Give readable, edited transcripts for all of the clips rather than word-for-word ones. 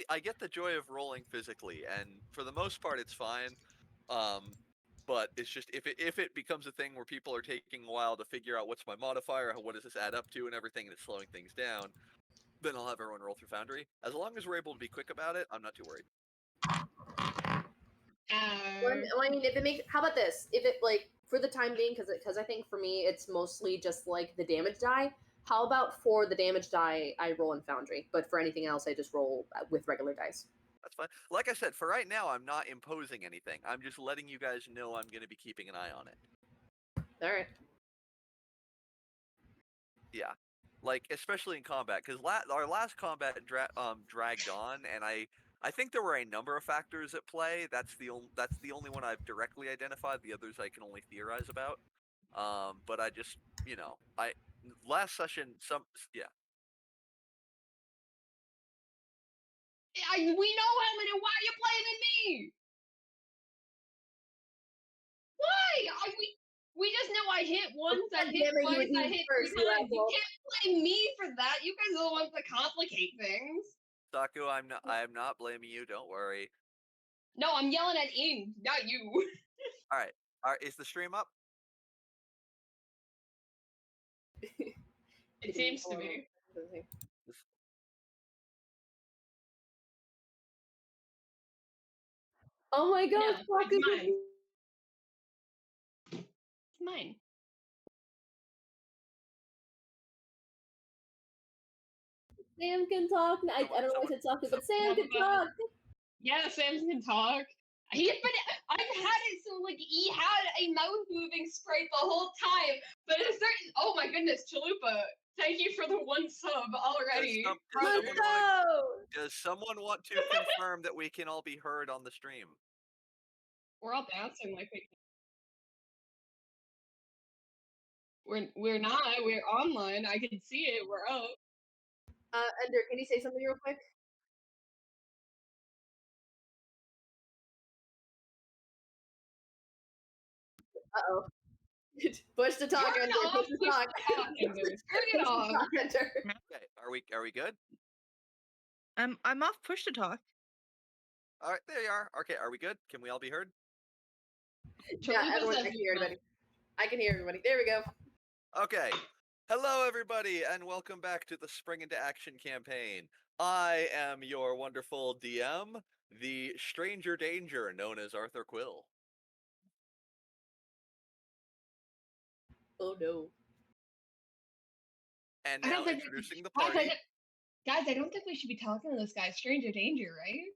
the joy of rolling physically, and for the most part, it's fine. But it's just if it becomes a thing where people are taking a while to figure out what's my modifier, what does this add up to, and everything, and it's slowing things down, then I'll have everyone roll through Foundry. As long as we're able to be quick about it, I'm not too worried. Well, I mean, if it makes, how about this? If it like for the time being, because I think for me it's mostly just like the damage die. How about for the damage die, I roll in Foundry, but for anything else, I just roll with regular dice. That's fine. Like I said, for right now, I'm not imposing anything. I'm just letting you guys know I'm going to be keeping an eye on it. All right. Yeah, like especially in combat, because our last combat dragged on, and I think there were a number of factors at play. That's the only one I've directly identified. The others I can only theorize about. But I just last session yeah. We know Ellen, and why are you blaming me? Why? We just know I hit once, I hit twice, I hit 3 times. You can't blame me for that. You guys are the ones that complicate things. Saku, I am not blaming you. Don't worry. No, I'm yelling at Ing, not you. All right. Is the stream up? It seems to be. Oh my god, no, it's mine. It's mine. Sam can talk. I don't know why I said Saku, but Sam can talk. Yeah, Sam can talk. I've had it so like he had a mouth moving sprite the whole time, but a certain oh my goodness, Chalupa, thank you for the 1 sub already. Does someone want to confirm that we can all be heard on the stream? We're all bouncing like we're not. We're online. I can see it. We're up. Ender, can you say something real quick? Uh-oh. Push to talk, Ender. Push to talk. Turn it off. Ender. Okay, are we good? I'm off push to talk. All right, there you are. Okay, are we good? Can we all be heard? Yeah, everyone, I can hear everybody. I can hear everybody. There we go. Okay. Hello, everybody, and welcome back to the Spring into Action campaign. I am your wonderful DM, the Stranger Danger, known as Arthur Quill. Oh no. And now introducing the party. Guys, I don't think we should be talking to this guy, Stranger Danger, right?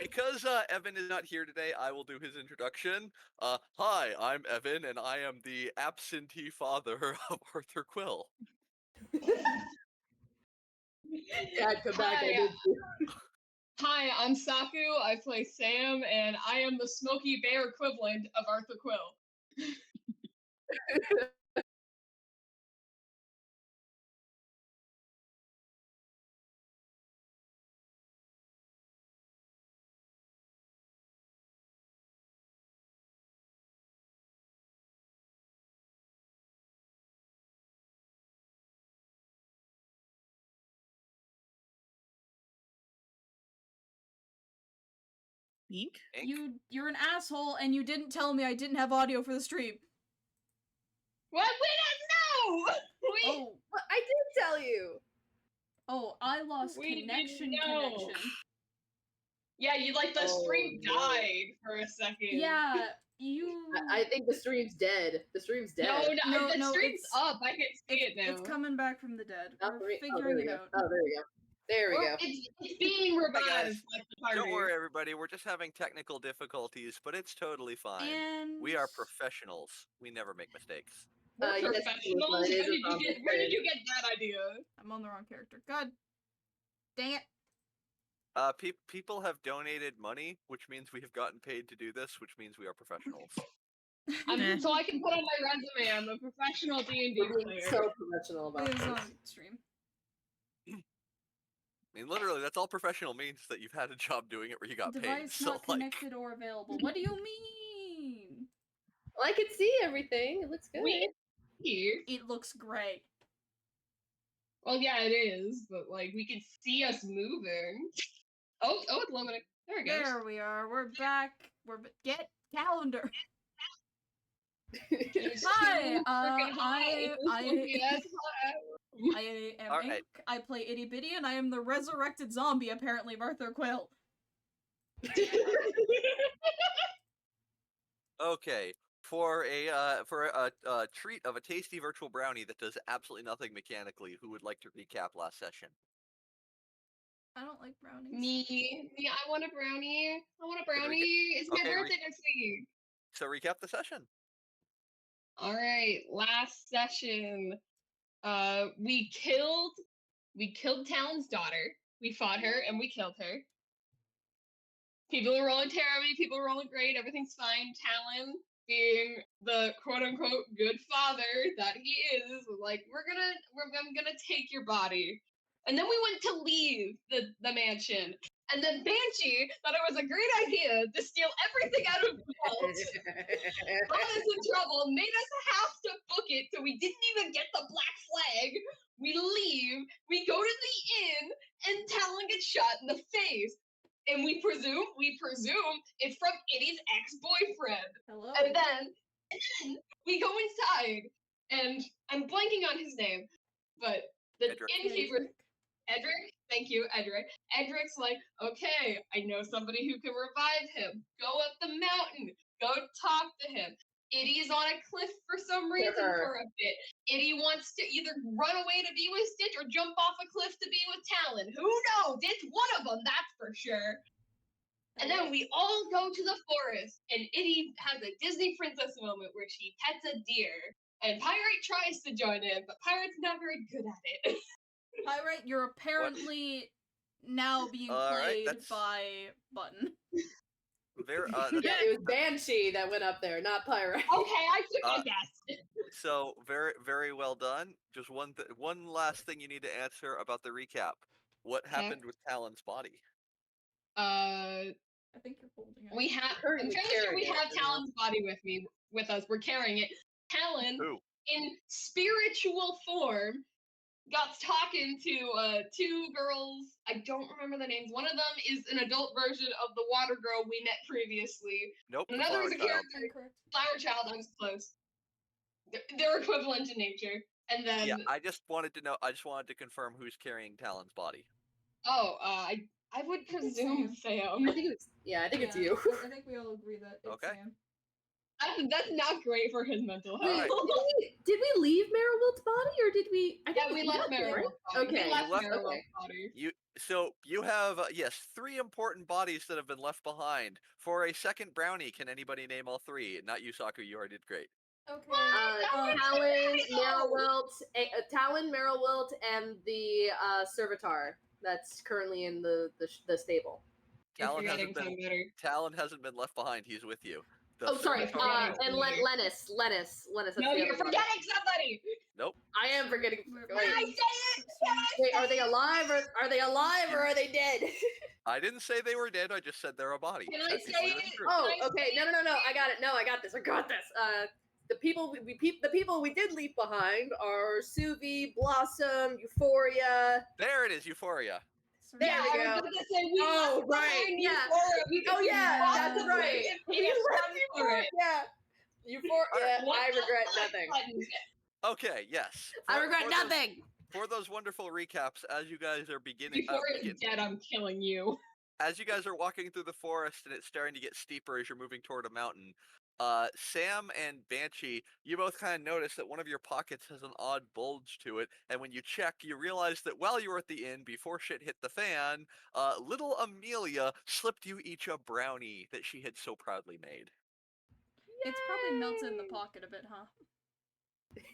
Because Evan is not here today, I will do his introduction. Hi, I'm Evan, and I am the absentee father of Arthur Quill. Dad, come back. Hi, I'm Saku. I play Sam, and I am the Smokey Bear equivalent of Arthur Quill. Ink? You're an asshole, and you didn't tell me I didn't have audio for the stream. What? We didn't know! Oh, well, I did tell you! Oh, I lost connection. Yeah, you like the stream died for a second. Yeah, you... I think the stream's dead. The stream's dead. No, the stream's up. I can see it now. It's coming back from the dead. We're figuring it out. Oh, there we go. There we go. It's being revived. Don't worry, everybody. We're just having technical difficulties, but it's totally fine. And... We are professionals. We never make mistakes. Professionals? Where did you get that idea? I'm on the wrong character. God dang it. People have donated money, which means we have gotten paid to do this, which means we are professionals. So I can put on my resume, I'm a professional D&D player. So professional about this. On stream. I mean, literally, that's all professional means, that you've had a job doing it where you got paid. Device not connected or available. What do you mean? Well, I can see everything. It looks good. It looks great. Well, yeah, it is, but like we can see us moving. Oh, it's limited. There it goes. There we are. We're back. Get calendar. It's Hi, too freaking hot. It's gonna be as hot. I am Alright. Ink. I play Itty Bitty, and I am the resurrected zombie, apparently, Arthur Quill. Okay, for a treat of a tasty virtual brownie that does absolutely nothing mechanically, who would like to recap last session? I don't like brownies. Me, I want a brownie. I want a Gonna brownie. It's my okay, birthday next week. So recap the session. All right, last session. We killed Talon's daughter. We fought her and we killed her. People are rolling terribly. People are rolling great. Everything's fine. Talon, being the quote unquote good father that he is, was like, I'm gonna take your body. And then we went to leave the mansion. And then Banshee thought it was a great idea to steal everything out of the vault. Got us in trouble, made us have to book it, so we didn't even get the black flag. We leave, we go to the inn, and Talon gets shot in the face. And we presume it's from Itty's ex-boyfriend. Hello. And then we go inside, and I'm blanking on his name, but the Edric. innkeeper, Edric, thank you, Edric. Edric's like, okay, I know somebody who can revive him. Go up the mountain. Go talk to him. Itty's on a cliff for some reason for a bit. Itty wants to either run away to be with Stitch or jump off a cliff to be with Talon. Who knows? It's one of them, that's for sure. And then we all go to the forest, and Itty has a Disney princess moment where she pets a deer. And Pyrite tries to join in, but Pyrite's not very good at it. Pyrite, you're apparently now being Alright, played that's- by Button. Very, Yeah, it was Banshee that went up there, not Pyrite. Okay, I took my guess. So very well done. Just one last thing you need to answer about the recap. What Okay. happened with Talon's body? I think you're holding it. We have. I'm Currently fairly sure we carrying have it, you know. Talon's body with us. We're carrying it. Talon, Who? in spiritual form, got talking to two girls. I don't remember the names. One of them is an adult version of the water girl we met previously. Nope. the Another is Flower a Child. character. Incorrect. Flower Child. I was close. They're equivalent in nature. And then Yeah, I just wanted to know. I just wanted to confirm who's carrying Talon's body. I would presume Sam. I think it's it's Yeah, you. I think we all agree that it's Okay. Sam. That's not great for his mental health. Alright. Did we leave Merylwilt's body, or did we? I think Yeah, we left there, right? Meryl's body. Okay, We left you left- Meryl's okay. body. So you have yes 3 important bodies that have been left behind. For a second brownie, can anybody name all 3? Not you, Saku. You already did great. Okay. Talon, Merylwilt, and the Servitor that's currently in the stable. You're Talon forgetting hasn't been some better. Talon hasn't been left behind. He's with you. The Oh, sorry. Servitor- Sorry. And Lennis. That's No, the you're other one. forgetting somebody. Nope. I am forgetting. Can I Wait, say it? Can I wait, say are they it? alive? Or are they dead? I didn't say they were dead. I just said they're a body. Can I Technically, say that's it? true. Oh, Can I okay. say No. I got it. No, I got this. The people we did leave behind are Suvi, Blossom, Euphoria. There it is. Euphoria. There Yeah, we I go. was gonna say we Oh, left right, behind yeah. Euphoria because Oh, yeah, we that's lost the right. way and We paid us left money for it. Yeah. Euphoria. What I the regret fuck nothing. button? Okay. Yes. I For- regret for those- nothing. For those wonderful recaps, as you guys are beginning, Euphoria's dead, I'm killing you. as you guys are walking through the forest and it's starting to get steeper as you're moving toward a mountain, Sam and Banshee, you both kind of notice that one of your pockets has an odd bulge to it, and when you check, you realize that while you were at the inn, before shit hit the fan, little Amelia slipped you each a brownie that she had so proudly made. It's probably melted in the pocket a bit, huh?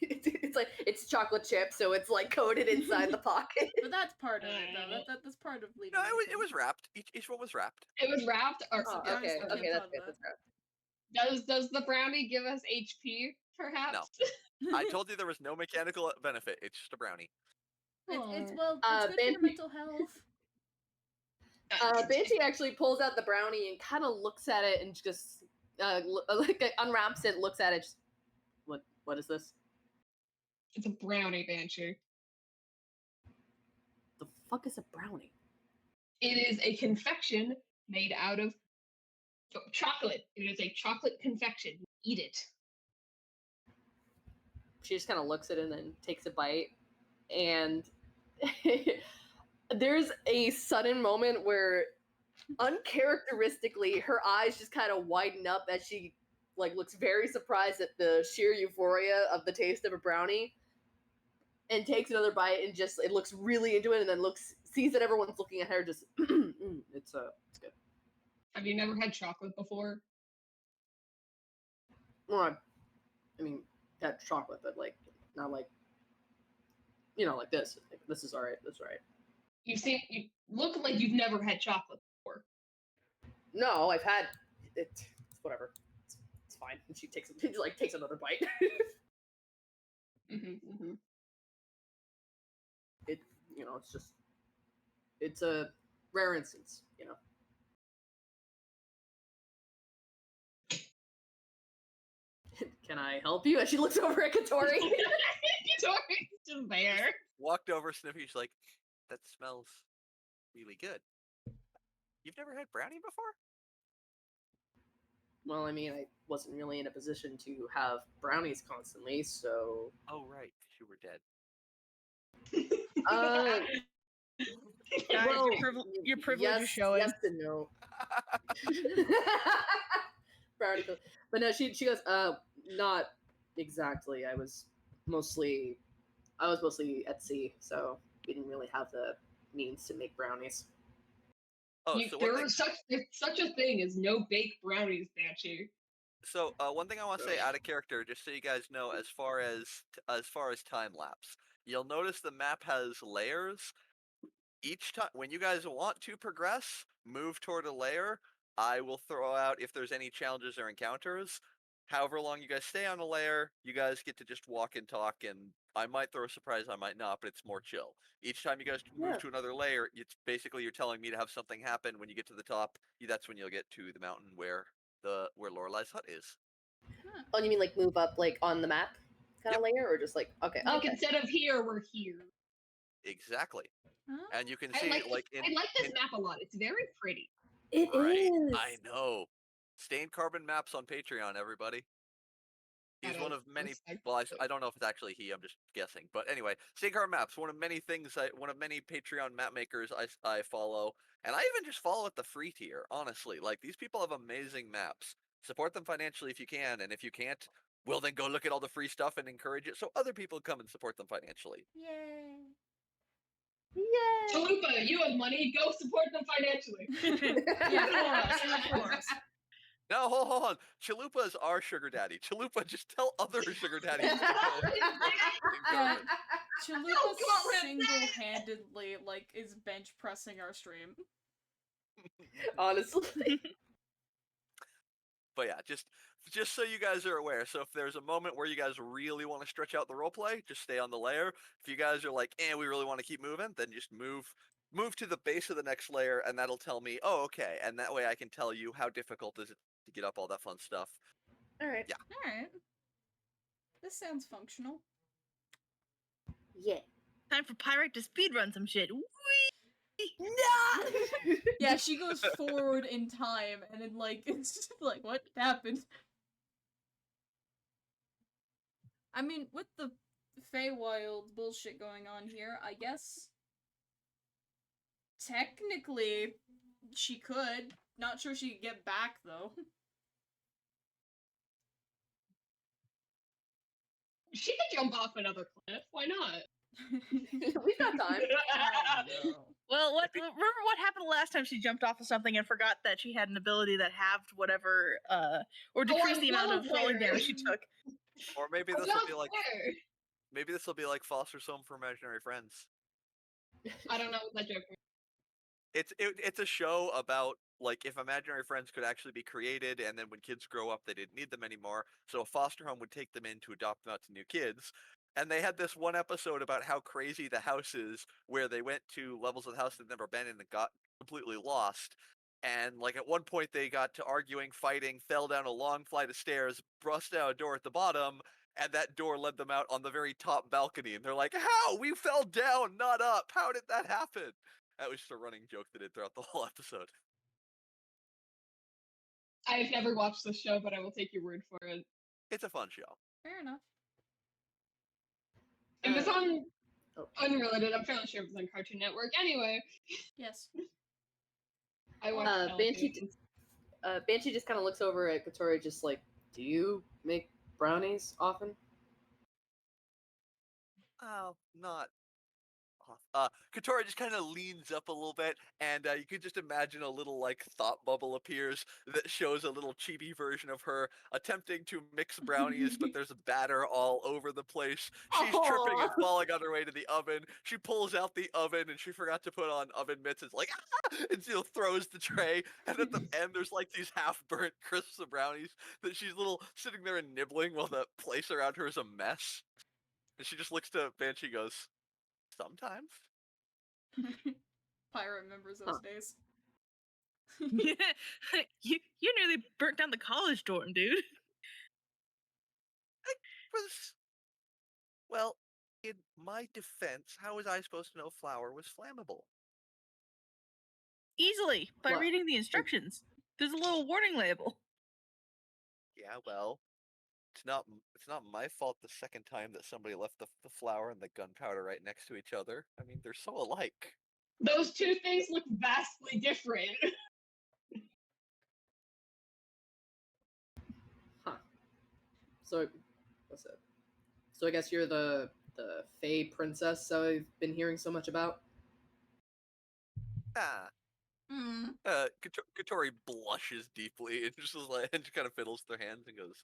It's like it's chocolate chip, so it's like coated inside the pocket. But that's part of it, though. That's part of leaving. No, it the was thing. wrapped. Each one was wrapped. It was wrapped. Or, Oh, Yeah, okay, I okay, that's good. thought of That's good. does the brownie give us HP, perhaps? I told you there was no mechanical benefit. It's just a brownie. It's Aw. well, it's good for your Banshee- mental health. Banshee actually pulls out the brownie and kind of looks at it and just unwraps it, looks at it. Just, what is this? It's a brownie, Banshee. fuck is a brownie? It is a confection made out of chocolate. It is a chocolate confection. Eat it. She just kind of looks at it and then takes a bite, and there's a sudden moment where uncharacteristically her eyes just kind of widen up as she like looks very surprised at the sheer euphoria of the taste of a brownie, and takes another bite and just it looks really into it, and then sees that everyone's looking at her, just it's good. Have you never had chocolate before? Well, I mean, had chocolate, but like not like like this. Like, this is alright. This is alright. You look like you've never had chocolate before. No, I've had it. It's whatever. It's fine. And she takes another bite. Mm-hmm. It it's a rare instance. Can I help you? As she looks over at Katori. Katori's just there. Walked over, sniffing. She's like, "That smells really good. You've never had brownie before?" Well, I mean, I wasn't really in a position to have brownies constantly, so. Oh right, 'cause you were dead. Guys, Well, your privilege yes, is showing. Yes and no. Brownie, but no, she goes, not exactly. I was mostly at sea, so we didn't really have the means to make brownies. Oh, so one There's such a thing as no baked brownies, Banshee. one thing I want to say out of character, just so you guys know, as far as time lapse, you'll notice the map has layers. Each time when you guys want to progress, move toward a layer. I will throw out if there's any challenges or encounters. However long you guys stay on a layer, you guys get to just walk and talk, and I might throw a surprise, I might not, but it's more chill. Each time you guys move Yeah. to another layer, it's basically you're telling me to have something happen. When you get to the top, that's when you'll get to the mountain where Lorelai's hut is. Oh, you mean like move up like on the map kind of layer, or just like okay? Like Okay. instead of here, we're here. Exactly. Huh? And you can I see like it like I like this map a lot. It's very pretty. It is. Right, I know. Stained Carbon Maps on Patreon, everybody. He's one of many. Well, I don't know if it's actually he. I'm just guessing. But anyway, Stained Carbon Maps, one of many Patreon map makers I follow, and I even just follow at the free tier. Honestly, like these people have amazing maps. Support them financially if you can, and if you can't, well then go look at all the free stuff and encourage it so other people come and support them financially. Yay. Yay! Chalupa, you have money. Go support them financially. Yeah, for us. No, hold on. Chalupa is our sugar daddy. Chalupa, just tell other sugar daddies to go. Yeah, Oh, Chalupa God, we're single-handedly is bench pressing our stream. Honestly. But yeah, just so you guys are aware. So if there's a moment where you guys really want to stretch out the roleplay, just stay on the layer. If you guys are like, we really want to keep moving, then just move to the base of the next layer, and that'll tell me, oh, okay, and that way I can tell you how difficult is it to get up all that fun stuff. All right. Yeah. Alright. This sounds functional. Yeah. Time for Pyrite to speedrun some shit. No. Yeah, she goes forward in time, and then it's just what happened? I mean, with the Feywild bullshit going on here, I guess technically she could. Not sure she could get back though. She could jump off another cliff. Why not? We've got time. Oh, no. Well, remember what happened last time she jumped off of something and forgot that she had an ability that halved whatever, or decreased the amount of falling damage she took. Or maybe I this will was be like there. Foster's Home for Imaginary Friends. I don't know what that joke is. It's a show about if imaginary friends could actually be created, and then when kids grow up they didn't need them anymore, so a foster home would take them in to adopt them out to new kids. And they had this one episode about how crazy the house is, where they went to levels of the house they'd never been in and got completely lost. And at one point they got to arguing, fighting, fell down a long flight of stairs, bust out a door at the bottom, and that door led them out on the very top balcony. And they're like, "How? We fell down, not up. How did that happen?" That was just a running joke they did throughout the whole episode. I've never watched the show, but I will take your word for it. It's a fun show. Fair enough. It was on Oh. unrelated. I'm fairly sure it was on Cartoon Network. Anyway, Yes. I watched Banshee just kind of looks over at Katori, just like, "Do you make brownies often?" Oh, not. Katori just kind of leans up a little bit, and you could just imagine a little like thought bubble appears that shows a little chibi version of her attempting to mix brownies, but there's batter all over the place. She's tripping and Aw. falling on her way to the oven. She pulls out the oven, and she forgot to put on oven mitts. It's like, ah! And she throws the tray, and at the end there's like these half-burnt crisps of brownies that she's little sitting there and nibbling while the place around her is a mess. And she just looks to Banshee, goes, "Sometimes." Pyra remembers those Huh. days. you nearly burnt down the college dorm, dude. Was well, in my defense, how was I supposed to know flour was flammable? Easily by What? reading the instructions. There's a little warning label. Yeah, well, it's not my fault the second time that somebody left the flour and the gunpowder right next to each other. I mean, they're so alike. those two things look vastly different. Huh. So, what's it? So I guess you're the Fae princess I've been hearing so much about. Ah, Hmm. Katori blushes deeply and just is like, and just kind of fiddles with their hands and goes,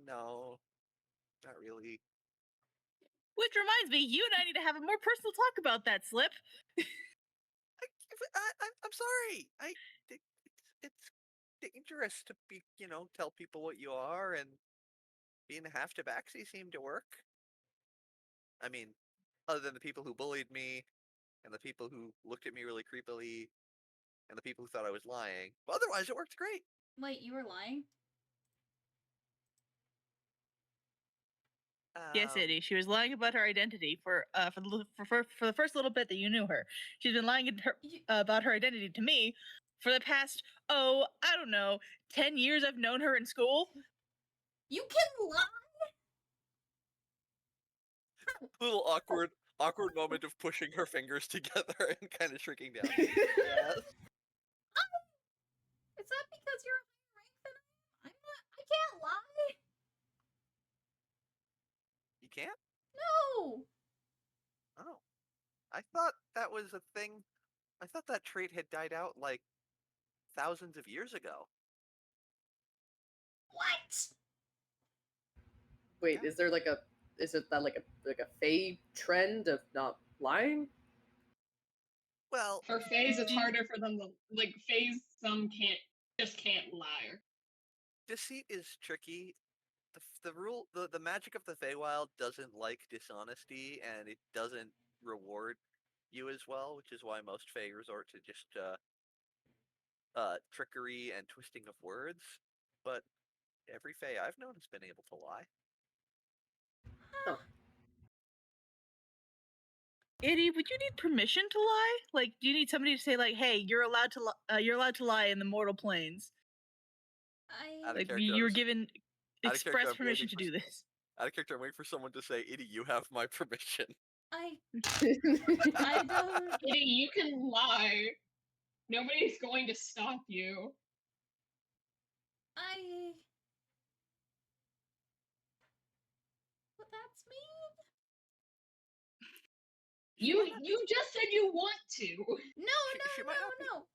"No, not really." Which reminds me, you and I need to have a more personal talk about that, Slip. I'm sorry. It's dangerous to be, tell people what you are, and being a half tabaxi seemed to work. I mean, other than the people who bullied me, and the people who looked at me really creepily, and the people who thought I was lying. But otherwise, it worked great. Wait, you were lying? Yes, Eddie. She was lying about her identity for the first little bit that you knew her. She's been lying about her identity to me for the past, I don't know, 10 years I've known her in school. You can lie? Little awkward moment of pushing her fingers together and kind of shrinking down. Yes. Is that because you're a higher rank than I am? I can't lie. You can't? No. Oh. I thought that was a thing. I thought that trait had died out like thousands of years ago. What? Wait, Yeah. is it that like a Fae trend of not lying? Well, For Fays, it's harder for them to Fays. Some can't lie. deceit is tricky. The magic of the Feywild doesn't like dishonesty, and it doesn't reward you as well, which is why most Fey resort to just trickery and twisting of words. But every Fey I've known has been able to lie. Eddie, would you need permission to lie? Like, do you need somebody to say, like, "Hey, you're allowed to lie in the mortal planes"? Out of Like, character, you were I'm given out of character, express I'm permission waiting to for do this. Out of character, I'm waiting for someone to say, "Edie, you have my permission." I don't. Kitty, you can lie. Nobody's going to stop you. But that's me. You just said you want to. No, She might not be. no.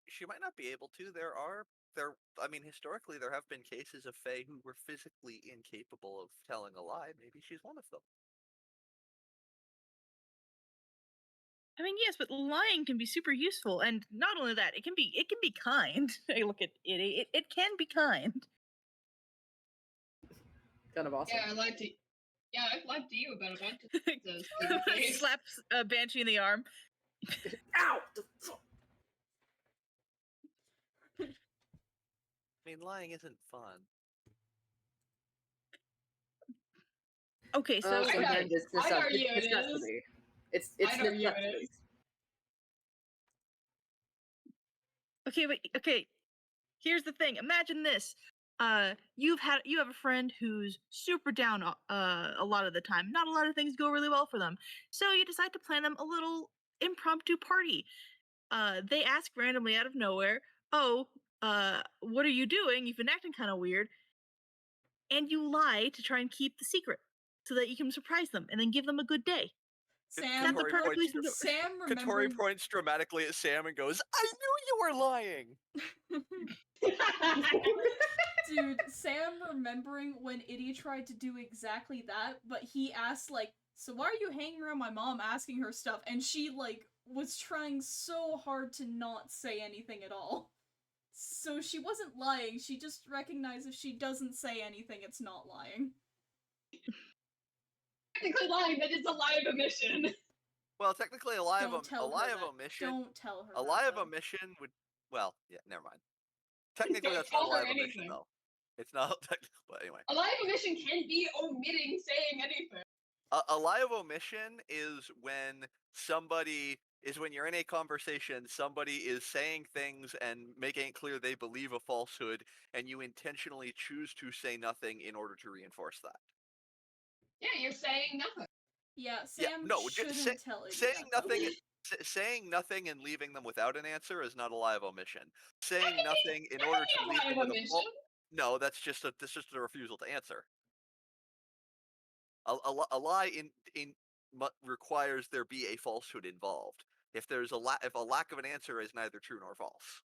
She might not be able to. I mean, historically, there have been cases of Fae who were physically incapable of telling a lie. Maybe she's one of them. I mean, yes, but lying can be super useful, and not only that, it can be kind. I look at Eddie. It can be kind. Kind of awesome. Yeah, I've lied to you about a bunch of things. Slaps Banshee in the arm. Ow! I mean, lying isn't fun. Okay, so I know. again, it's I'd argue it is. necessity. It's I'd argue it necessity. is. okay, but okay. Here's the thing. Imagine this. You have a friend who's super down a lot of the time. Not a lot of things go really well for them. So you decide to plan them a little impromptu party. They ask randomly out of nowhere, "Oh, what are you doing? You've been acting kind of weird." And you lie to try and keep the secret so that you can surprise them and then give them a good day. Sam, That's a Katori perfect points, reason to Sam Katori remembering. points dramatically at Sam and goes, "I knew you were lying." Dude, Sam remembering when Itty tried to do exactly that, but he asked, like, so why are you hanging around my mom asking her stuff? And she, like, was trying so hard to not say anything at all. So she wasn't lying, she just recognized if she doesn't say anything, it's not lying. Technically lying, but it's a lie of omission. Well, technically, a lie Don't of tell her that. omission. Don't tell her A that, lie of though. omission would. Well, yeah, never mind. Technically, Don't that's not a tell lie her of omission, anything. though. It's not technical, but anyway. A lie of omission can be omitting saying anything. A lie of omission is when you're in a conversation, somebody is saying things and making it clear they believe a falsehood, and you intentionally choose to say nothing in order to reinforce that. Yeah, you're saying nothing. Yeah, Sam no, shouldn't tell Itty saying that, though. nothing. Saying nothing and leaving them without an answer is not a lie of omission. Saying nothing in order That to can be leave a lie them of with a omission. no, that's just a refusal to answer. A lie requires there be a falsehood involved. If there's if a lack of an answer is neither true nor false.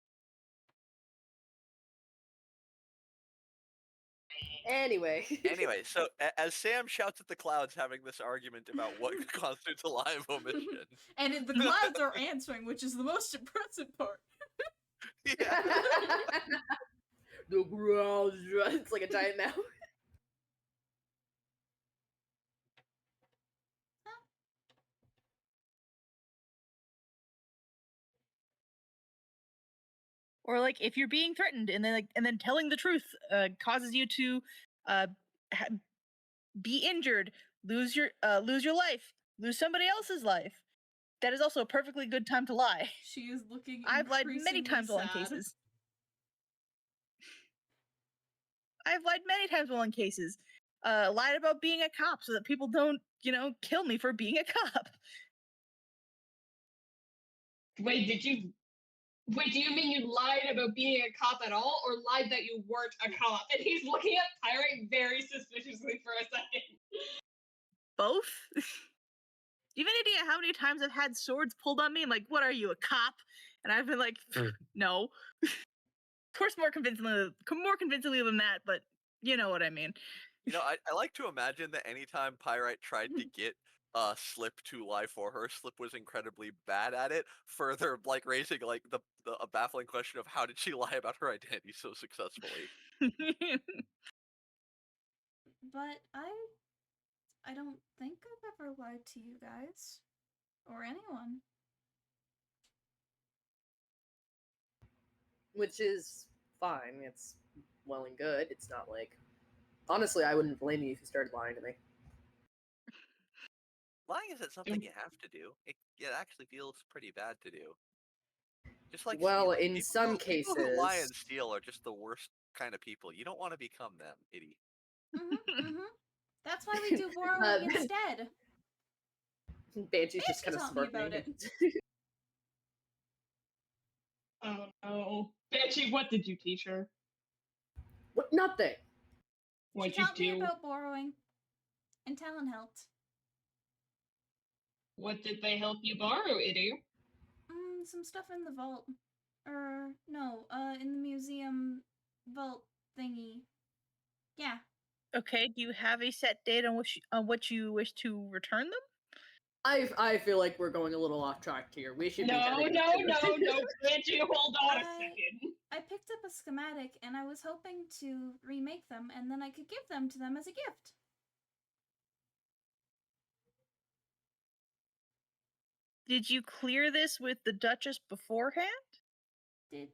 Anyway. Anyway, so as Sam shouts at the clouds, having this argument about what constitutes a lie of omission. And the clouds are answering, which is the most impressive part. Yeah. The ground, it's like a giant mouse. Or like if you're being threatened and then telling the truth causes you to be injured, lose your life, lose somebody else's life. That is also a perfectly good time to lie. She is looking I've lied many times while in sad. cases. I've lied many times while in cases. Lied about being a cop so that people don't, kill me for being a cop. Wait, do you mean you lied about being a cop at all, or lied that you weren't a cop? And he's looking at Pyrite very suspiciously for a second. Both? Do you have any idea how many times I've had swords pulled on me? I'm like, what are you, a cop? And I've been like, no. Of course, more convincingly than that, but you know what I mean. I like to imagine that anytime Pyrite tried to get Slip to lie for her, Slip was incredibly bad at it, further raising a baffling question of how did she lie about her identity so successfully. But I don't think I've ever lied to you guys. Or anyone. Which is fine. It's well and good. It's not like... Honestly, I wouldn't blame you if you started lying to me. Lying isn't something you have to do. It actually feels pretty bad to do. Just like well, stealing. in some people who lie cases... and steal are just the worst kind of people. You don't want to become them, idiot. That's why we do borrowing instead. Banshee's just kind of taught me about smirking. Oh no. Banshee, what did you teach her? What? Nothing. What'd She you taught me do? about borrowing. And Talon helped. What did they help you borrow, Itty? Some stuff in the vault. No, in the museum vault thingy. Yeah. Okay, do you have a set date on what you wish to return them? I feel like we're going a little off track here. We should No, Banshee, hold on a second. I picked up a schematic and I was hoping to remake them and then I could give them to them as a gift. Did you clear this with the Duchess beforehand? Did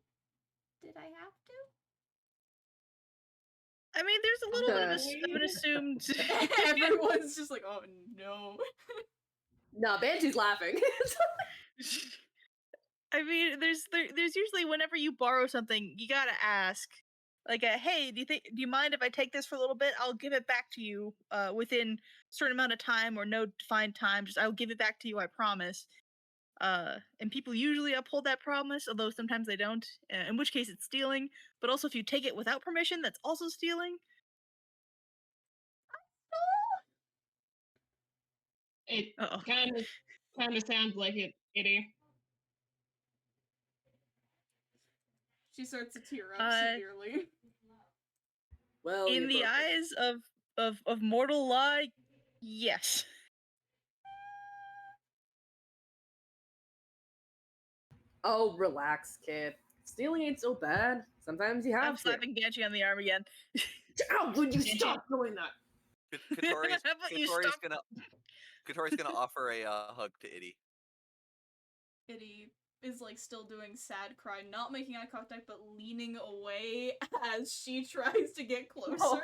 I have to? I mean, there's a little bit of an assumed. Everyone's just like, oh no. No, Banshee laughing. I mean, there's usually whenever you borrow something, you gotta ask, like, hey, do you mind if I take this for a little bit? I'll give it back to you within a certain amount of time or no defined time. Just I'll give it back to you, I promise. And people usually uphold that promise, although sometimes they don't. In which case, it's stealing. But also, if you take it without permission, that's also stealing. It Uh-oh. kind of sounds like it, Itty. She starts to tear up severely. Well, In you the broke it. eyes of mortal law, yes. Oh, relax, kid. Stealing ain't so bad. Sometimes you I'm have to. slapping Banshee on the arm again. How would you stop doing that? Katori's, How about you Katori's stop? gonna offer a hug to Itty. Itty is like still doing sad cry, not making eye contact, but leaning away as she tries to get closer.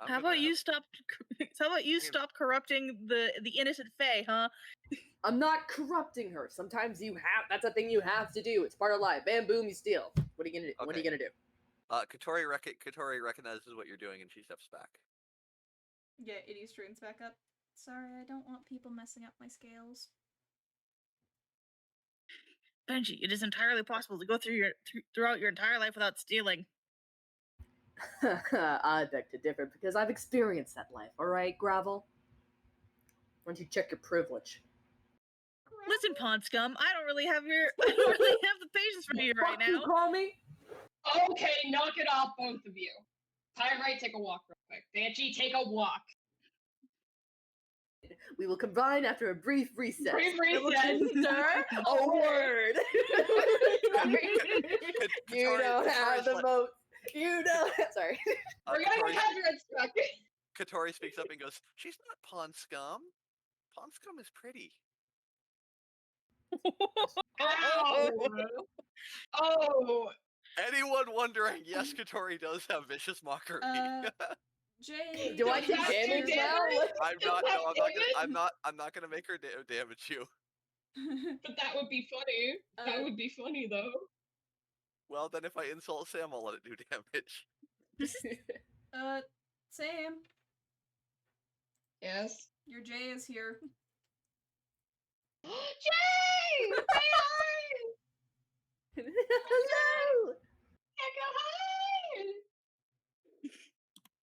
How about you stop? How about you stop corrupting the innocent Fae, huh? I'm not corrupting her. Sometimes you have. That's a thing you have to do. It's part of life. Bam, boom, you steal. What are you gonna do? What are you gonna do? Katori recognizes what you're doing and she steps back. Yeah, Itty straightens back up. Sorry, I don't want people messing up my scales. Benji, it is entirely possible to go throughout your entire life without stealing. I beg to differ because I've experienced that life. All right, Gravel. Why don't you check your privilege? Listen, Pond Scum, I don't really have the patience for you right Fuck you now. call me? Okay, knock it off, both of you. Pyrite, take a walk real quick. Banshee, take a walk. We will combine after a brief recess. Brief I will recess. consider a word. You don't have the vote. You don't. Sorry. We're gonna go have your instructor. Katori speaks up and goes, "She's not Pond Scum. Pond Scum is pretty." Ow! Oh! Anyone wondering? Yes, Katori does have vicious mockery. Jay, Do I Does get that do damage now? damage? I'm Does not. that No, damage? I'm not gonna make her damage you. But that would be funny. That would be funny, though. Well, then if I insult Sam, I'll let it do damage. Sam, Yes. your Jay is here. Jay! Say hi! Hello. Echo, hi!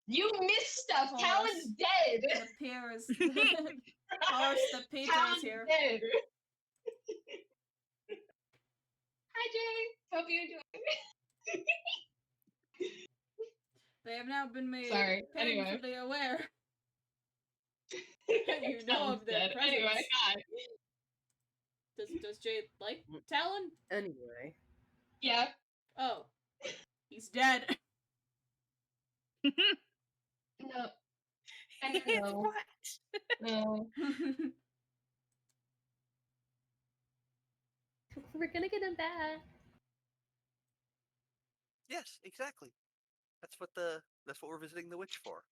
You missed stuff. Pause. Talon's dead. The pair is. Pause, the patron is Talon's here. dead. Hi, Jay. Hope you enjoy. They have now been made Sorry, anyway. painfully aware. You know Talon's of their dead. Anyway, presence. hi. Does Jay like Talon? Anyway. Yeah. Oh, he's dead. No. I don't know. What? No. We're gonna get him back. Yes, exactly. That's what we're visiting the witch for.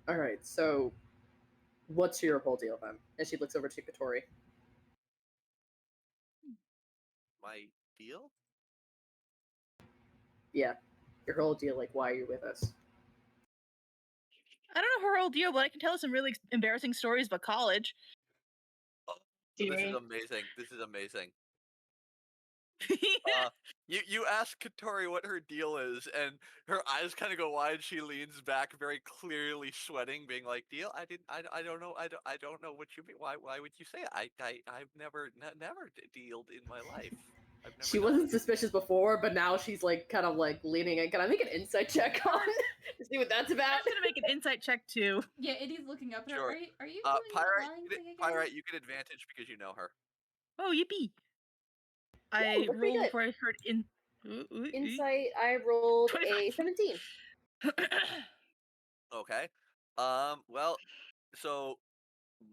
All right. So, what's your whole deal then? And she looks over to Katori. My deal? Yeah, your whole deal. Like, why are you with us? I don't know her whole deal, but I can tell some really embarrassing stories about college. This is Dear. amazing. This is amazing. You ask Katori what her deal is, and her eyes kind of go wide. She leans back, very clearly sweating, being like, "Deal? I don't know. I don't know what you mean. Why would you say it? I've never dealed in my life. I've never She done wasn't it." suspicious before, but now she's like kind of like leaning in. Can I make an insight check on to see what that's I'm about? gonna make an insight check too. Yeah, Itty's looking up at her. Sure. Are you doing that lying thing again? Pyrite, you get advantage because you know her. Oh, yippee! I that's pretty rolled good. before I heard in. Insight. I rolled a 25. 17. Okay. Well, so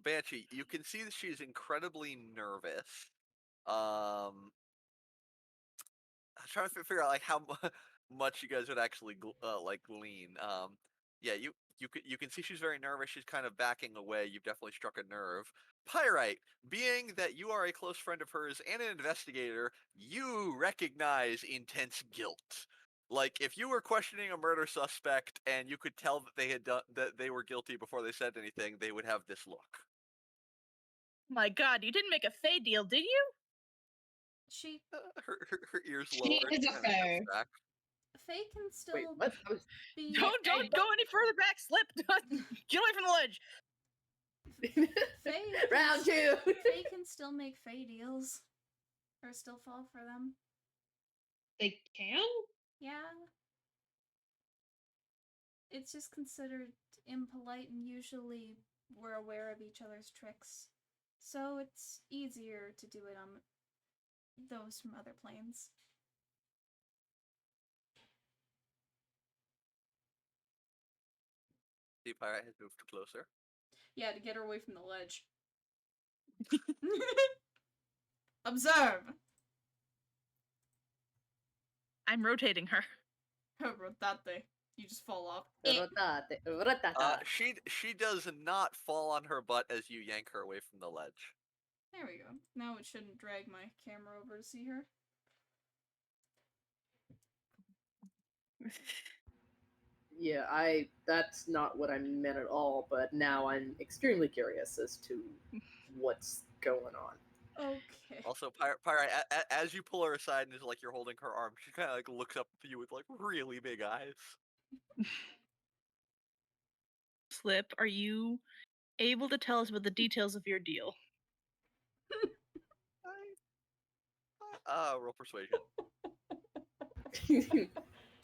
Banshee, you can see that she's incredibly nervous. I'm trying to figure out like how much you guys would actually like lean. Yeah, you can see she's very nervous. She's kind of backing away. You've definitely struck a nerve. Pyrite, being that you are a close friend of hers and an investigator, you recognize intense guilt. Like if you were questioning a murder suspect and you could tell that they were guilty before they said anything, they would have this look. My God, you didn't make a Fey deal, did you? She Her ears She lower. is a kinda fair. steps back. Faye can still Wait, what? I was- be Don't go any further back. Slip. Get away from the ledge. Faye Round two. Faye can still make Faye deals. Or still fall for them. They can? Yeah. It's just considered impolite and usually we're aware of each other's tricks. So it's easier to do it on those from other planes. The pirate has moved closer. Yeah, to get her away from the ledge. Observe! I'm rotating her. Rotate. You just fall off. Rotate, rotate. She does not fall on her butt as you yank her away from the ledge. There we go. Now it shouldn't drag my camera over to see her. Yeah, that's not what I meant at all, but now I'm extremely curious as to what's going on. Okay. Also, Pyrite, as you pull her aside and is like you're holding her arm, she kind of like looks up at you with like really big eyes. Slip, are you able to tell us about the details of your deal? Roll persuasion.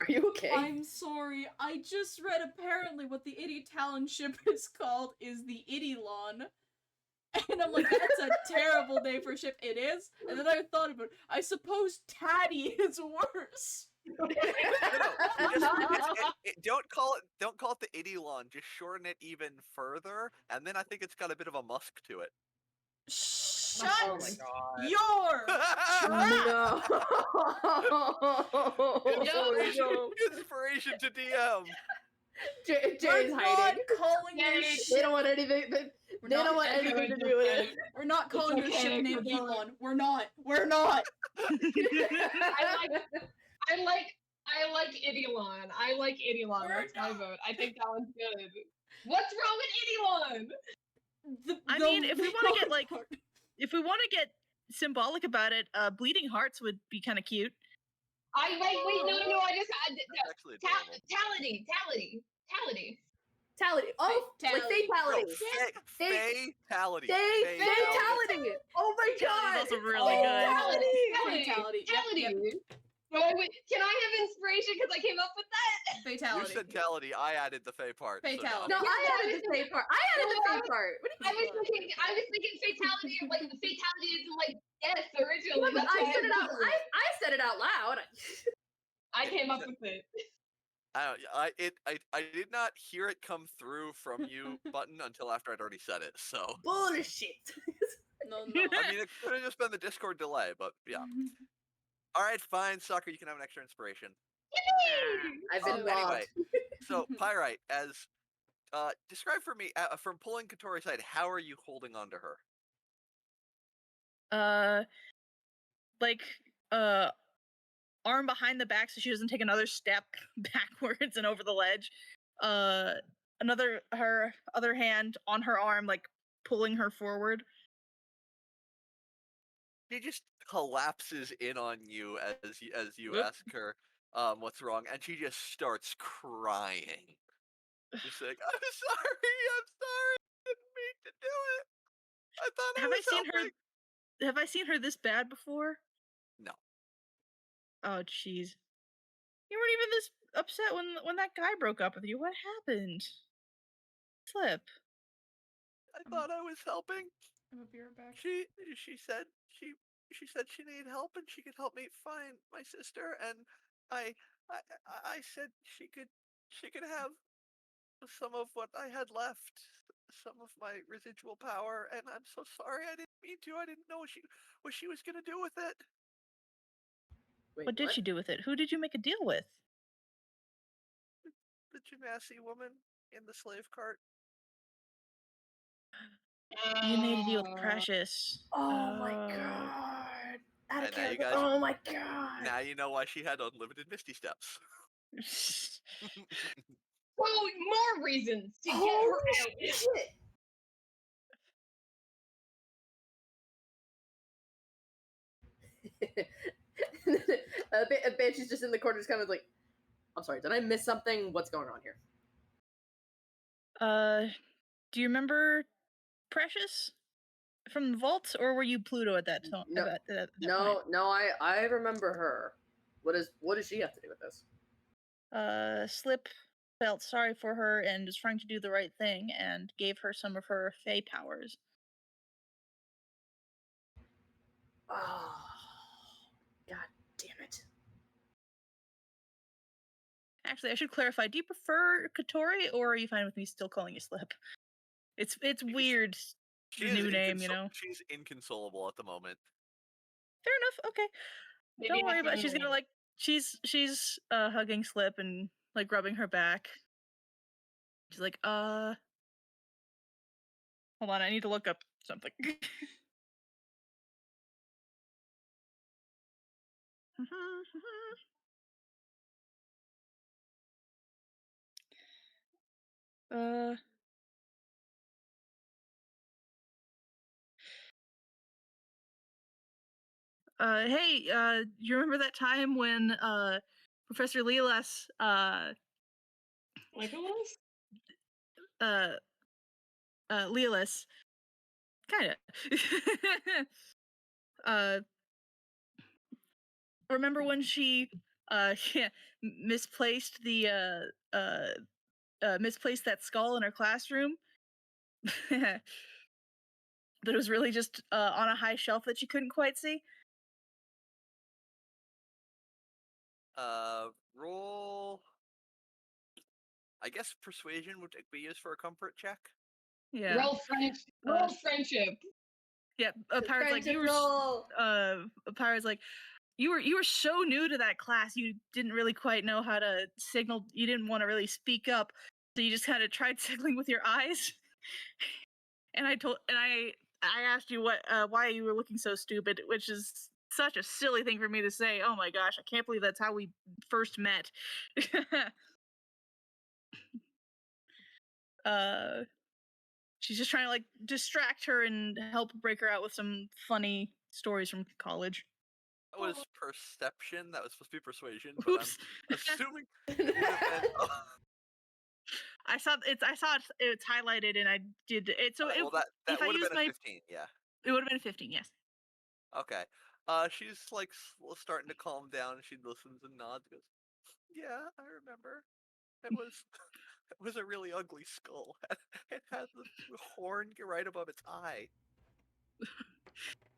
Are you okay? I'm sorry, I just read apparently what the Itty Talon ship is called is the Ittylon. And I'm like, that's a terrible name for a ship. It is? And then I thought about it. I suppose Tatty is worse. No, don't call it the Ittylon. Just shorten it even further, and then I think it's got a bit of a musk to it. Shut Oh my god. your No. Inspiration to DM. Jay's We're not hiding. calling your Yay. They ship. don't want anything. We're They not- don't want anything to do with it. We're not calling your okay, ship named we're not. Elon. We're not. We're not. I like Ittylon. I like Ittylon. That's my vote. I think that one's good. What's wrong with Ittylon? I mean, if we wanna get, like- If we want to get symbolic about it, bleeding hearts would be kind of cute. Wait, no, I just That's actually adorable. Tality. Fatality. Oh, like Fatality. fatality. Fatality. Fatality. Oh my Fatality's god. also really good. Fatality. Fatality. Tality. No, wait, can I have inspiration because I came up with that? You Fatality. said tality. I added the Fey part. so Fatality. No, Yeah, I added the fake part. I added the No, fake part. What do I you was thinking fatality, like the fatality is like death originally. Yeah, but That's I why said it out. wrote it. I said it out loud. I came up with it. I did not hear it come through from you, Button, until after I'd already said it. So Bullshit. No. I mean, it could have just been the Discord delay, but yeah. All right, fine, Sucker. You can have an extra inspiration. I've been Anyway, robbed. so Pyrite, as describe for me from pulling Katori's side, how are you holding on to her? Like, arm behind the back so she doesn't take another step backwards and over the ledge. Her other hand on her arm, like pulling her forward. She just collapses in on you as you Yep. ask her what's wrong, and she just starts crying. Just like, I'm sorry, I didn't mean to do it. I thought Have I I was seen her? helping." Have I seen her this bad before? No. Oh, jeez. You weren't even this upset when that guy broke up with you. What happened? Slip. I thought I was helping. I'm a beer back. She said she needed help and she could help me find my sister, and I said she could have some of what I had left. some of my residual power, and I'm so sorry. I didn't mean to. I didn't know what she was gonna do with it. Wait, What did she do with it? Who did you make a deal with? The Genasi woman in the slave cart. You made a deal with Uh, Precious. Oh my Oh. god. Out of And now you character. guys- Oh my god. Now you know why she had unlimited Misty Steps. well, more reasons to get her Holy out. shit. Banshee's just in the corner, just kind of like, I'm sorry, did I miss something? What's going on here? Do you remember Precious from the vault, or were you Pluto at that time? No, at that No, no, I remember her. What does she have to do with this? point? Slip felt sorry for her and was trying to do the right thing and gave her some of her Fey powers. Oh, god damn it. Actually, I should clarify. Do you prefer Katori, or are you fine with me still calling you Slip? It's weird. She The is new name, you know. She's inconsolable at the moment. Fair enough. Okay. Maybe Don't worry that's about it. She's only- gonna like she's hugging Slip and like rubbing her back. She's like, hold on, I need to look up something. uh hey, you remember that time when Professor Leolas Legolas? Leolas kinda uh remember when she yeah, misplaced the misplaced that skull in her classroom? But it was really just on a high shelf that she couldn't quite see. Roll. I guess persuasion would be used for a comfort check. Yeah. Roll friendship. Yeah. Pirate's like, you were roll. Pirate's like, you were so new to that class, you didn't really quite know how to signal. You didn't want to really speak up, so you just kind of tried signaling with your eyes. And I asked you why you were looking so stupid, which is such a silly thing for me to say. Oh my gosh, I can't believe that's how we first met. She's just trying to like distract her and help break her out with some funny stories from college. That was perception. That was supposed to be persuasion, but Oops. I'm assuming it would have been. I saw it's highlighted and I did it. So well, that if I would have used been a my 15. Yeah. it would have been a 15. Yes. Okay. She's like starting to calm down, and she listens and nods. Goes, "Yeah, I remember. It was it was a really ugly skull. It had the horn right above its eye."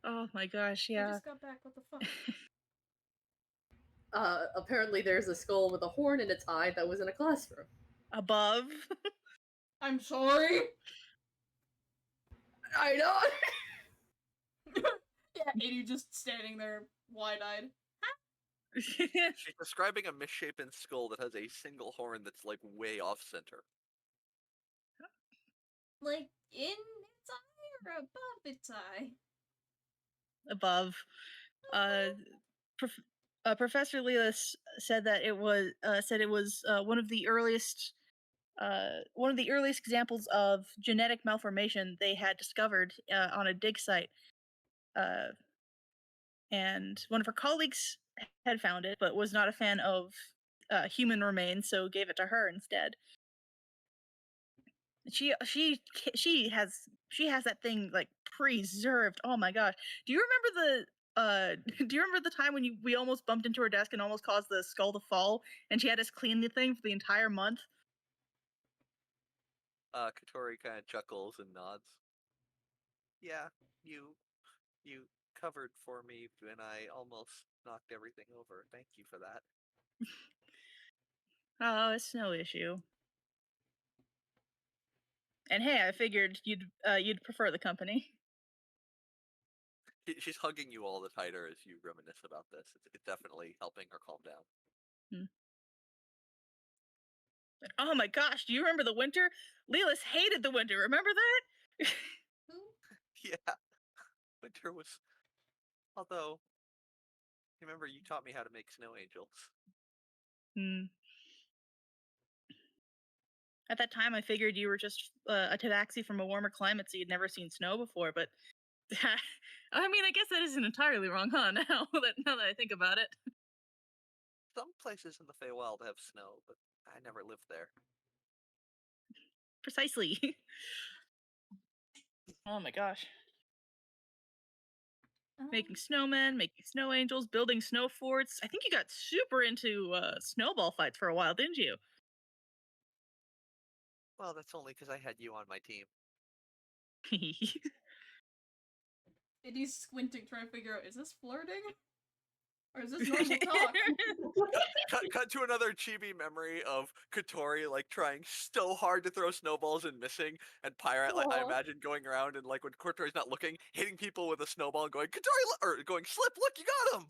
Oh my gosh, I yeah. just got back. What the fuck? Apparently there's a skull with a horn in its eye that was in a classroom. Above. I'm sorry. I know. Yeah, Eddie just standing there, wide-eyed. She's describing a misshapen skull that has a single horn that's like way off center. Like in its eye or above its eye? Above. Professor Lelis said that it was one of the earliest examples of genetic malformation they had discovered on a dig site. And one of her colleagues had found it, but was not a fan of human remains, so gave it to her instead. She has that thing like preserved. Oh my gosh! Do you remember the time when we almost bumped into her desk and almost caused the skull to fall, and she had us clean the thing for the entire month? Katori kind of chuckles and nods. Yeah, you covered for me when I almost knocked everything over. Thank you for that. Oh, it's no issue. And hey, I figured you'd prefer the company. She's hugging you all the tighter as you reminisce about this. It's definitely helping her calm down. But, oh my gosh, do you remember the winter? Lelis hated the winter. Remember that? Yeah, winter was. Although, remember you taught me how to make snow angels. At that time, I figured you were just a tabaxi from a warmer climate, so you'd never seen snow before. But I mean, I guess that isn't entirely wrong, huh? Now that I think about it. Some places in the Feywild have snow, but I never lived there. Precisely. Oh my gosh. Making snowmen, making snow angels, building snow forts. I think you got super into snowball fights for a while, didn't you? Well, that's only because I had you on my team. He's squinting, trying to figure out, is this flirting? Or is this normal talk? Cut to another chibi memory of Kotori like trying so hard to throw snowballs and missing, and Pirate like I Aw. imagine going around and like when Kotori's not looking, hitting people with a snowball and going Kotori or going Slip, look, you got him.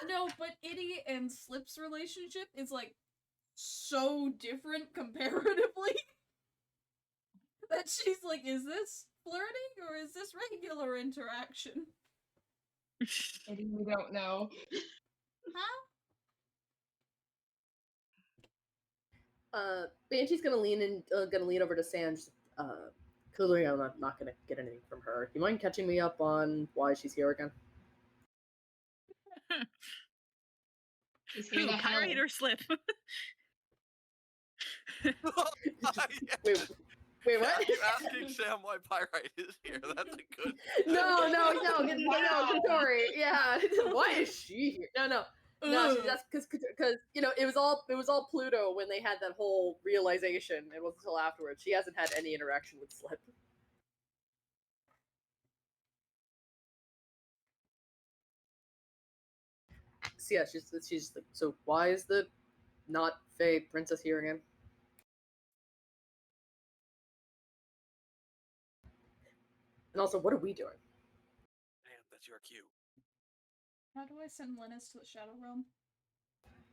No, but Itty and Slip's relationship is like so different comparatively that she's like, is this flirting or is this regular interaction? Eddie, we don't know. Huh? Banshee's gonna lean over to Sam. Clearly, I'm not gonna get anything from her. Do you mind catching me up on why she's here again? She's here Who, to help. Pirate or Slip? Yeah. Wait, what? You asking Sam why Pyrite is here? That's a good. No, Kotori. Yeah, why is she here? No, that's because it was all Pluto when they had that whole realization. It wasn't until afterwards. She hasn't had any interaction with Slip. So yeah, she's like, so why is the not Fae princess here again? And also, what are we doing? Damn, that's your cue. How do I send Linus to the Shadow Realm?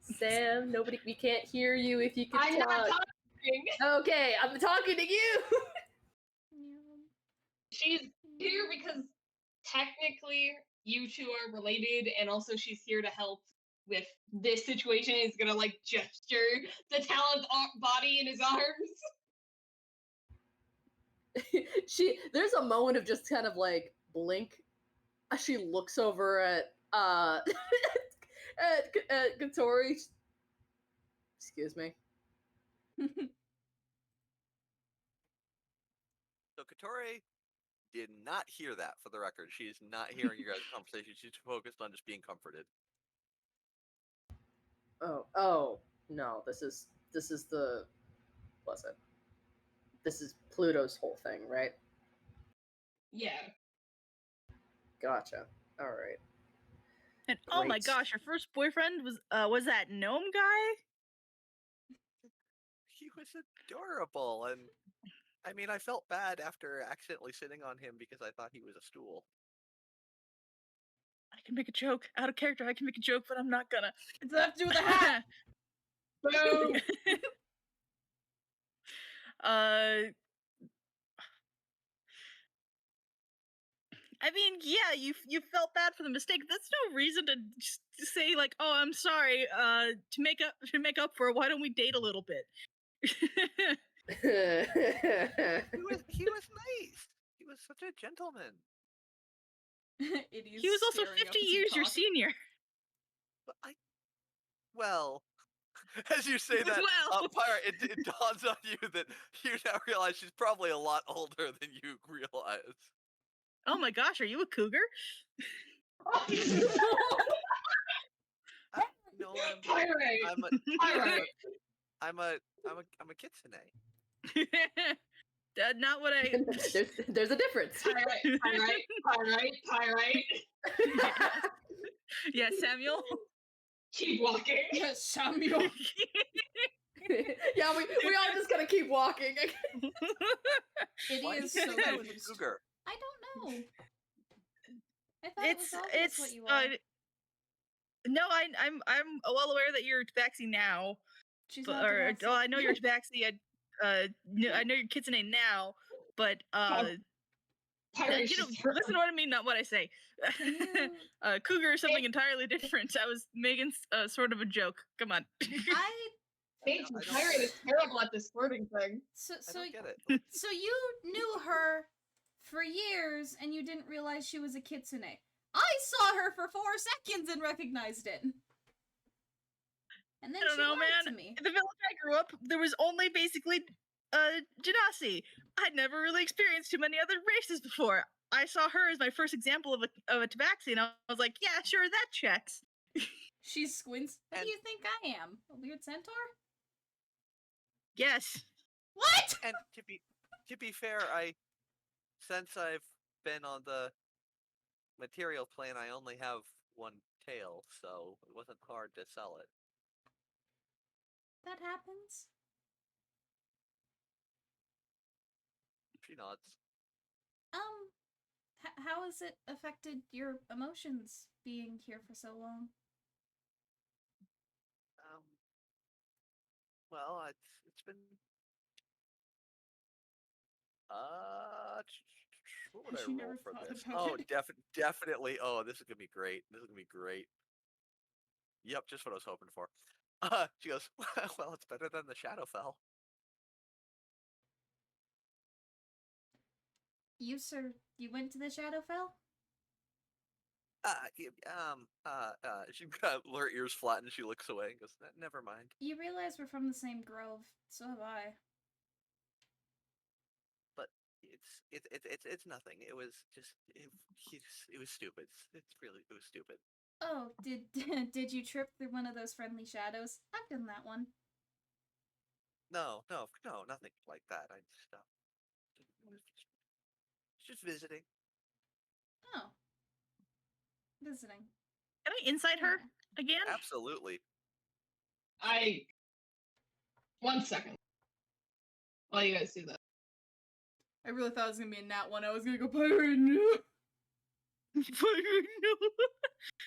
Sam, we can't hear you if you can I'm talk. not talking. Okay, I'm talking to you. She's here because technically you two are related, and also she's here to help with this situation. Is gonna like gesture the Talon's body in his arms. There's a moment of just kind of like blink as she looks over at at Kotori. Excuse me. So Kotori did not hear that, for the record. She is not hearing your guys' conversation. She's focused on just being comforted. Oh no, this is the what's it? This is Pluto's whole thing, right? Yeah. Gotcha. All right. And oh my Great. gosh, your first boyfriend was that gnome guy? He was adorable, and I mean, I felt bad after accidentally sitting on him because I thought he was a stool. I can make a joke out of character. I can make a joke, but I'm not gonna. Does that have to do with the hat? Boom. I mean, yeah, you felt bad for the mistake. That's no reason to just say like, "Oh, I'm sorry." To make up for it, why don't we date a little bit? He was nice. He was such a gentleman. He He was also 50 years your senior. But well, as you say that, Well. Pirate, it dawns on you that you now realize she's probably a lot older than you realize. Oh my gosh, are you a cougar? No, Pirate. Pirate. I'm a kitsune. Not what I. There's a difference. Pirate. Yeah, Samuel. Keep walking. Samuel. Yeah, Yeah, we all just gotta keep walking. It Why is did you so say that was a confused. cougar? I don't know. I thought it was obvious it's what you are. no, I'm well aware that you're tabaxi now, She's but not Tabaxi. I know you're tabaxi. I know you're kitsune now, but Pirate, you know, she's terrible. listen to what I mean, not what I say. Can you? Cougar is something entirely different. I was making sort of a joke. Come on. I Paige, I the don't pirate get is terrible at this flirting thing. so I so don't get it. so you knew her for years and you didn't realize she was a kitsune. I saw her for 4 seconds and recognized it. And then I don't she know, lied man. to me. In the village I grew up, there was only basically Genasi. I'd never really experienced too many other races before. I saw her as my first example of a tabaxi, and I was like, yeah, sure, that checks. She squints. What do And- you think I am? A weird centaur? Yes. What? And to be fair, since I've been on the material plane, I only have one tail, so it wasn't hard to sell it. That happens. She nods. How has it affected your emotions being here for so long? Well, it's been what would Has I she roll never for thought this? about Oh, it? definitely. Oh, this is gonna be great. This is gonna be great. Yep, just what I was hoping for. She goes, well, it's better than the Shadowfell. You went to the Shadowfell? She her ears flatten. She looks away and goes, never mind. You realize we're from the same grove. So have I. But it's nothing. It was just it was stupid. It was stupid. Oh, did you trip through one of those friendly shadows? I've done that one. No, nothing like that. I just was just visiting. Oh. Visiting. Can I insight her again? Absolutely. One second. While you guys do that. I really thought it was gonna be a nat one. I was gonna go pirate. No.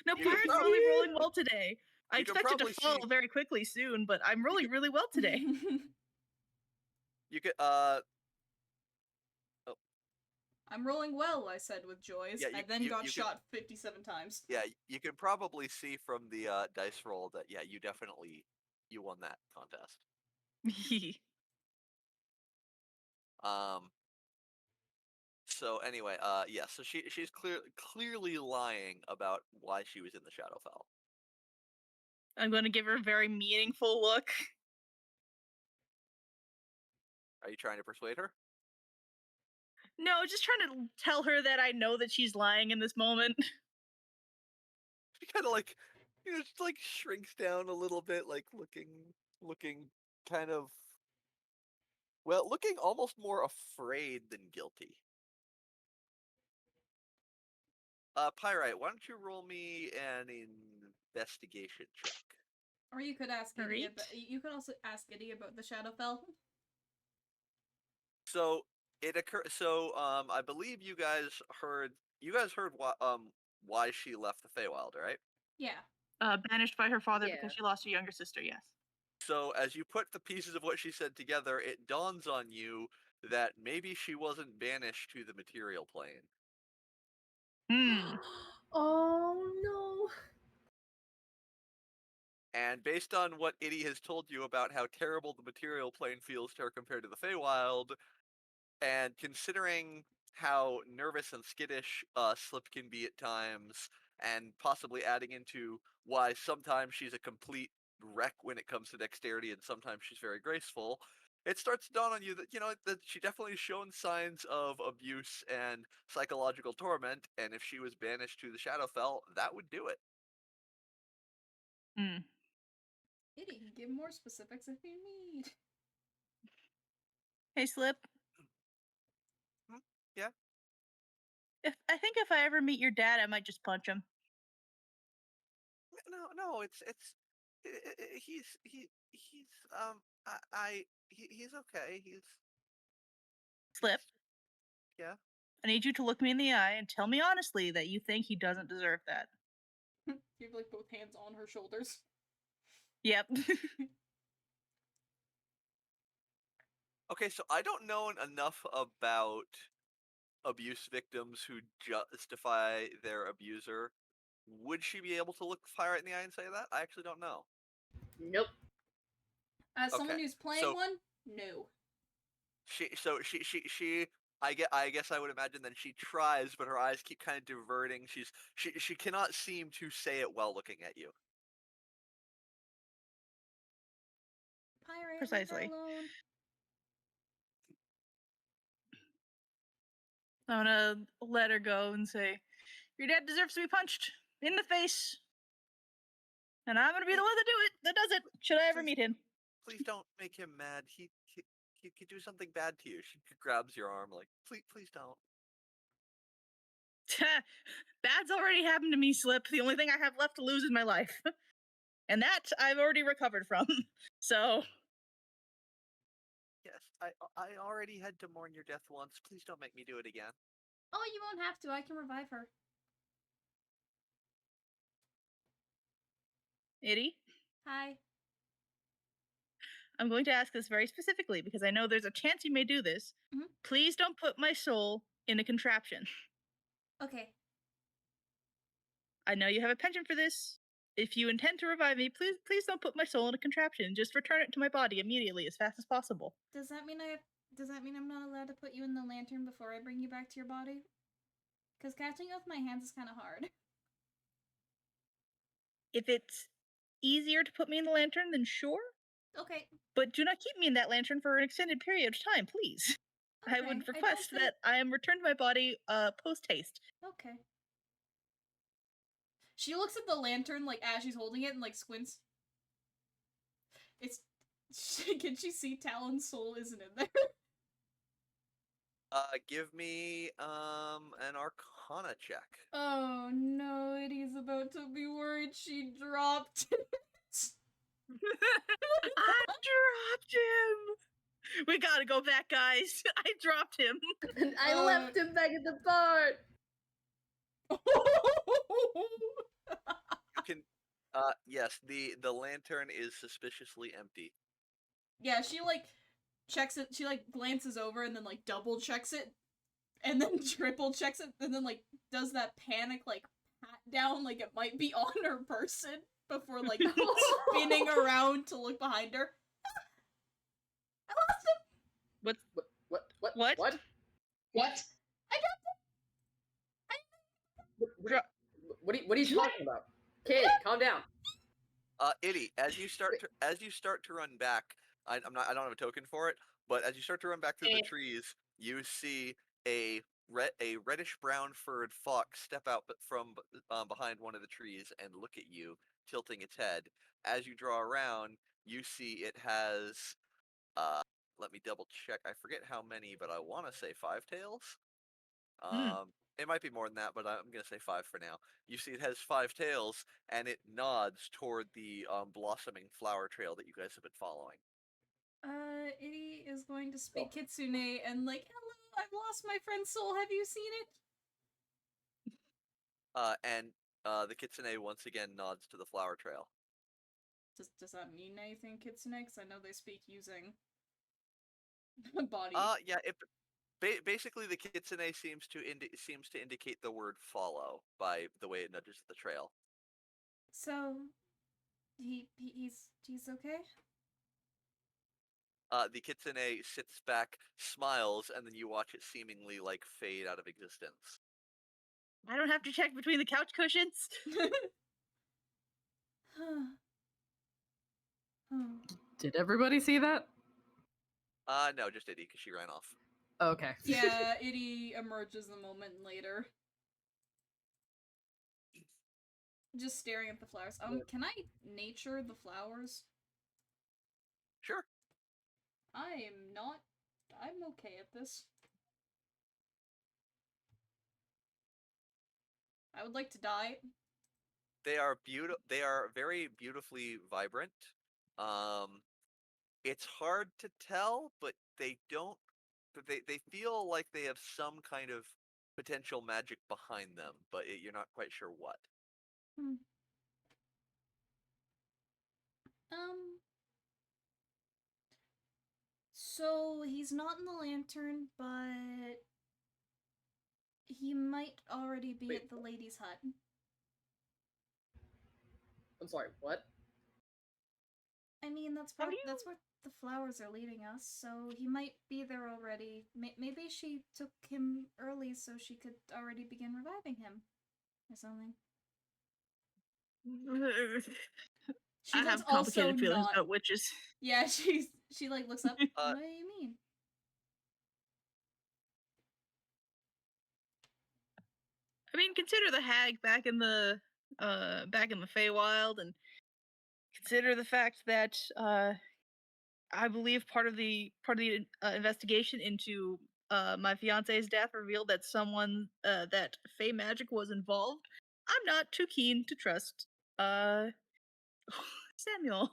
No, You could Pirate's probably- really rolling well today. I you could expect it to probably fall see- very quickly soon, but I'm rolling really well today. You could I'm rolling well, I said with joys, Yeah, and then you got could- shot 57 times. yeah, you can probably see from the dice roll that yeah, you definitely won that contest. So anyway, yeah, so she's clearly lying about why she was in the Shadowfell. I'm going to give her a very meaningful look. Are you trying to persuade her? No, just trying to tell her that I know that she's lying in this moment. She kind of like, just like shrinks down a little bit, like looking kind of, well, looking almost more afraid than guilty. Pyrite, why don't you roll me an investigation check? Or you could ask Iddy Alright. you could also ask Iddy about the Shadowfell. So it occurred. So I believe you guys heard why she left the Feywild, right? Yeah. Banished by her father Yeah. because she lost her younger sister, yes. So as you put the pieces of what she said together, it dawns on you that maybe she wasn't banished to the material plane. Hmm. Oh no. And based on what Iddy has told you about how terrible the material plane feels to her compared to the Feywild, and considering how nervous and skittish Slip can be at times, and possibly adding into why sometimes she's a complete wreck when it comes to dexterity and sometimes she's very graceful, it starts to dawn on you that, that she definitely has shown signs of abuse and psychological torment, and if she was banished to the Shadowfell, that would do it. Hmm. Iddy can give more specifics if you need. Hey, Slip. Yeah? I think if I ever meet your dad, I might just punch him. No, He's he's okay. Slip, Yeah. I need you to look me in the eye and tell me honestly that you think he doesn't deserve that. You have like both hands on her shoulders. Yep. Okay, so I don't know enough about abuse victims who justify their abuser. Would she be able to look fire in the eye and say that? I actually don't know. Nope. As someone Okay, who's playing so one, no. she I guess I would imagine that she tries, but her eyes keep kind of diverting. She cannot seem to say it while looking at you. Pirate, Precisely. leave her alone. I'm gonna let her go and say, your dad deserves to be punched in the face. And I'm gonna be the one that does it. Should I ever Please. meet him? Please don't make him mad. He could do something bad to you. She grabs your arm like, please don't. Bad's already happened to me, Slip. The only thing I have left to lose is my life. And that I've already recovered from. So, Yes, I already had to mourn your death once. Please don't make me do it again. Oh, you won't have to. I can revive her. Itty, Hi. I'm going to ask this very specifically because I know there's a chance you may do this. Mhm. Please don't put my soul in a contraption. Okay. I know you have a penchant for this. If you intend to revive me, please don't put my soul in a contraption. Just return it to my body immediately, as fast as possible. Does that mean I'm not allowed to put you in the lantern before I bring you back to your body? Because catching with my hands is kind of hard. If it's easier to put me in the lantern, then sure. Okay. But do not keep me in that lantern for an extended period of time, please. I Okay, would don't request think- that I am returned to my body post haste. Okay. She looks at the lantern like as she's holding it and like squints. It's can she see Talon's soul isn't in there? Give me an Arcana check. Oh no, Eddie's about to be worried she dropped it. I dropped him. We gotta go back, guys. I dropped him. And I left him back at the bar. You can yes, the lantern is suspiciously empty. Yeah, she like checks it, she like glances over and then like double checks it and then triple checks it and then like does that panic like pat down like it might be on her person before like spinning around to look behind her. I lost him. What? What? What? What are you talking about? Kid, calm down. Itty, as you start to run back, I don't have a token for it, but as you start to run back through the trees, you see a reddish brown furred fox step out from behind one of the trees and look at you, tilting its head. As you draw around, you see it has let me double check. I forget how many, but I want to say 5 tails. It might be more than that, but I'm gonna say 5 for now. You see, it has 5 tails, and it nods toward the blossoming flower trail that you guys have been following. Itty is going to speak Kitsune and like, hello, I've lost my friend's soul. Have you seen it? And the kitsune once again nods to the flower trail. Does that mean anything, Kitsune? Because I know they speak using body. Yeah. Basically, the kitsune seems to indicate the word follow by the way it nudges the trail. So, he's okay? The kitsune sits back, smiles, and then you watch it seemingly like fade out of existence. I don't have to check between the couch cushions. Did everybody see that? No, just Itty, because she ran off. Okay. Yeah, Itty emerges a moment later. Just staring at the flowers. Can I nature the flowers? Sure. I'm okay at this. I would like to die. They are beautiful. They are very beautifully vibrant. It's hard to tell, but they don't. But they feel like they have some kind of potential magic behind them, but you're not quite sure what. Hmm. Um. So he's not in the lantern, but he might already be Wait, at the lady's hut. I'm sorry. What? I mean, that's How where do you- that's where the flowers are leading us. So he might be there already. Maybe she took him early so she could already begin reviving him, or something. She I looks have complicated also feelings not. about witches. Yeah, she like looks up. Uh, What do you mean? I mean, consider the hag back in the Feywild, and consider the fact that I believe part of the investigation into my fiance's death revealed that that Fey magic was involved. I'm not too keen to trust Samuel.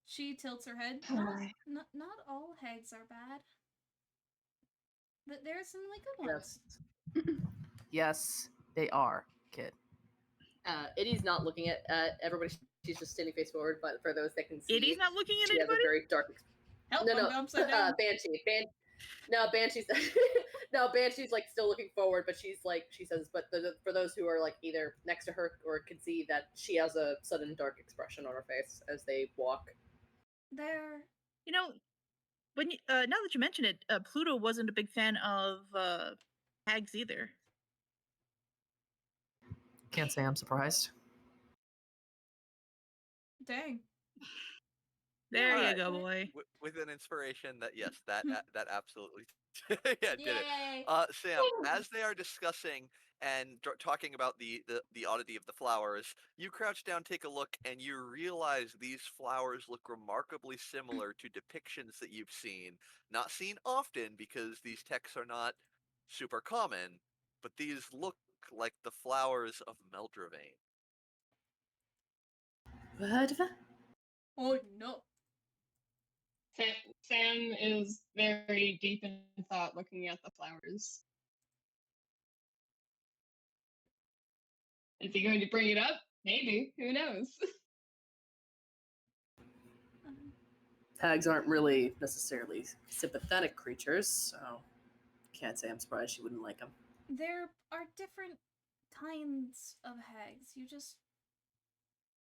She tilts her head. Hi. Not all hags are bad. But there are some really good ones. Yes. Yes, they are, kid. Iddy's not looking at everybody. She's just standing face forward. But for those that can see, Iddy's not looking at she has a anybody. very dark. Help! No, I'm no. going upside down. Banshee. No, Banshee's. No, Banshee's like still looking forward, but she's like she says. But for those who are like either next to her or can see that she has a sudden dark expression on her face as they walk. There. You know, when you, now that you mention it, Pluto wasn't a big fan of hags either. Can't say I'm surprised. Dang. There you Alright. go, boy. With an inspiration that yes, that absolutely yeah did it. Yay! Sam, as they are discussing and talking about the oddity of the flowers, you crouch down, take a look, and you realize these flowers look remarkably similar to depictions that you've seen. Not seen often because these texts are not super common, but these look like the flowers of Meldravain. What? Oh no. Sam is very deep in thought looking at the flowers. Is he going to bring it up? Maybe. Who knows? Hags aren't really necessarily sympathetic creatures, so can't say I'm surprised she wouldn't like them. There are different kinds of hags.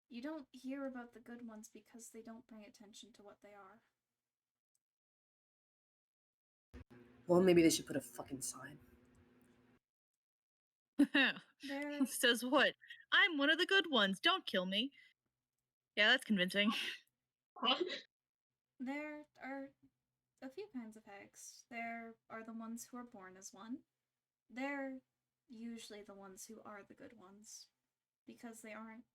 You don't hear about the good ones because they don't bring attention to what they are. Well, maybe they should put a fucking sign. There Says what? I'm one of the good ones. Don't kill me. Yeah, that's convincing. there are a few kinds of hags. There are the ones who are born as one. They're usually the ones who are the good ones because they aren't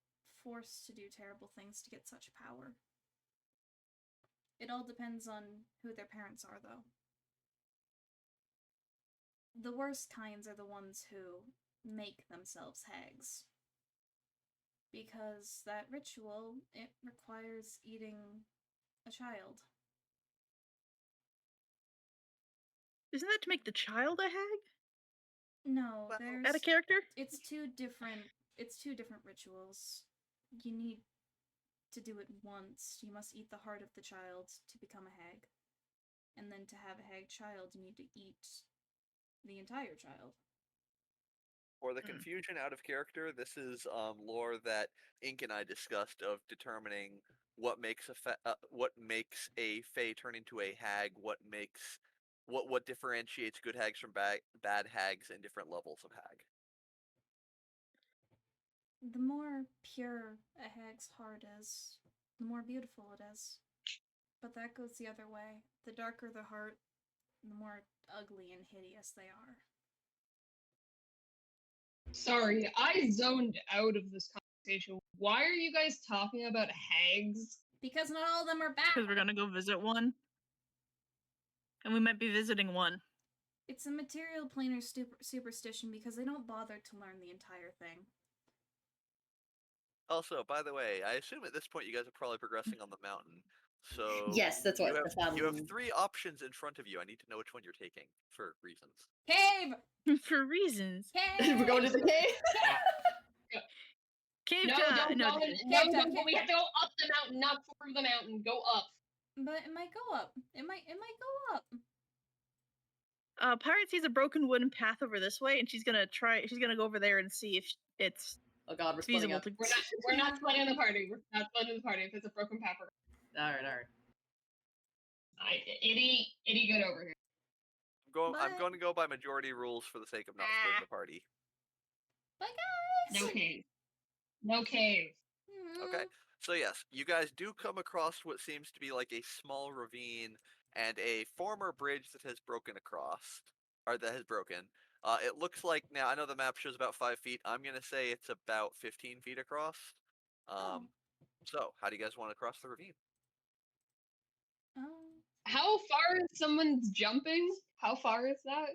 forced to do terrible things to get such power. It all depends on who their parents are, though. The worst kinds are the ones who make themselves hags. Because that ritual, it requires eating a child. Isn't that to make the child a hag? No, Well, there's Out of character? it's two different rituals. You need to do it once. You must eat the heart of the child to become a hag. And then to have a hag child, you need to eat the entire child. For the confusion out of character, this is lore that Ink and I discussed of determining what makes a fae turn into a hag, what differentiates good hags from bad hags, and different levels of hag. The more pure a hag's heart is, the more beautiful it is. But that goes the other way. The darker the heart, the more ugly and hideous they are. Sorry, I zoned out of this conversation. Why are you guys talking about hags? Because not all of them are Because bad. we're gonna go visit one. And we might be visiting one. It's a material planar superstition because they don't bother to learn the entire thing. Also, by the way, I assume at this point you guys are probably progressing on the mountain. So Yes, that's what. you have That's what you have I'm- 3 options in front of you. I need to know which one you're taking for reasons. Cave! For reasons. Cave! We're going to the cave. Cave No, to- don't no, go. d- No, Cave time, we cave have to go up the mountain, not through the mountain. Go up. But it might go up. It might go up. Pirate sees a broken wooden path over this way, and she's gonna go over there and see if it's Oh God, we're splitting feasible up. to. We're not splitting the party. We're not splitting the party if it's a broken path. All right. Itty, get over here. I'm But- going to go by majority rules for the sake of not splitting the party. Bye, guys. No cave. No cave. Okay. So yes, you guys do come across what seems to be like a small ravine and a former bridge that has broken across, or that has broken. It looks like now. I know the map shows about 5 feet. I'm gonna say it's about 15 feet across. Oh. So how do you guys want to cross the ravine? How far is someone's jumping? How far is that?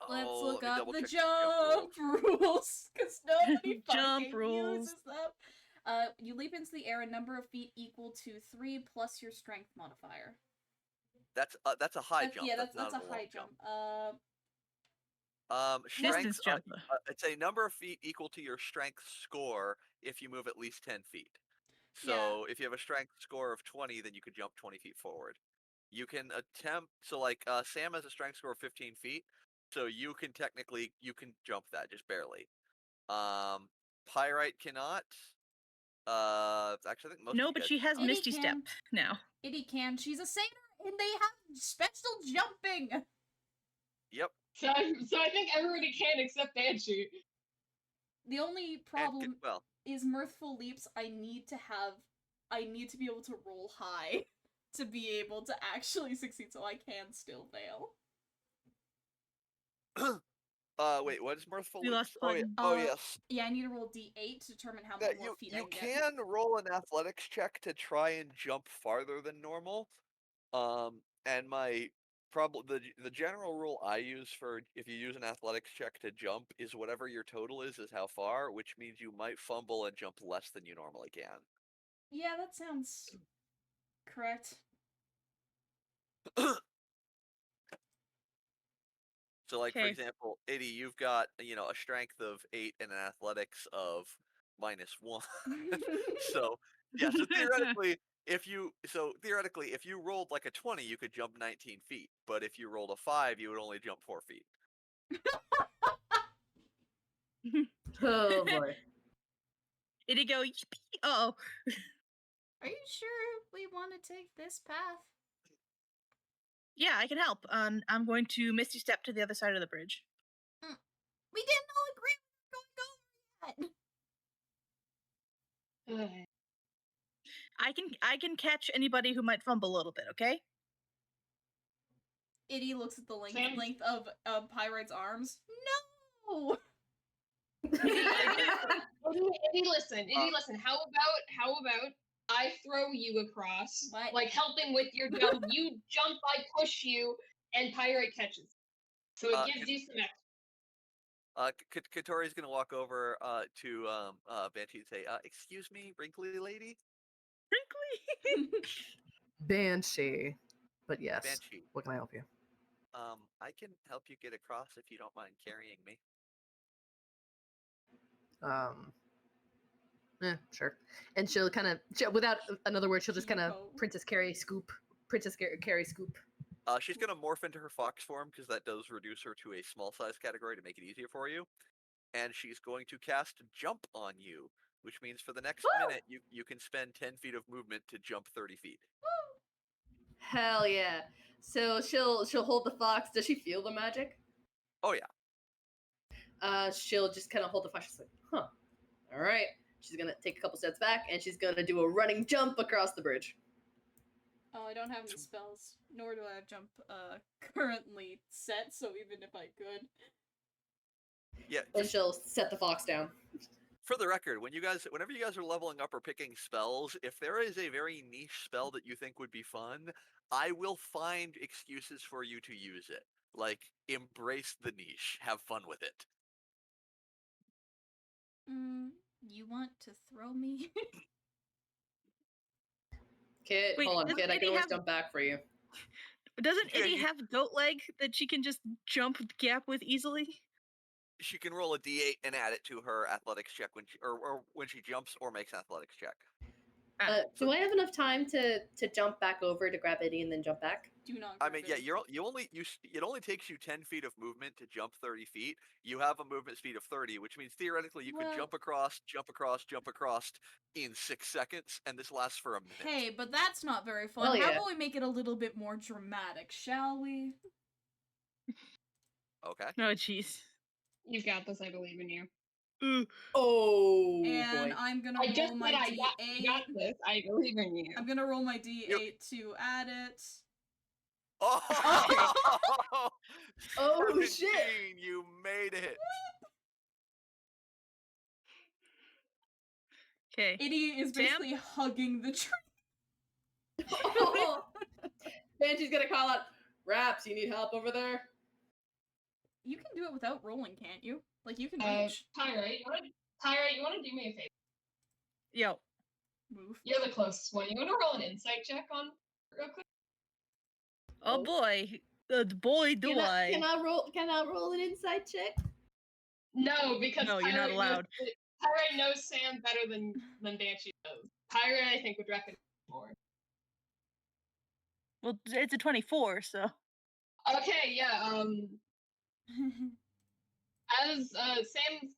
Let's oh, look let me up double the check jump rules, because nobody Jump fucking rules. uses them. You leap into the air a number of feet equal to 3 plus your strength modifier. That's a high jump. Yeah, that's that's not a long high jump. Strength. Distance jump. It's a number of feet equal to your strength score if you move at least 10 feet. Yeah. So if you have a strength score of 20, then you could jump 20 feet forward. You can attempt. So like Sam has a strength score of 15 feet, so you can jump that just barely. Pyrite cannot. Actually, I think most. No, of you but guys she has Itty Misty can. Step now. Itty can. She's a satyr, and they have special jumping. Yep. So I think everybody can except Banshee. The only And problem well, is mirthful leaps. I need to be able to roll high to be able to actually succeed, so I can still fail. wait, what is mirthful? We Leap? lost Oh, yeah. Pun. Oh yes. Yeah, I need to roll d8 to determine how Yeah, many more feet I you can get. can roll an athletics check to try and jump farther than normal. And the general rule I use for if you use an athletics check to jump is whatever your total is how far, which means you might fumble and jump less than you normally can. Yeah, that sounds correct. So like for Okay. example, Itty, you've got a strength of 8 and an athletics of -1. So yeah, so theoretically, if you rolled like a 20, you could jump 19 feet. But if you rolled a 5, you would only jump 4 feet. Oh boy. It'd go. Yippee! Oh, Are you sure we want to take this path? yeah, I can help. I'm going to Misty Step to the other side of the bridge. We didn't all agree we were going over yet. I can catch anybody who might fumble a little bit. Okay. Itty looks at the Sam- length of Pyrite's arms. No! Itty, listen. How about I throw you across, What? like helping with your jump. You jump, I push you, and Pyrite catches. So it gives you some extra. Katori's gonna walk over to Banshee and say, "Excuse me, wrinkly lady." Wrinkly. Banshee. But yes, Banshee. what can I help you? I can help you get across if you don't mind carrying me. Sure. And she'll kind of, without another word, she'll just kind of Keep-o. Princess Carrie scoop. She's gonna morph into her fox form because that does reduce her to a small size category to make it easier for you. And she's going to cast Jump on you, which means for the next minute you can spend 10 feet of movement to jump 30 feet. Hell yeah. So she'll hold the fox. Does she feel the magic? Oh yeah. She'll just kind of hold the fox. She's like, huh. All right. She's gonna take a couple steps back and she's gonna do a running jump across the bridge. Oh, I don't have any spells, nor do I have jump currently set, so even if I could. Yeah. And she'll set the fox down. For the record, whenever you guys are leveling up or picking spells, if there is a very niche spell that you think would be fun, I will find excuses for you to use it. Like, embrace the niche, have fun with it. You want to throw me? Kid, Wait, hold on, doesn't kid. I Eddie can always have- jump back for you. Doesn't Yeah, Eddie you- have goat leg that she can just jump gap with easily? She can roll a d8 and add it to her athletics check or when she jumps or makes an athletics check. Do I have enough time to jump back over to grab Eddie and then jump back? Do not. I grab mean, it. yeah, it only takes you 10 feet of movement to jump 30 feet. You have a movement speed of 30, which means theoretically you Well- could jump across in 6 seconds, and this lasts for a minute. Hey, but that's not very fun. Hell How yeah. about we make it a little bit more dramatic, shall we? Okay. No, jeez. You've got this. I believe in you. Oh And boy. I'm gonna I roll just my said I D8. got this. I believe in you. I'm gonna roll my D8 to add it. Oh, Oh, shit. 17, you made it. Okay. Idie is Sam? basically hugging the tree. Oh. Banshee's gonna call out, Raps, you need help over there? You can do it without rolling, can't you? Like you can reach. Pyrite, you want to do me a favor? Yo. Move. You're the closest one. You want to roll an insight check on real quick? Oh Oh. boy. Boy, do Can I. Can I roll an inside check? No, because No, you're not Pyrite allowed. Pyrite knows Sam better than Banshee knows. Pyrite, I think, would recognize more. Well, it's a 24, so. Okay, yeah. As Sam's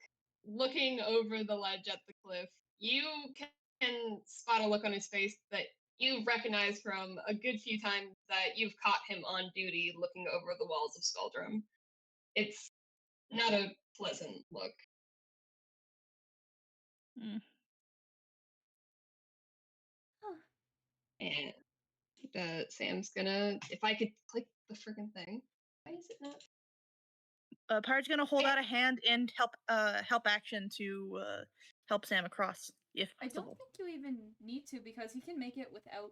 looking over the ledge at the cliff, you can spot a look on his face that you recognize from a good few times that you've caught him on duty looking over the walls of Skuldrum. It's not a pleasant look. Mm. And Sam's gonna, if I could click the friggin' thing. Why is it not? Pirate's gonna hold out a hand and help action to help Sam across, if I don't possible. think you even need to because he can make it without.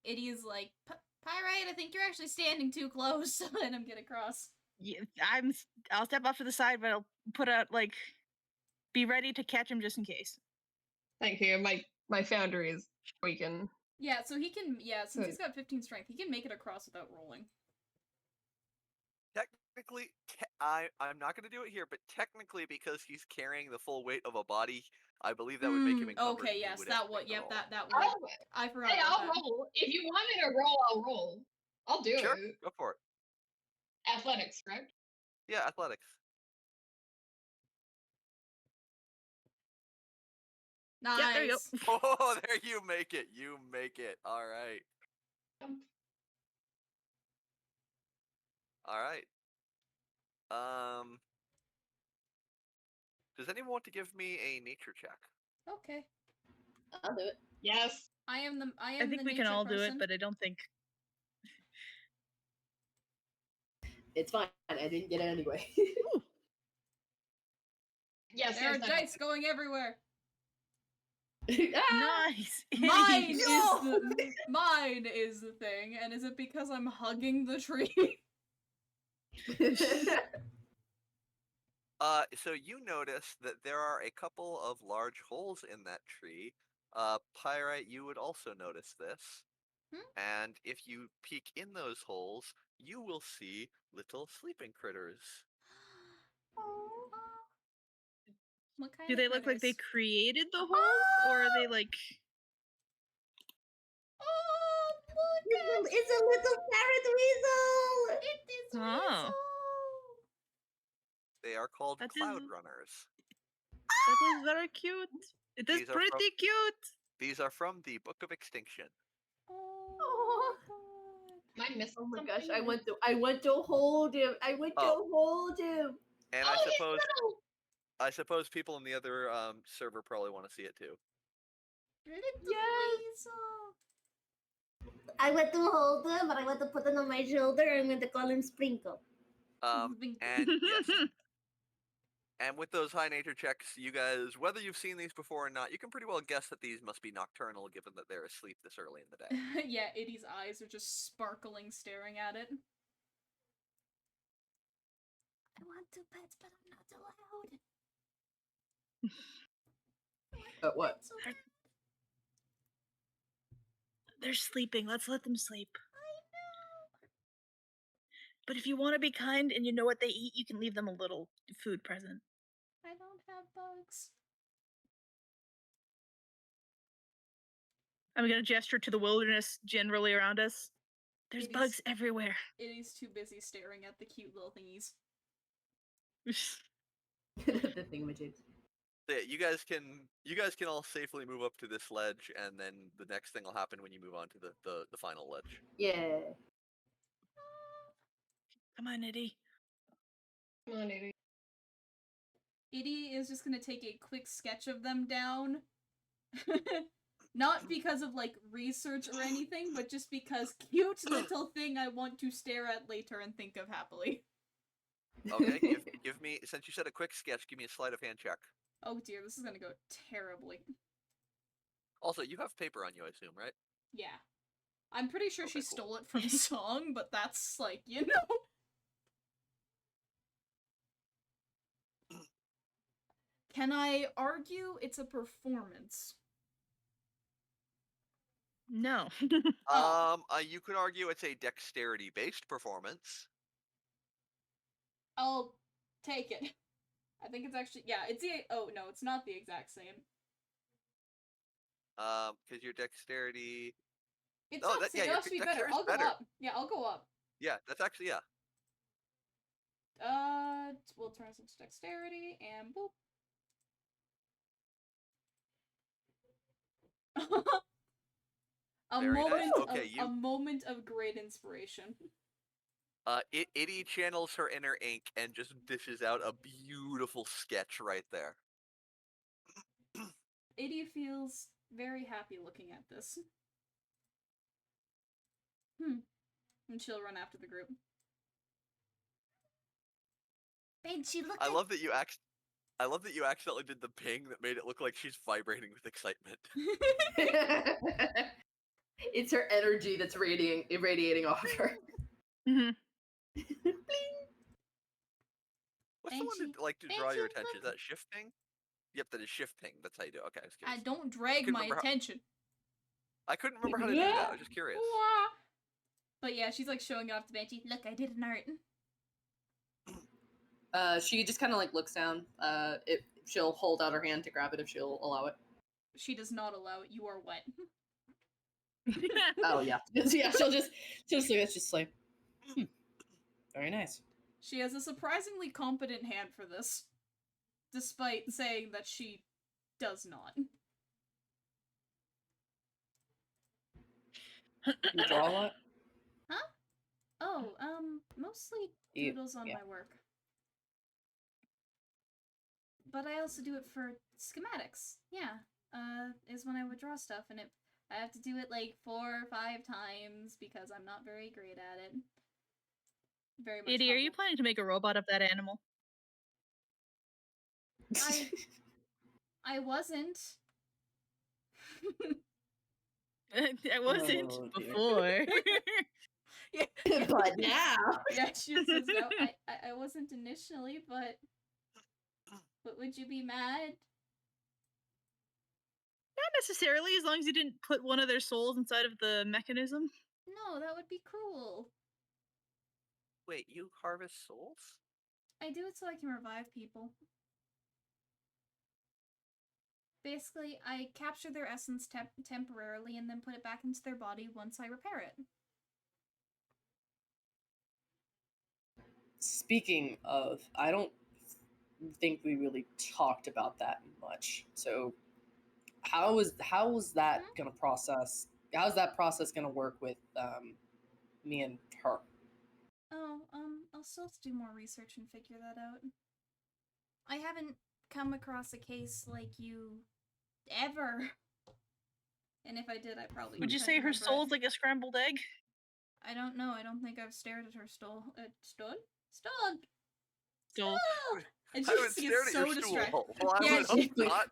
Idie is like, Pyrite, I think you're actually standing too close to let him get across. Yeah, I'll step off to the side, but I'll put out be ready to catch him just in case. Thank you. My foundry is weakened. Yeah, so he can. Yeah, since Good. he's got 15 strength, he can make it across without rolling. Technically, I'm not going to do it here, but technically, because he's carrying the full weight of a body, I believe that would make him encumbered. Okay, and he yes, would have that to would. make the Yep, roll. that would. I forgot. Hey, about I'll that. roll. If you want me to roll, I'll roll. I'll do Sure, it. go for it. Athletics, correct? Yeah, athletics. Nice. Yeah, there you go. Oh, there you make it. You make it. All right. All right. Does anyone want to give me a nature check? Okay. I'll do it. Yes. I am the. I I am think the we can nature all do it, person. but I don't think. It's fine. I didn't get it anyway. Yes, There are yes, I dice going everywhere. Ah! Nice. Mine is No! mine is the thing, and is it because I'm hugging the tree? So you notice that there are a couple of large holes in that tree. Pyrite, you would also notice this. And if you peek in those holes, you will see little sleeping critters. What kind Do of they look like they critters? created the holes, or are they like? Oh, look! It's a little parrot weasel! It is Oh. Weasel! They are called That cloud is- runners. That is very cute. It is These are from- pretty cute. These are from the Book of Extinction. Oh, my God. Am I missing Oh my something? gosh, I went to hold him. I went to Oh. hold him. And Oh, he's I little! suppose people in the other server probably want to see it too. Little Yes. Weasel. I went to hold him, but I went to put him on my shoulder. I'm going to call him Sprinkle. And yes, And with those high nature checks, you guys, whether you've seen these before or not, you can pretty well guess that these must be nocturnal, given that they're asleep this early in the day. Yeah, Iddy's eyes are just sparkling, staring at it. I want two pets, but I'm not allowed. But what? Pets, okay? They're sleeping. Let's let them sleep. I know. But if you want to be kind and you know what they eat, you can leave them a little food present. I don't have bugs. I'm gonna gesture to the wilderness generally around us. There's It is- bugs everywhere. Iddy's too busy staring at the cute little thingies. The thingamajigs. So yeah, you guys can all safely move up to this ledge, and then the next thing will happen when you move on to the final ledge. Yeah. Come on, Iddy. Come on, Iddy. Iddy is just gonna take a quick sketch of them down. Not because of like research or anything, but just because cute little thing I want to stare at later and think of happily. Okay, give me, since you said a quick sketch, give me a sleight of hand check. Oh dear, this is gonna go terribly. Also, you have paper on you, I assume, right? Yeah. I'm pretty sure she Okay, cool. stole it from Song, but that's like, you know. Can I argue it's a performance? No. Oh. You could argue it's a dexterity-based performance. I'll take it. I think it's actually, yeah, it's the, oh no, it's not the exact same. Because your dexterity. It's Oh, not that- the same, yeah, it'll your actually be better. dexterity's I'll go better. up. Yeah, I'll go up. Yeah, that's actually, yeah. We'll turn this into dexterity, and boop. A Very nice. moment Okay, of a moment of great inspiration. Iddy channels her inner ink and just dishes out a beautiful sketch right there. Iddy feels very happy looking at this. And she'll run after the group. Banshee, look I love that you accidentally did the ping that made it look like she's vibrating with excitement. It's her energy that's radiating off of her. Mhm. What's the one Banshee- that like to draw your Banshee, attention? Is look. that shift ping? Yep, that is shift ping. That's how you do it. Okay, I was I curious. don't drag couldn't my remember how- attention. I couldn't remember how to do that. I was just curious. Wah. But yeah, she's like showing off to Banshee. Look, I did an art. She just kind of like looks down. She'll hold out her hand to grab it if she'll allow it. She does not allow it. You are wet. Oh yeah, yeah. She'll just it's just like, very nice. She has a surprisingly competent hand for this, despite saying that she does not. You draw a lot. Oh, mostly You- doodles on yeah. my work. But I also do it for schematics. Yeah, is when I would draw stuff, and I have to do it like 4 or 5 times because I'm not very great at it. Very much. Iddy, are you humble. planning to make a robot of that animal? I wasn't. I wasn't Oh, dear. before. Yeah, But now. yeah, she says no. I wasn't initially, but would you be mad? Not necessarily, as long as you didn't put one of their souls inside of the mechanism. No, that would be cruel. Wait, you harvest souls? I do it so I can revive people. Basically, I capture their essence temporarily and then put it back into their body once I repair it. Speaking of, I don't think we really talked about that much. So, how is that gonna process? How's that process gonna work with me and her? Oh, I'll still have to do more research and figure that out. I haven't come across a case like you ever. And if I did, I probably Would you couldn't say her remember it. soul's like a scrambled egg? I don't know. I don't think I've stared at her stole. Stone? Stole. And I she would just stare gets at so your distracted. stool. Well, I Yeah, would she- hope please, not.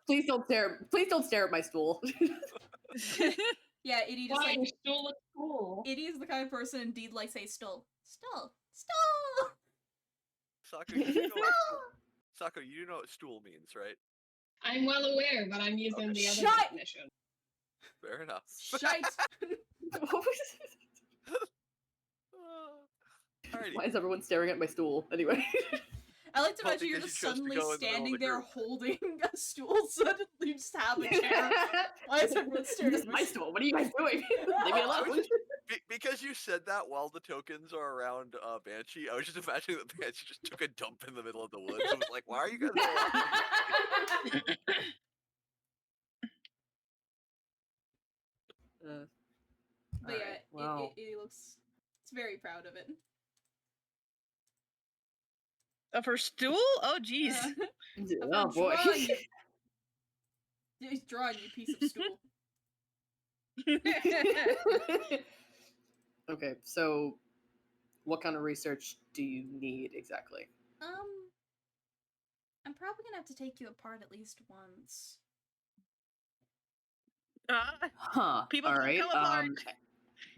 please don't stare at my stool. Yeah, Itty just Why like your stool looks cool? Itty is the kind of person indeed like say still. Still. Sako, you do know what Sako, you do know what stool means, right? I'm well aware, but I'm using the other Shut- definition. Fair enough. Shite. Alrighty. Why is everyone staring at my stool? Anyway. I like to Well, imagine you're because just you chose to suddenly go in the middle of standing the there group. holding a stool, suddenly you just have a chair. Why is everyone staring This at is my my stool. What are you guys doing? Leave me alone. Because you said that while the tokens are around Banshee, I was just imagining that Banshee just took a dump in the middle of the woods. I was like, why are you guys all laughing? But Alright, yeah, well. it looks. It's very proud of it. Of her stool? Oh, jeez. Oh boy. He's drawing you, piece of stool. Okay, so what kind of research do you need exactly? I'm probably gonna have to take you apart at least once. Huh. People all don't right. come apart.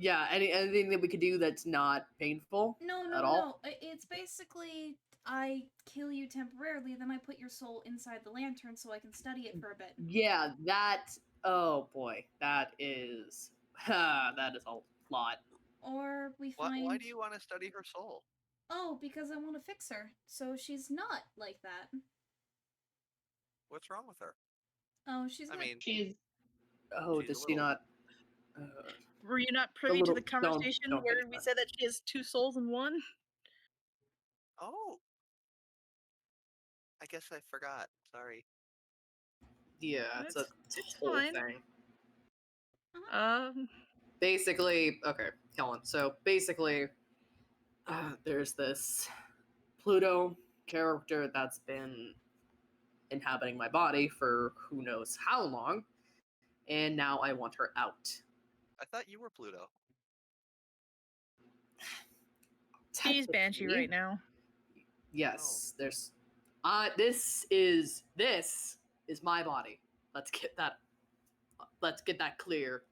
Yeah, anything that we could do that's not painful No, at all? no. It's basically I kill you temporarily, then I put your soul inside the lantern so I can study it for a bit. Yeah, that. Oh boy, that is. That is a lot. Or we Why, find. why do you want to study her soul? Oh, because I want to fix her, so she's not like that. What's wrong with her? Oh, she's. I got- mean, She's Oh, She's does a she little- not? Were you not privy to little- the don't conversation get where me we started. said that she has two souls in one? oh. I guess I forgot. Sorry. Yeah, it's a It's whole fine. thing. Uh-huh. Basically, okay, Kellen. So basically, there's this Pluto character that's been inhabiting my body for who knows how long, and now I want her out. I thought you were Pluto. She's Banshee Technically, right now. Yes, there's. This is my body. Let's get that clear.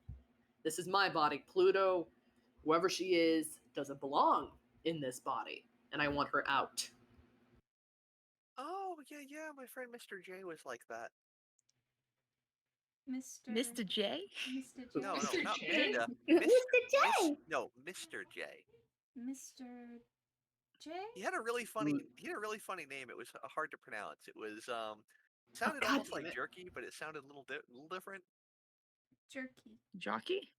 This is my body. Pluto, whoever she is, doesn't belong in this body, and I want her out. Oh, yeah, my friend Mr. J was like that. Mr. J? Mr. J. No, Mr. not J? Mr. Mr. No, Mr. J. Mr. J? He had a really funny name. It was hard to pronounce. It was sounded God almost damn like it. jerky, but it sounded a little different. Jerky. Jockey?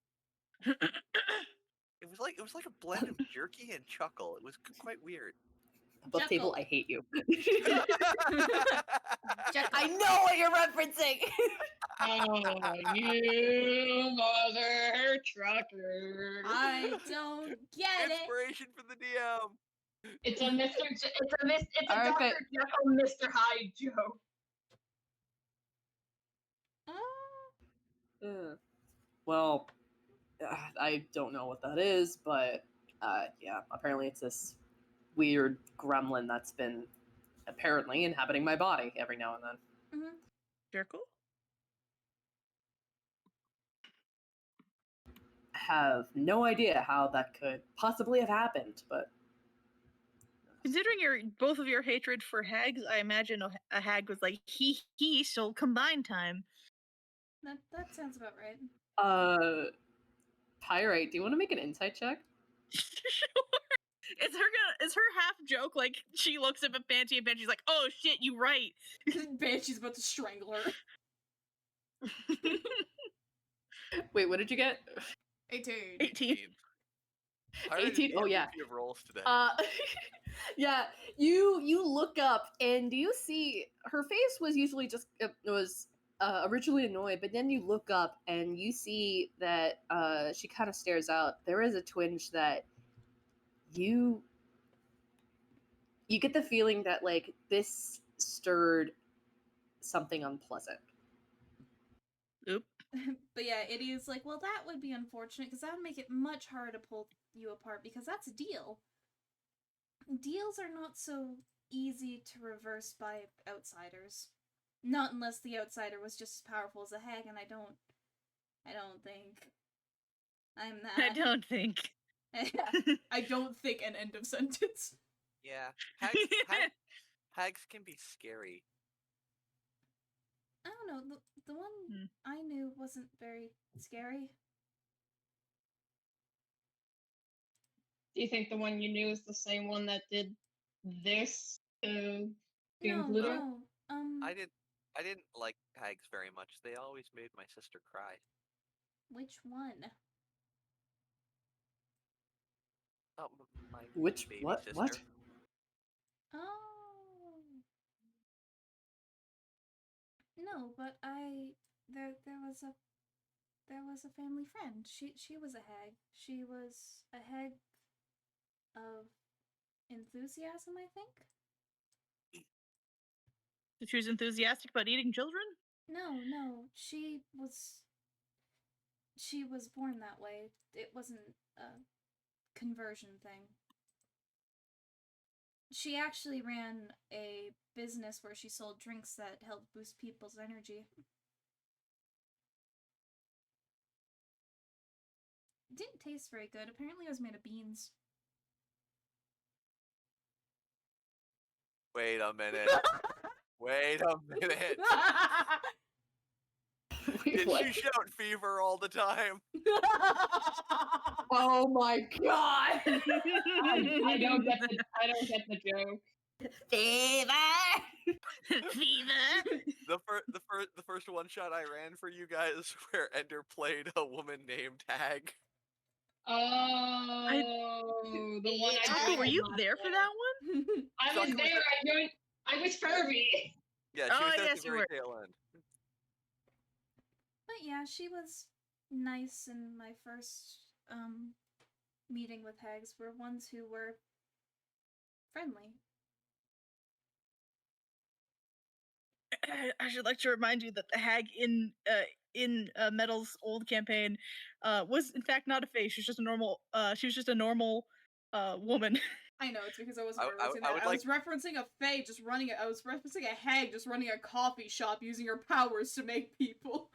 It was like a blend of jerky and chuckle. It was quite weird. Above table, Jekyll. I hate you. Jekyll. I know what you're referencing. oh, you mother trucker. I don't get it. Inspiration for the DM. It's a it's a All right, Dr. but- Jekyll, Mr. Hyde joke. Well, I don't know what that is, but yeah, apparently it's this weird gremlin that's been apparently inhabiting my body every now and then. Mhm. Jerkle? Have no idea how that could possibly have happened, but Considering both of your hatred for hags, I imagine a hag was like, he, so combine time. That sounds about right. Pyrite, do you want to make an insight check? Sure. Is her half joke like she looks up at Banshee and Banshee's like, oh shit, you right. Banshee's about to strangle her. Wait, what did you get? 18. 18. 18? Oh, yeah. Of rolls today. Yeah, you look up and you see her face was usually just originally annoyed, but then you look up and you see that she kind of stares out. There is a twinge that you get the feeling that like this stirred something unpleasant. But yeah, Idio's like, well, that would be unfortunate because that would make it much harder to pull you apart because that's a deal. Deals are not so easy to reverse by outsiders. Not unless the outsider was just as powerful as a hag, and I don't think I'm that. I don't think. I don't think an end of sentence. Yeah, hags can be scary. I don't know. The one Hmm. I knew wasn't very scary. Do you think the one you knew is the same one that did this to the No, including? no. I didn't like hags very much. They always made my sister cry. Which one? Oh, my Which baby what? sister. What? Oh. No, but there was a family friend. She was a hag. She was a hag of enthusiasm, I think. She was enthusiastic about eating children? No, she was born that way. It wasn't a conversion thing. She actually ran a business where she sold drinks that helped boost people's energy. It didn't taste very good. Apparently it was made of beans. Wait a minute. Wait a minute. Wait, Did what? she shout fever all the time? Oh my god! I don't get the joke. Fever! The first one shot I ran for you guys where Ender played a woman named Hag. Oh, the one I Taco, don't were you remember. there for that one? I was Taco was there. I was Furby. Yeah, she Oh, was there yes, at the you very were. tail end. But yeah, she was nice, and my first meeting with hags were ones who were friendly. I should like to remind you that the hag in Metal's old campaign was in fact not a fae. She was just a normal woman. I know, it's because I wasn't I referencing I that. would I was referencing a fae just running I was referencing a hag just running a coffee shop using her powers to make people.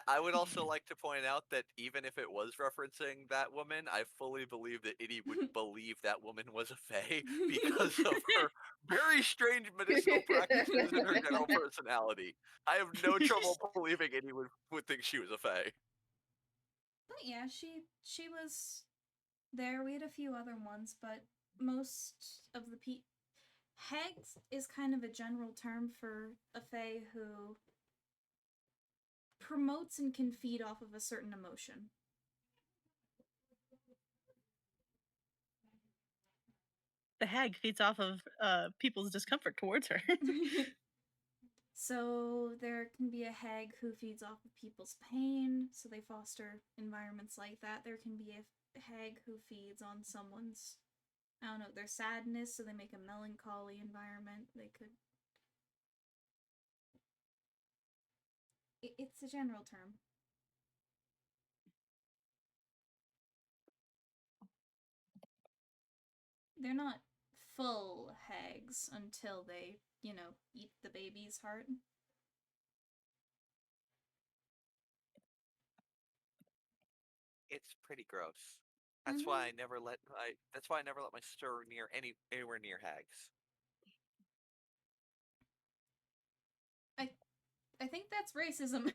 I would also like to point out that even if it was referencing that woman, I fully believe that Itty would believe that woman was a fae because of her very strange medicinal practices and her general personality. I have no trouble believing Itty would think she was a fae. But yeah, she was there. We had a few other ones, but most of the hags is kind of a general term for a fae who promotes and can feed off of a certain emotion. The hag feeds off of people's discomfort towards her. So there can be a hag who feeds off of people's pain, so they foster environments like that. There can be a hag who feeds on someone's, I don't know, their sadness, so they make a melancholy environment. They could... It's a general term. They're not full hags until they, eat the baby's heart. It's pretty gross. That's why I never let my sister near anywhere near hags. I think that's racism.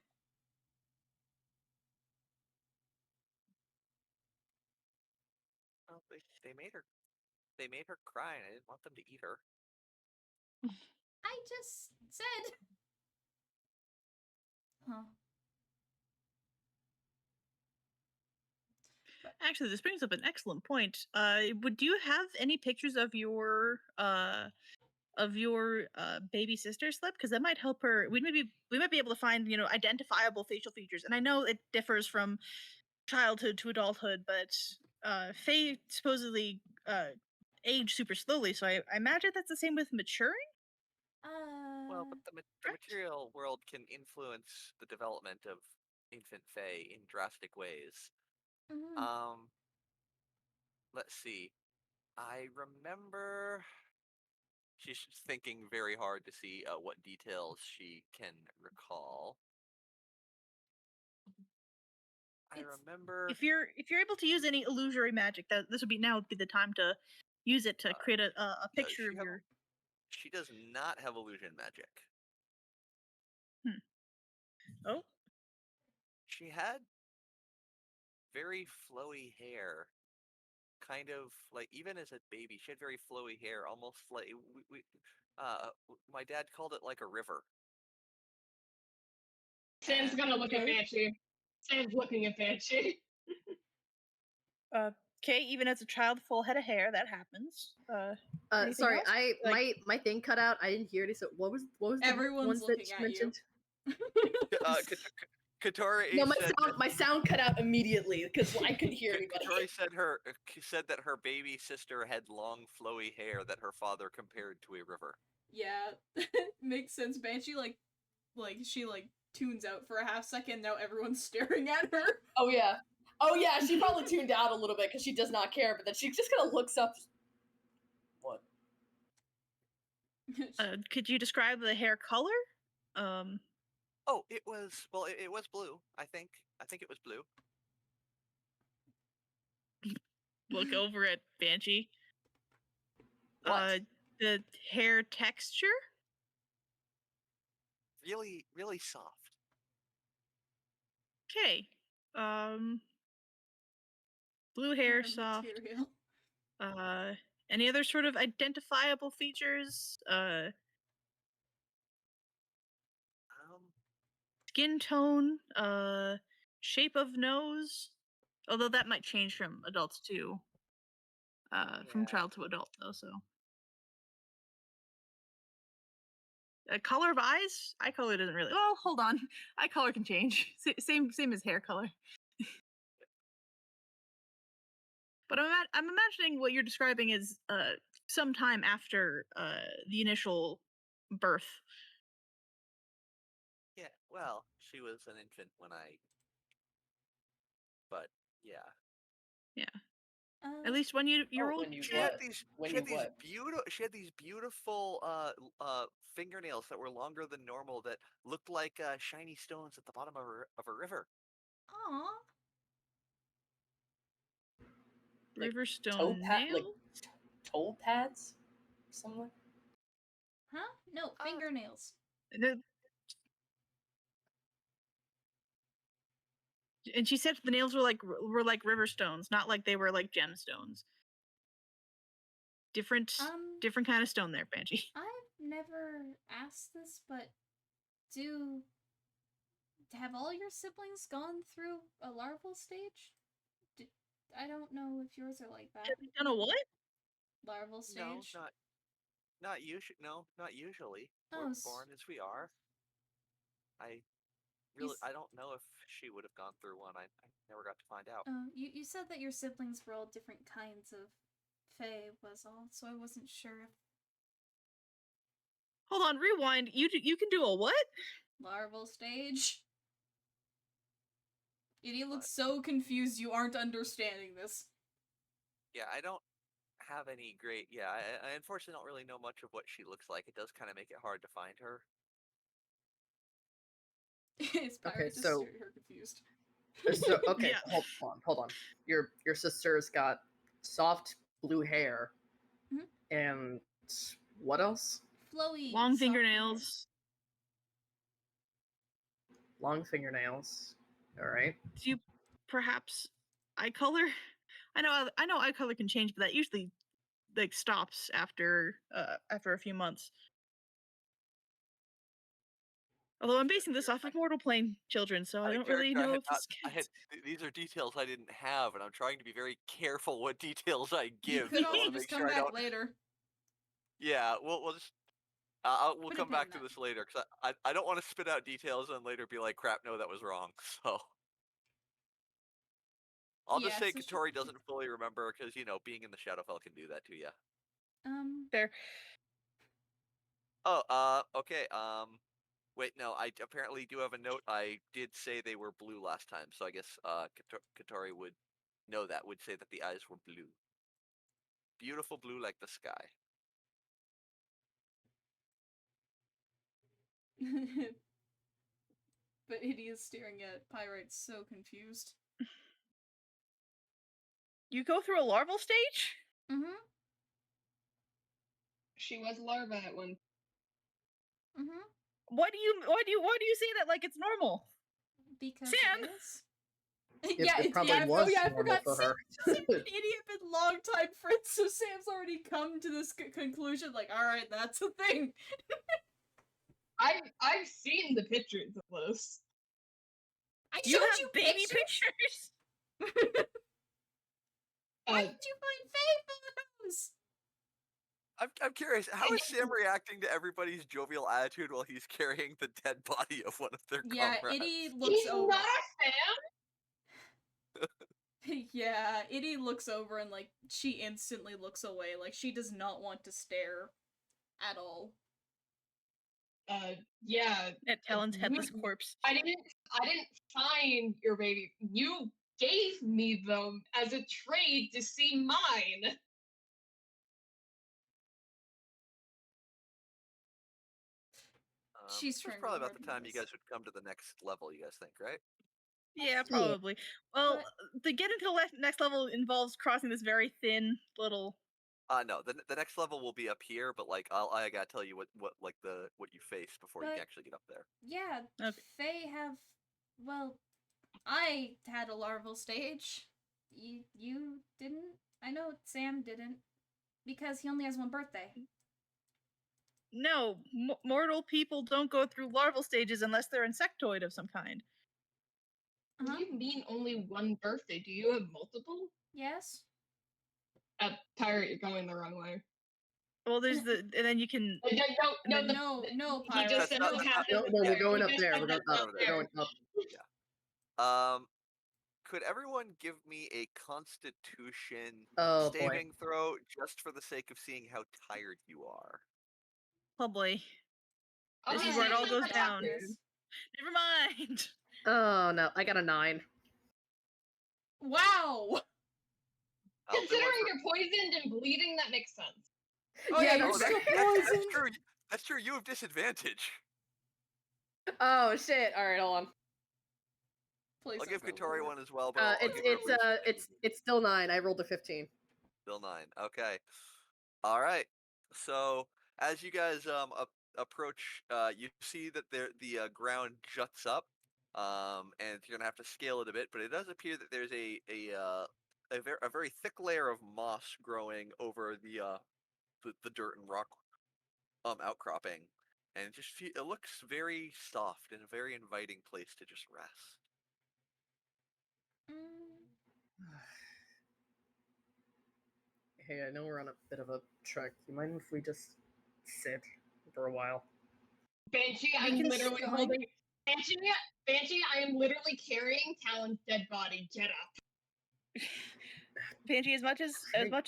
Well, they made her cry, and I didn't want them to eat her. I just said. Huh. Actually, this brings up an excellent point. Do you have any pictures of your baby sister slip? Because that might help her. We might be able to find identifiable facial features. And I know it differs from childhood to adulthood, but fae supposedly age super slowly. So I imagine that's the same with maturing. Well, but the material world can influence the development of infant fae in drastic ways. Let's see. I remember she's thinking very hard to see what details she can recall. I It's- remember. If you're able to use any illusory magic, that this would be now would be the time to use it to create a picture of she have- your. She does not have illusion magic. Oh, She had very flowy hair, kind of like even as a baby, she had very flowy hair, almost like my dad called it like a river. Sam's gonna look at Okay. Banshee. Sam's looking at Banshee. okay. Even as a child, full head of hair, that happens. Anything Sorry, else? I Like- my thing cut out. I didn't hear it. So what was the Everyone's ones that looking she at mentioned? Katori No, said my sound cut out immediately because I couldn't hear anybody. Katori said that her baby sister had long flowy hair that her father compared to a river. Yeah, makes sense. Banshee she tunes out for a half second. Now everyone's staring at her. Oh yeah. She probably tuned out a little bit because she does not care, but then she just kind of looks up. What? Could you describe the hair color? Oh, it was it was blue. I think it was blue. Look over at Banshee. What? The hair texture. Really, really soft. Okay. Blue hair, Hair soft. material. Any other sort of identifiable features? Skin tone, shape of nose. Although that might change from adults too. From Yeah. child to adult though, so. Color of eyes? Eye color doesn't really. Well, hold on. Eye color can change. Same as hair color. But I'm imagining what you're describing is sometime after the initial birth. Yeah, well, she was an infant when I. But yeah, At least when you're Oh, old. when you she had what? these. When She had you these what? She had these beautiful fingernails that were longer than normal that looked like shiny stones at the bottom of a river. Aw. Like Riverstone nail. Toe pads? Something like Huh? No, fingernails. And she said the nails were like river stones, not like they were like gemstones. Different kind of stone there, Banshee. I've never asked this, but have all your siblings gone through a larval stage? I don't know if yours are like that. Have you done a what? Larval stage? No, not usually. No, not usually. Oh, We're born as we are. I don't know if she would have gone through one. I never got to find out. You said that your siblings were all different kinds of fae was all, so I wasn't sure if Hold on, rewind. You can do a what? larval stage. Idiot looks so confused you aren't understanding this. Yeah, I don't have any great. Yeah, I unfortunately don't really know much of what she looks like. It does kind of make it hard to find her. It's pirate Okay, just so- stared her confused. So okay, Yeah. hold on. Your sister's got soft blue hair, Mhm. and what else? Flowy. Long soft fingernails. Long fingernails. All right. Do you perhaps eye color? I know eye color can change, but that usually like stops after a few months. Although I'm basing this off of Mortal Plane children, so I don't really know if this counts. These are details I didn't have, and I'm trying to be very careful what details I You give. could so I also wanna just make come sure I back don't. later. Yeah, we'll just. We'll Put a come pin in back to that. this later because I don't want to spit out details and later be like, crap, no, that was wrong. So I'll just Yeah, say so she- Katori doesn't fully remember because being in the Shadowfell can do that to you. There. Oh, okay. Wait, no, I apparently do have a note. I did say they were blue last time, so I guess Katori would know that. Would say that the eyes were blue, beautiful blue like the sky. But Iddy is staring at Pyrite so confused. You go through a larval stage? Mm-hmm. She was larva at one. Mm-hmm. Why do you say that like it's normal? Because Sam! it is. It probably I was I normal forgot. for her. Sam and Iddy have been longtime friends, so Sam's already come to this conclusion. Like, all right, that's a thing. I've seen the pictures of this. I You showed have you baby pictures. pictures? Why Uh, did you find Faye photos? I'm curious, how is Sam reacting to everybody's jovial attitude while he's carrying the dead body of one of their Yeah, comrades? Iddy looks He's over. not a fan. Yeah, Iddy looks over and like she instantly looks away. Like she does not want to stare at all. Yeah. At Talon's headless You- corpse. I didn't find your baby. You gave me them as a trade to see mine. She's This was trying probably really about hard the to time you notice. guys would come to the next level, you guys think, right? Yeah, probably. Well, But- to get into the next level involves crossing this very thin little. No, the next level will be up here, but like I gotta tell you what you face before you But- can actually get up there. Yeah, Okay. Faye have. Well, I had a larval stage. You didn't. I know Sam didn't, because he only has one birthday. No, mortal people don't go through larval stages unless they're insectoid of some kind. What Uh-huh. do you mean only one birthday? Do you have multiple? Yes. Pirate, you're going the wrong way. Well, there's the and then you can. No, No, He Pirate. just said That's what not- happened. No, we're there. going He up just there. said We're going that's up. not We're there. going up. Could everyone give me a Constitution Oh boy. saving throw just for the sake of seeing how tired you are? Probably. This Okay, is where it all Sam goes said down. this. Never mind. Oh no, I got a 9. Wow. I'll do one Considering for- you're poisoned and bleeding, that makes sense. Oh yeah, Yeah, you're Oh, still that's poisoned. true. That's true. You have disadvantage. Oh shit! All right, hold on. Please I'll don't give go Katori lower. one as well, but I'll It's give her a boost. it's still 9. I rolled a 15. Still 9. Okay. All right. So as you guys approach, you see that the ground juts up, and you're gonna have to scale it a bit. But it does appear that there's a very thick layer of moss growing over the dirt and rock outcropping, and it looks very soft and a very inviting place to just rest. Mm, Hey, I know we're on a bit of a trek. You mind if we just sit for a while? Banshee, We I'm can literally still- holding. Banshee, I am literally carrying Talon's dead body. Get up. Banshee, as much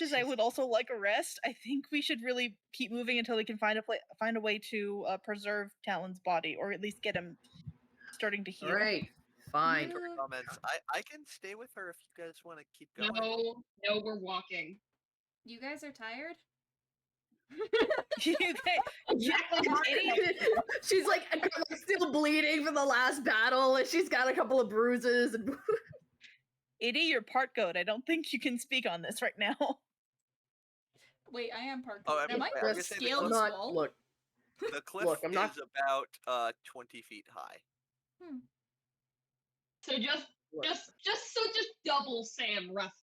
as I would also like a rest, I think we should really keep moving until we can find a way to preserve Talon's body, or at least get him starting to heal. All right, fine. Yeah. Comments. I can stay with her if you guys want to keep going. No, we're walking. You guys are tired? Okay. Exactly. She's like still bleeding from the last battle, and she's got a couple of bruises. And Iddy, you're part goat. I don't think you can speak on this right now. Wait, I am part Oh, goat. I Am mean, I I'm the gonna say the scale I'm cliff- is not. small? Look, The cliff Look, I'm not- is about 20 feet high. So just double Sam rough.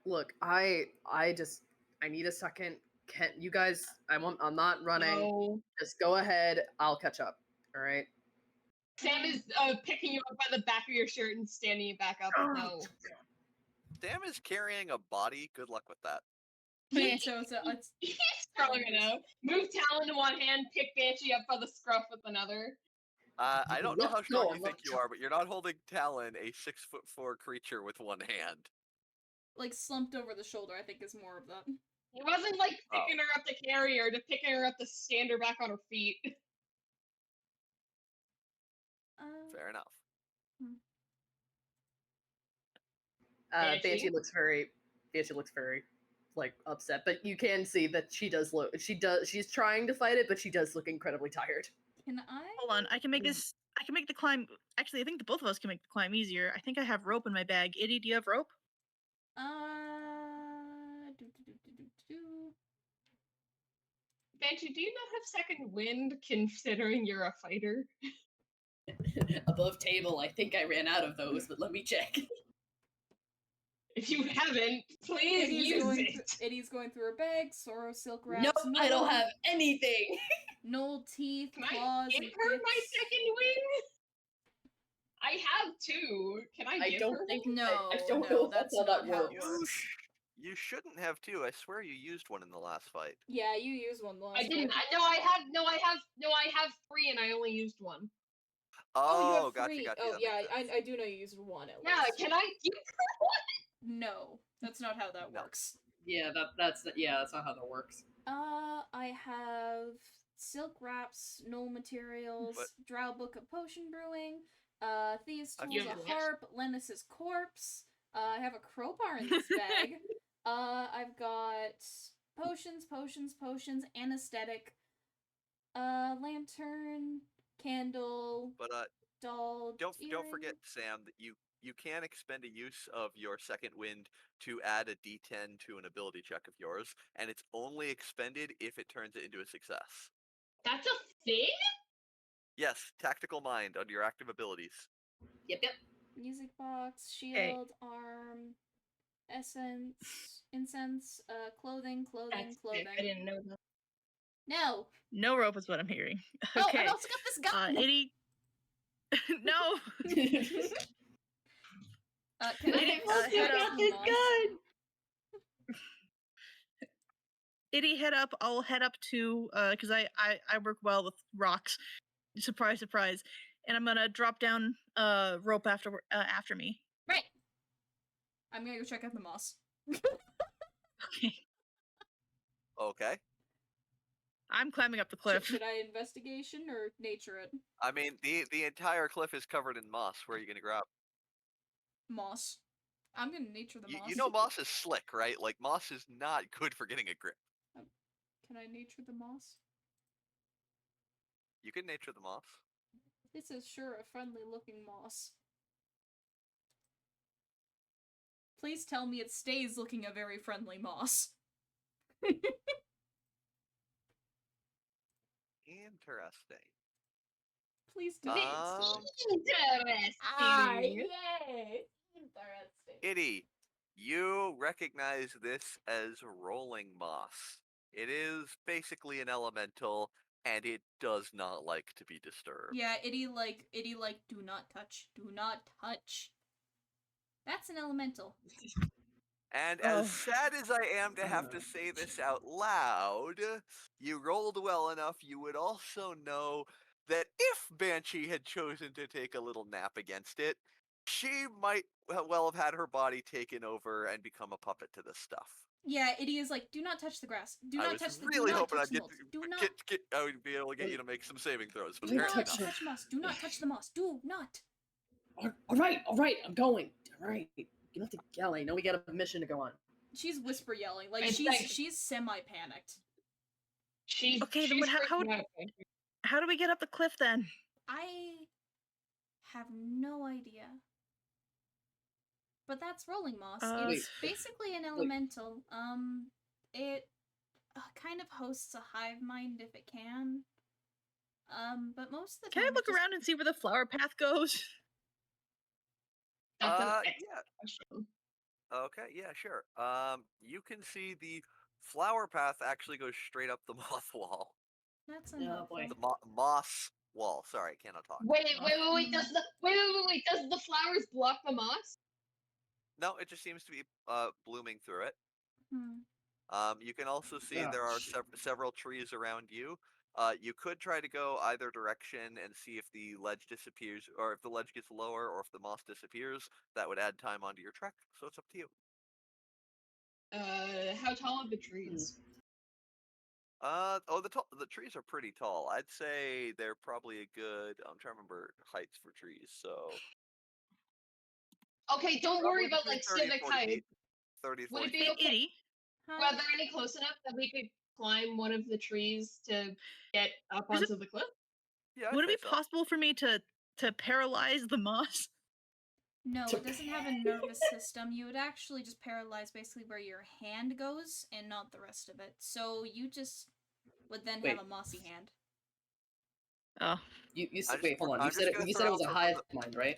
look. I need a second. Can you guys? I'm not running. No. Just go ahead. I'll catch up. All right. Sam is picking you up by the back of your shirt and standing you back up. No. Sam is carrying a body. Good luck with that. Okay, so it's He's strong enough. Move Talon in one hand, pick Banshee up by the scruff with another. I don't know No, how strong no, you I'm think not you try- are, but you're not holding Talon, a 6'4" creature, with one hand. like slumped over the shoulder. I think is more of that. He wasn't like Oh. picking her up to carry her, to picking her up to stand her back on her feet. Fair enough. Banshee? Banshee looks very like upset, but you can see that she's trying to fight it, but she does look incredibly tired. Can I? Hold on, I can make this. I can make the climb. Actually, I think the both of us can make the climb easier. I think I have rope in my bag. Itty, do you have rope? Do. Banshee, do you not have second wind considering you're a fighter? Above table, I think I ran out of those, but let me check. If you haven't, please use it. Eddie's going through her bag. Sorrow silk wraps. Nope, I don't have anything. No teeth, Can I claws, give and her my bits. second wing? I have two. Can I I give don't her? think No, I don't no, know that's how not that how it works. works. You shouldn't have two. I swear you used one in the last fight. Yeah, you used one last I didn't. time. I have three, and I only used one. Oh, you have gotcha, three. gotcha. Oh, that yeah, makes sense. I do know you used one at Yeah, least. can I give her one? No, that's not how that No. works. Yeah, that's not how that works. I have silk wraps, null materials, drow book of potion brewing, thieves tools, Yeah. a harp, Lennis's corpse. I have a crowbar in this bag. I've got potions, anesthetic, lantern, candle, But doll. don't forget, Sam, that you can expend a use of your second wind to add a D10 to an ability check of yours, and it's only expended if it turns it into a success. That's a thing? Yes, tactical mind under your active abilities. Yep. Music box, shield, arm, essence, incense, clothing. I didn't know that. No. No rope is what I'm hearing. Oh, Okay. I also got this gun. Itty. No. Can I Itty, also head got up. this gun? Itty, head up. I'll head up to because I work well with rocks. Surprise, surprise. And I'm gonna drop down rope after me. Right. I'm gonna go check out the moss. Okay. Okay. I'm climbing up the cliff. Should I investigation or nature it? I mean, the entire cliff is covered in moss. Where are you gonna grab? Moss. I'm gonna nature the moss. You know moss is slick, right? Like moss is not good for getting a grip. Can I nature the moss? You can nature the moss. This is sure a friendly looking moss. Please tell me it stays looking a very friendly moss. Interesting. Please do. Interesting. Yay! Interesting. Itty, you recognize this as rolling moss. It is basically an elemental, and it does not like to be disturbed. Yeah, itty like, do not touch. Do not touch. That's an elemental. And as sad as I am to have to say this out loud, you rolled well enough you would also know that if Banshee had chosen to take a little nap against it, she might well have had her body taken over and become a puppet to this stuff. Yeah, itty is like, do not touch the grass. Do not touch the I was really hoping I'd I I would be able to get you to make some saving throws, but do not apparently not. touch moss. Do not touch the moss. Do not. All right, I'm going. All right, you don't have to yell. I know we got a mission to go on. She's whisper yelling, like I she's think- semi panicked. Okay, then how do we get up the cliff then? I have no idea. But that's rolling moss. It's basically an elemental. It kind of hosts a hive mind if it can. But most of the time. Can I look around and see where the flower path goes? Yeah. Okay, yeah, sure. You can see the flower path actually goes straight up the moth wall. That's Oh, enough. boy. The moss wall. Sorry, I cannot talk. Wait. Does the flowers block the moss? No, it just seems to be blooming through it. Hmm. You can also see Oh, there are shit. several trees around you. You could try to go either direction and see if the ledge disappears, or if the ledge gets lower, or if the moss disappears. That would add time onto your trek, so it's up to you. How tall are the trees? The trees are pretty tall. I'd say they're probably a good. I'm trying to remember heights for trees. So Okay, don't probably worry about between like 30 and civic 40 height. feet. 30 to Would 40 it be feet. okay? Itty, Were there any close enough that we could climb one of the trees to get up Is it- onto the cliff? Yeah, Would I'd it be say so. possible for me to paralyze the moss? No, To it doesn't have a nervous system. You would actually just paralyze basically where your hand goes and not the rest of it. So you just would then Wait. have a mossy hand. Oh, You I said, just- wait, hold on. I'm You just said gonna you said throw it was out a from hive the- mind, right?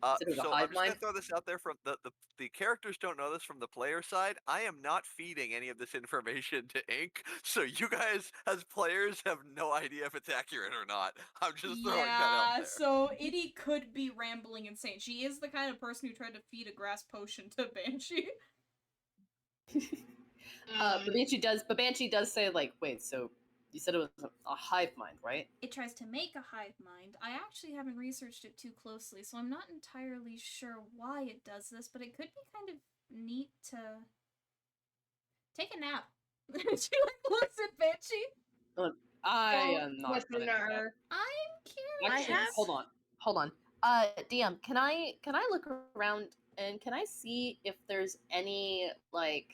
said it was a So hive I'm just gonna mind? throw this out there from the characters don't know this from the player side. I am not feeding any of this information to Ink, so you guys as players have no idea if it's accurate or not. I'm just throwing that out there. So Itty could be rambling insane. She is the kind of person who tried to feed a grass potion to Banshee. But Banshee does say, like, wait, so you said it was a hive mind, right? It tries to make a hive mind. I actually haven't researched it too closely, so I'm not entirely sure why it does this, but it could be kind of neat to take a nap. She like looks at Banshee. I Don't am not. listen gonna to do that. her. I'm curious. Actually, have- hold on. DM, can I look around and can I see if there's any like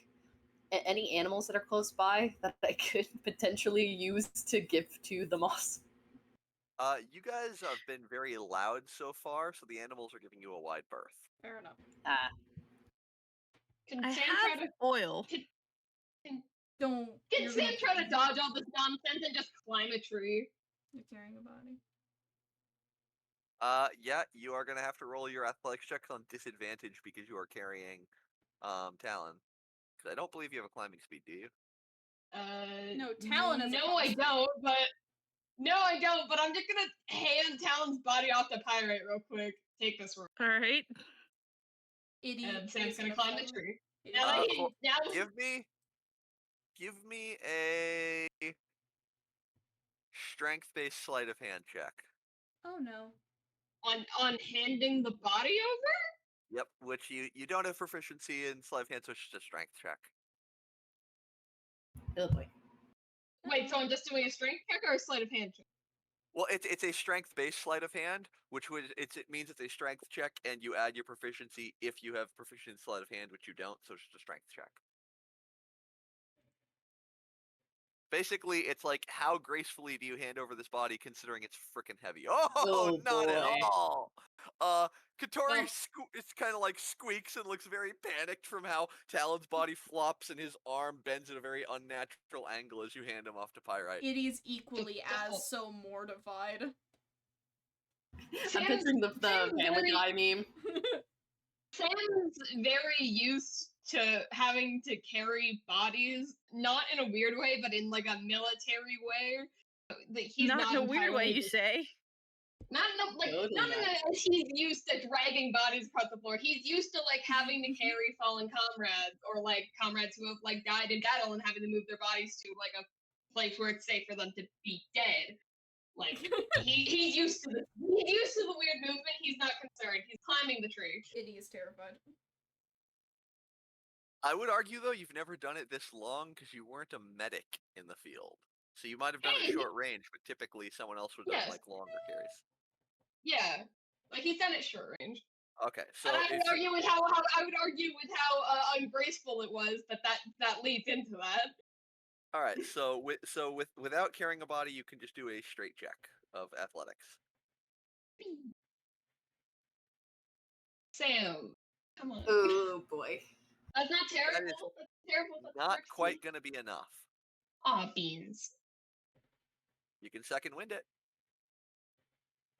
any animals that are close by that I could potentially use to give to the moss? You guys have been very loud so far, so the animals are giving you a wide berth. Fair enough. Ah, Can I Sam try have to oil. Don't. can you're Sam gonna- try to dodge all this nonsense and just climb a tree? You're carrying a body. Yeah, you are gonna have to roll your athletics checks on disadvantage because you are carrying Talon. Because I don't believe you have a climbing speed, do you? No, Talon is a No, I monster. don't. But I'm just gonna hand Talon's body off to Pyrite real quick. Take this room. All right. Itty. And Sam's is gonna gonna climb the follow. tree. Itty- Now that Cool. now Give me a strength-based sleight of hand check. Oh no. on handing the body over. Yep, which you don't have proficiency in sleight of hand, so it's just a strength check. oh boy. Wait, so I'm just doing a strength check or a sleight of hand check? Well, it's a strength-based sleight of hand, which would it means it's a strength check, and you add your proficiency if you have proficiency in sleight of hand, which you don't, so it's just a strength check. Basically, it's like how gracefully do you hand over this body, considering it's freaking heavy? Oh, Oh, not at boy. all. Katori Well- it's kind of like squeaks and looks very panicked from how Talon's body flops and his arm bends at a very unnatural angle as you hand him off to Pyrite. Itty's equally Oh. as so mortified. I'm Sam's- picturing the Sam's Family very- Guy meme. Sam's very used to having to carry bodies, not in a weird way, but in like a military way. That he's Not in a weird way, entirely you just- say. Not in a, like Totally not in not. a he's used to dragging bodies across the floor. He's used to like having to carry fallen comrades or like comrades who have like died in battle and having to move their bodies to like a place where it's safe for them to be dead. Like he's used to the weird movement. He's not concerned. He's climbing the tree. Itty is terrified. I would argue though you've never done it this long because you weren't a medic in the field, so you might have done Hey, it short range, but typically someone else would have Yes. done like longer carries. Yeah, like he's done it short range. Okay, so And I would if- argue with how ungraceful it was, but that leads into that. all right, so without carrying a body, you can just do a straight check of athletics. Sam, come on. Oh boy. That's not terrible. is That's terrible. That's Not 13. quite gonna be enough. Aw, beans. You can second wind it.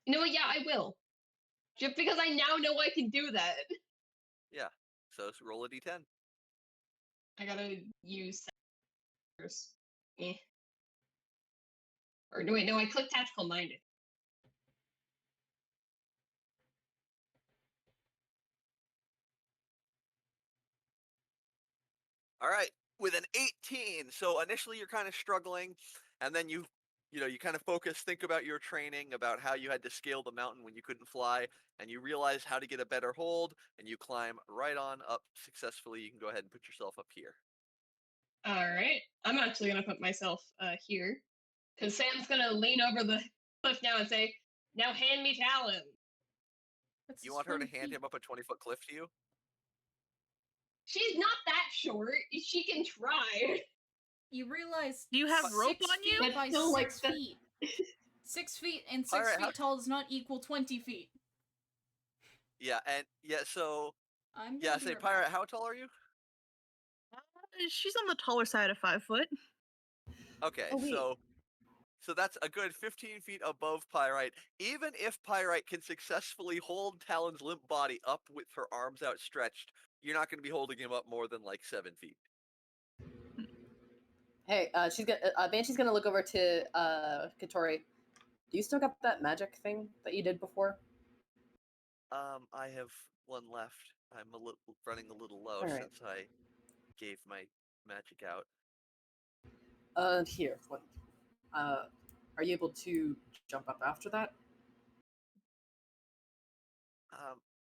You know what? Yeah, I will. Just because I now know I can do that. So roll a d10. I gotta use first. Or no, wait, no, I clicked tactical minded. All right, with an 18. So initially you're kind of struggling, and then you kind of focus, think about your training, about how you had to scale the mountain when you couldn't fly, and you realize how to get a better hold, and you climb right on up successfully. You can go ahead and put yourself up here. All right, I'm actually gonna put myself here, because Sam's gonna lean over the cliff now and say, "Now hand me Talon." That's You want her to 20 hand feet. him up a 20-foot cliff to you? She's not that short. She can try. You realize Do you have rope 6 on you? feet by That's still, like, 6 that- feet. 6 feet and 6 Alright, feet tall does not equal 20 feet. Yeah, and so I'm yeah, gonna do say her pirate. math. How tall are you? She's on the taller side of 5 foot. Okay, Oh, wait. so that's a good 15 feet above Pyrite. Even if Pyrite can successfully hold Talon's limp body up with her arms outstretched, you're not going to be holding him up more than like 7 feet. Hey, Banshee's gonna look over to Katori. Do you still got that magic thing that you did before? I have one left. I'm running a little low Alright. since I gave my magic out. Here. What? Are you able to jump up after that?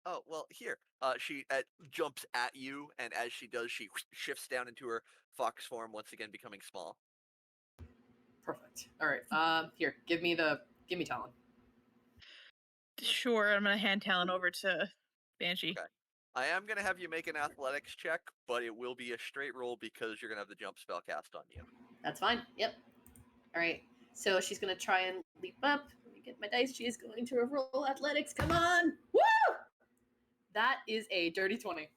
Oh well, here. She jumps at you, and as she does, she shifts down into her fox form, once again becoming small. Perfect. All right. Here, give me Talon. Sure, I'm gonna hand Talon over to Banshee. Okay. I am gonna have you make an athletics check, but it will be a straight roll because you're gonna have the jump spell cast on you. That's fine. Yep. All right. So she's gonna try and leap up. Let me get my dice. She is going to roll athletics. Come on! Woo! That is a dirty 20.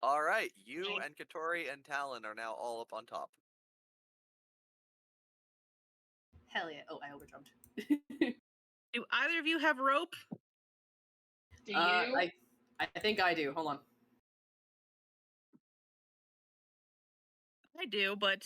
All right, you Nice. and Katori and Talon are now all up on top. Hell yeah! Oh, I overjumped. Do either of you have rope? Do you? I think I do. Hold on. I do, but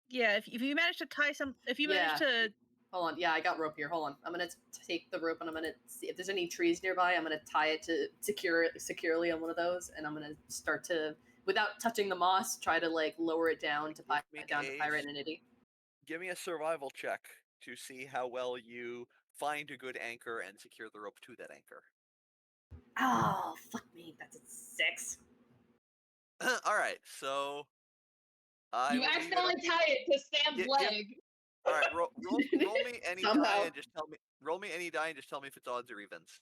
yeah, if you manage to tie some, if you manage Yeah. to, Hold on. Yeah, I got rope here. Hold on. I'm gonna take the rope and I'm gonna see if there's any trees nearby. I'm gonna tie it to secure it securely on one of those, and I'm gonna start to, without touching the moss, try to like lower it down to Give me a Pirate and Nitty. Give me a survival check to see how well you find a good anchor and secure the rope to that anchor. Oh, fuck me. That's a 6. All right, so I You will leave it accidentally up- tie it to Sam's Give- leg. All right, roll me any die Somehow. and just tell me. Roll me any die and just tell me if it's odds or evens.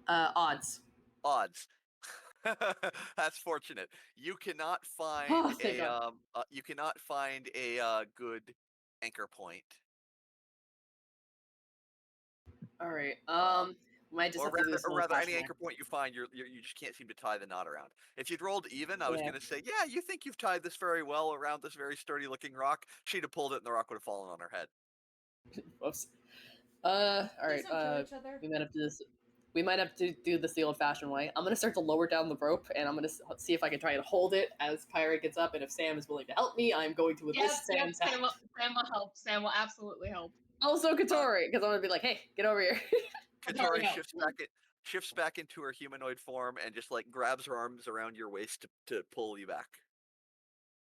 Odds. Odds. That's fortunate. You cannot find Oh, thank God. a good anchor point. All right. Um, Might just Or have to do rather, this or little rather, any flashlight. anchor point you find, you just can't seem to tie the knot around. If you'd rolled even, I was Yeah. going to say, yeah, you think you've tied this very well around this very sturdy-looking rock. She'd have pulled it, and the rock would have fallen on her head. Whoops. All right. Please don't kill each other. We might have to do this. We might have to do this the old-fashioned way. I'm gonna start to lower down the rope, and I'm gonna see if I can try and hold it as Pirate gets up. And if Sam is willing to help me, I'm going to enlist Yep, Sam's help. Sam will help. Sam will absolutely help. Also Katori, because I'm gonna be like, hey, get over here. Katori no. shifts back into her humanoid form and just like grabs her arms around your waist to pull you back.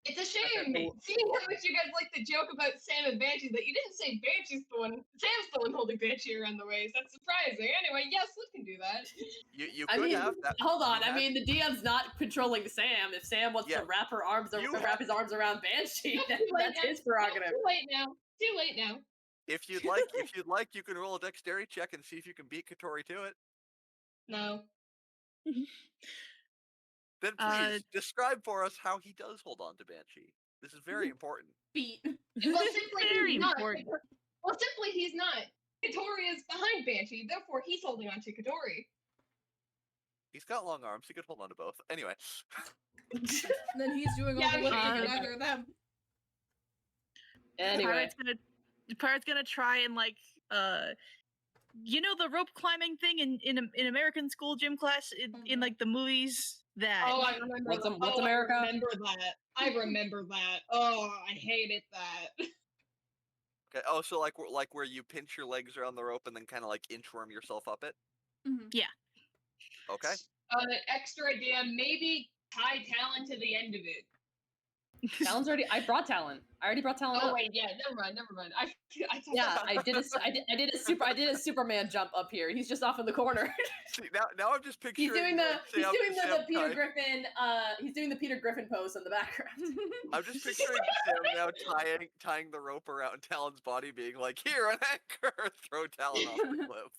It's a shame, cool. seeing how much you guys like the joke about Sam and Banshee, that you didn't say Banshee's the one, Sam's the one holding Banshee around the waist. That's surprising. Anyway, yes, Slip can do that. You I could mean, have that. hold on. you I had- mean, the DM's not controlling Sam. If Sam wants Yeah. to wrap her arms, You wrap his arms around Banshee, Too then late that's now. his prerogative. Too late now. Too late now. if you'd like, you can roll a dexterity check and see if you can beat Katori to it. No. Then please describe for us how he does hold on to Banshee. This is very important. Beat. Well, simply Very he's not. important. Well, simply he's not. Katori is behind Banshee, therefore he's holding on to Katori. He's got long arms. He could hold on to both. Anyway, And then he's doing all Yeah, the lifting, yeah. and neither of them. Anyway, Pirate's gonna try and like you know the rope climbing thing in American school gym class in like the movies that Oh, I remember What's that. What's Oh, America? I remember that. I remember that. Oh, I hated that. okay. Oh, so like where you pinch your legs around the rope and then kind of like inchworm yourself up it. Mhm. Okay. Extra idea, maybe tie Talon to the end of it. Talon's already. I brought Talon. I already brought Talon Oh up. wait, yeah, never mind. I Yeah, I did a Superman jump up here. He's just off in the corner. See, now I'm just picturing. He's doing like, the Peter Griffin. He's doing the Peter Griffin pose in the background. I'm just picturing Sam now tying the rope around Talon's body, being like, "Here, an anchor." Throw Talon off the cliff.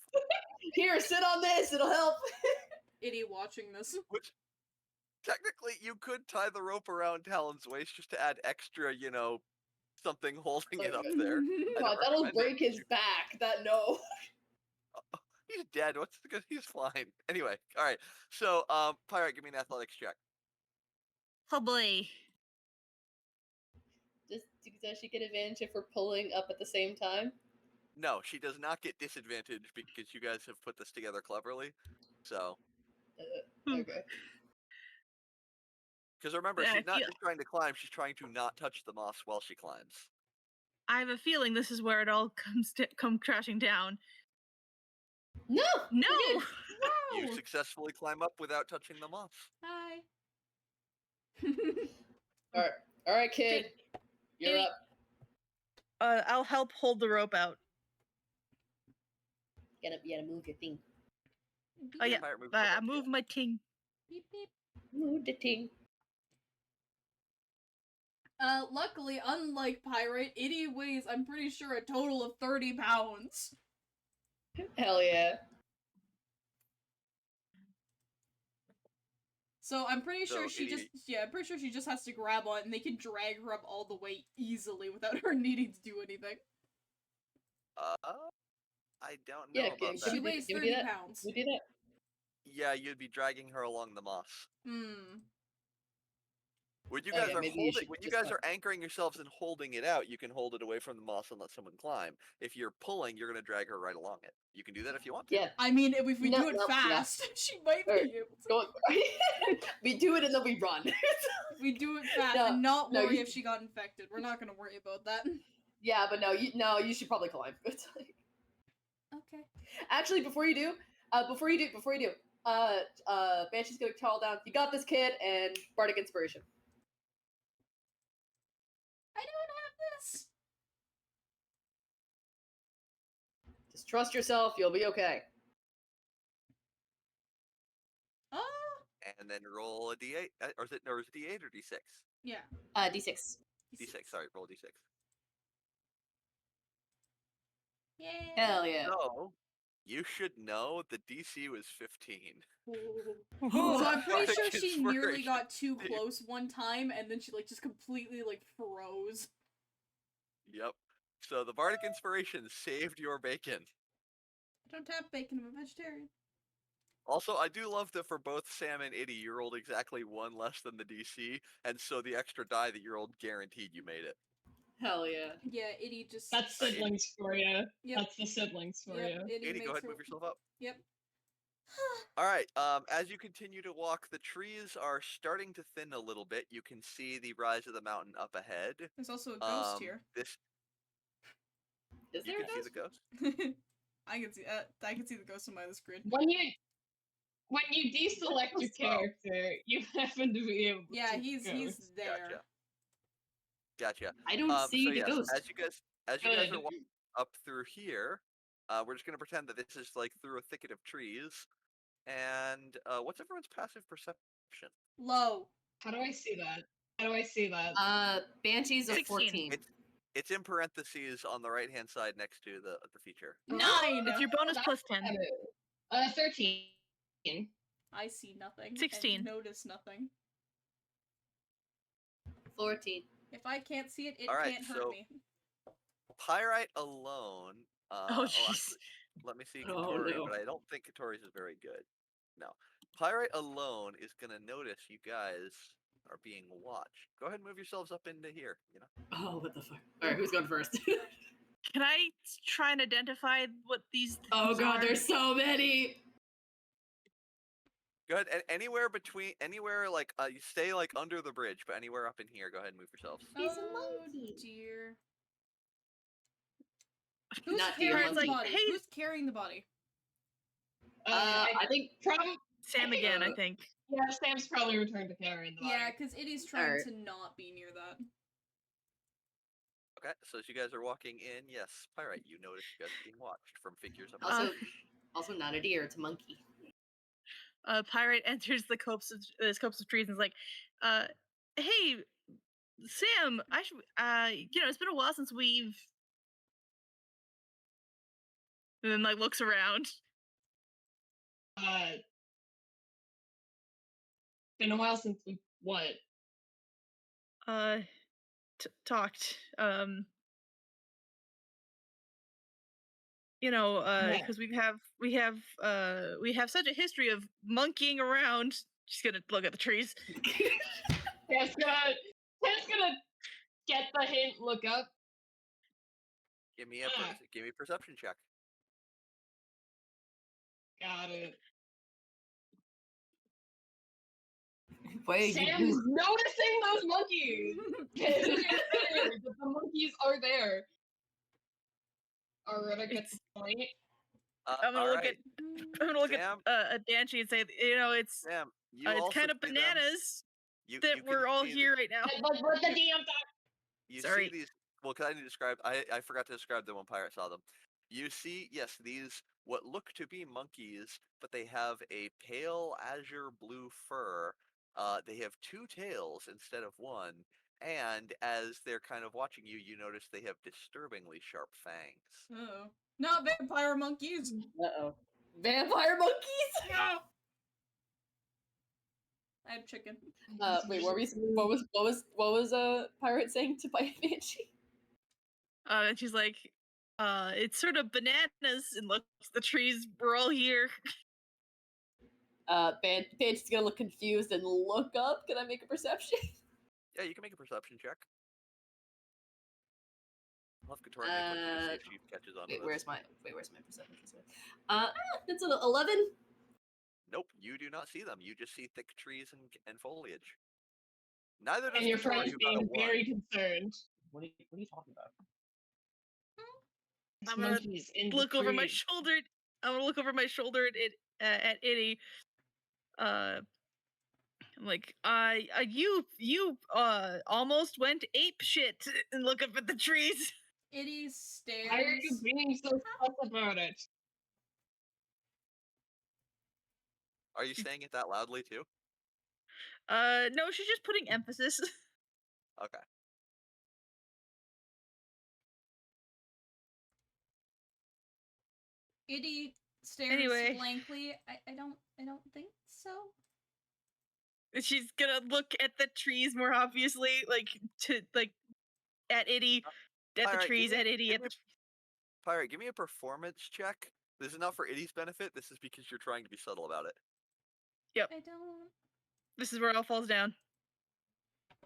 Here, sit on this. It'll help. Iddy watching this. Which technically you could tie the rope around Talon's waist just to add extra, something holding it up there. I God, don't that'll recommend break it. his back. That no. He's dead. What's the good? He's fine. Anyway, all right. So, Pirate, give me an athletics check. Oh boy. Does she get advantage if we're pulling up at the same time? No, she does not get disadvantage because you guys have put this together cleverly. So, Okay. because remember, Yeah, I she's not feel- just trying to climb; she's trying to not touch the moss while she climbs. I have a feeling this is where it all come crashing down. No. No. You Wow. successfully climb up without touching the moss. Hi. All right, kid. You're Iddy. up. I'll help hold the rope out. You gotta move your thing. Oh yeah, Pirate, move I yourself up. move my ting. Beep beep. Move the thing. Luckily, unlike Pirate, Iddy weighs, I'm pretty sure, a total of 30 pounds. Hell yeah. So I'm pretty sure So, she Iddy- I'm pretty sure she just has to grab on and they can drag her up all the way easily without her needing to do anything. I don't know Yeah, about can that. She we- weighs can we do 30 that? pounds. We do that. Yeah, you'd be dragging her along the moss. When you guys Okay, are maybe you holding, should when you just guys are anchoring yourselves and holding it out, you can hold it away from the moss and let someone climb. If you're pulling, you're gonna drag her right along it. You can do that if you want to. Yeah. I mean, if we No, do it no, no. fast, she might be Alright, able to. Go. We do it and then we run. If we do it fast No, and not no, worry you- if she got infected. We're not gonna worry about that. Yeah, but no, you should probably climb. It's like- Okay. Actually, before you do, Banshee's gonna call down. You got this, kid, and Bardic Inspiration. I don't have this. Just trust yourself. You'll be okay. Oh, And then roll a d8, or is it d8 or d6? yeah. D6. D6. Sorry, roll d6. Yay. Hell yeah. So you should know the DC was 15. So I'm pretty Bardic sure she nearly Inspiration. got too close one time, and then she just completely froze. Yep. So the Bardic Inspiration saved your bacon. I don't have bacon. I'm a vegetarian. Also, I do love that for both Sam and Iddy, you rolled exactly one less than the DC, and so the extra die that you rolled guaranteed you made it. Hell yeah. Yeah, Iddy just. That's siblings for you. Yep. That's the siblings for Yep, you. Iddy Iddy, makes go ahead, her- move yourself up. Yep. All right. As you continue to walk, the trees are starting to thin a little bit. You can see the rise of the mountain up ahead. There's also a ghost here. This Is you there can a see the ghost? ghost. I can see the ghost on my screen. When you deselect your character, you happen to be able Yeah, to he's ghost. there. Gotcha. I don't see so the yes, ghost. as you guys are Good. walking up through here, we're just gonna pretend that this is like through a thicket of trees. And what's everyone's passive perception? Low. How do I see that? How do I see that? Banshees of 16. 14. It's in parentheses on the right hand side next to the feature. 9. It's your bonus That's plus 10. better. 13. I see nothing. 16. And notice nothing. 14. If I can't see it, it Alright, can't hurt so- me. Pyrite alone. Oh, jeez. actually, let me see Oh, Katori, no. but I don't think Katori's is very good. No. Pyrite alone is gonna notice you guys are being watched. Go ahead and move yourselves up into here, Oh, what the fuck? Alright, who's going first? Can I try and identify what these? Oh things god, are? there's so many! Go ahead, and anywhere like you stay like under the bridge, but anywhere up in here, go ahead and move yourselves. He's a Oh, monkey. dear. Who's Not the carrying the monkey. body? Hey- Who's carrying the body? I think Sam again, I think. Yeah, Sam's probably returned to carrying the body. Yeah, because Iddy's trying Alright. to not be near that. Okay, so as you guys are walking in, yes, Pyrite, you notice you guys are being watched from figures up also, ahead. also not a deer, it's a monkey. Pirate enters the copse of trees and is like, "Hey, Sam, I should, it's been a while since we've." And then looks around. been a while since we what? Talked. Yeah. Because we have such a history of monkeying around. She's gonna look at the trees. Ted's gonna get the hint, look up. Give me a give me a perception check. Got it. Wait, Sam's noticing those monkeys. The monkeys are there. Alright, I get the point. I'm gonna look Sam, at Danchi and say, it's Sam, you it's also kind of see them. bananas You that can we're all see here right now. What the damn thing? You Sorry. see these. Well, because I need to describe. I forgot to describe them when Pirate saw them. You see, yes, these what look to be monkeys, but they have a pale azure blue fur. They have two tails instead of one, and as they're kind of watching you, you notice they have disturbingly sharp fangs. Uh-oh. Not vampire monkeys. Uh-oh. Vampire monkeys? No. I have chicken. Wait, what was Pirate saying to Banshee? And she's like, it's sort of bananas, and look, the trees, we're all here. Banshee's gonna look confused and look up. Can I make a perception? Yeah, you can make a perception check. I'll have Katori make one too to see if she catches on to Wait, this. where's my perception? That's an 11. Nope, you do not see them. You just see thick trees and foliage. Neither does And your Katori, friend's who got a being 1. very concerned. What are you talking about? I'm gonna Monkeys in the look over my tree. shoulder. I'm gonna look over my shoulder at Itty. I'm like, you almost went ape shit and look up at the trees. Itty stares. Why are you being so sus about it? Are you saying it that loudly too? No, she's just putting emphasis. Okay. Itty stares Anyway. blankly. I don't think so. She's gonna look at the trees more obviously, at Itty, at the Alright, trees, at Itty, give at me the. Pirate, give me a performance check. This is not for Itty's benefit. This is because you're trying to be subtle about it. I don't. This is where it all falls down.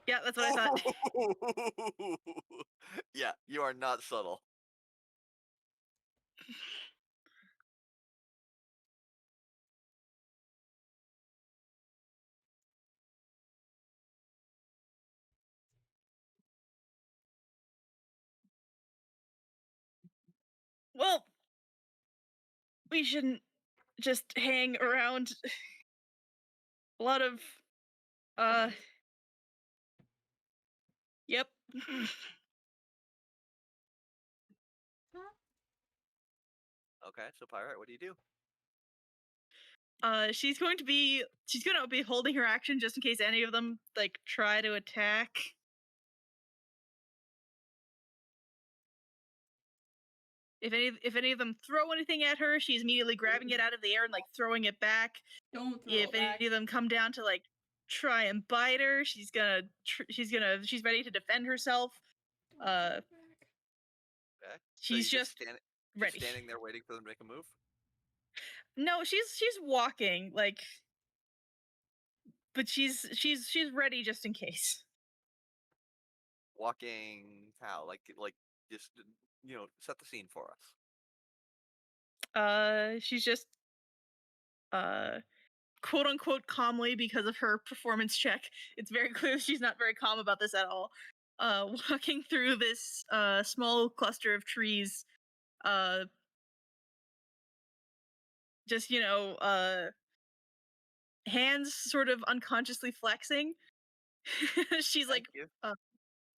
Yeah, that's what I thought. Yeah, you are not subtle. Well, we shouldn't just hang around. A lot of, yep. Okay, so Pirate, what do you do? She's gonna be holding her action just in case any of them try to attack. If any of them throw anything at her, she's immediately grabbing it out of the air and throwing it back. Don't throw If it back. any of them come down to try and bite her, she's ready to defend herself. Don't throw it back. Okay. She's you're just just ready. standing there waiting for them to make a move? No, she's walking but she's ready just in case. Walking how? Just set the scene for us. She's just quote unquote calmly, because of her performance check. It's very clear she's not very calm about this at all. Walking through this small cluster of trees, just hands sort of unconsciously flexing. She's Thank you.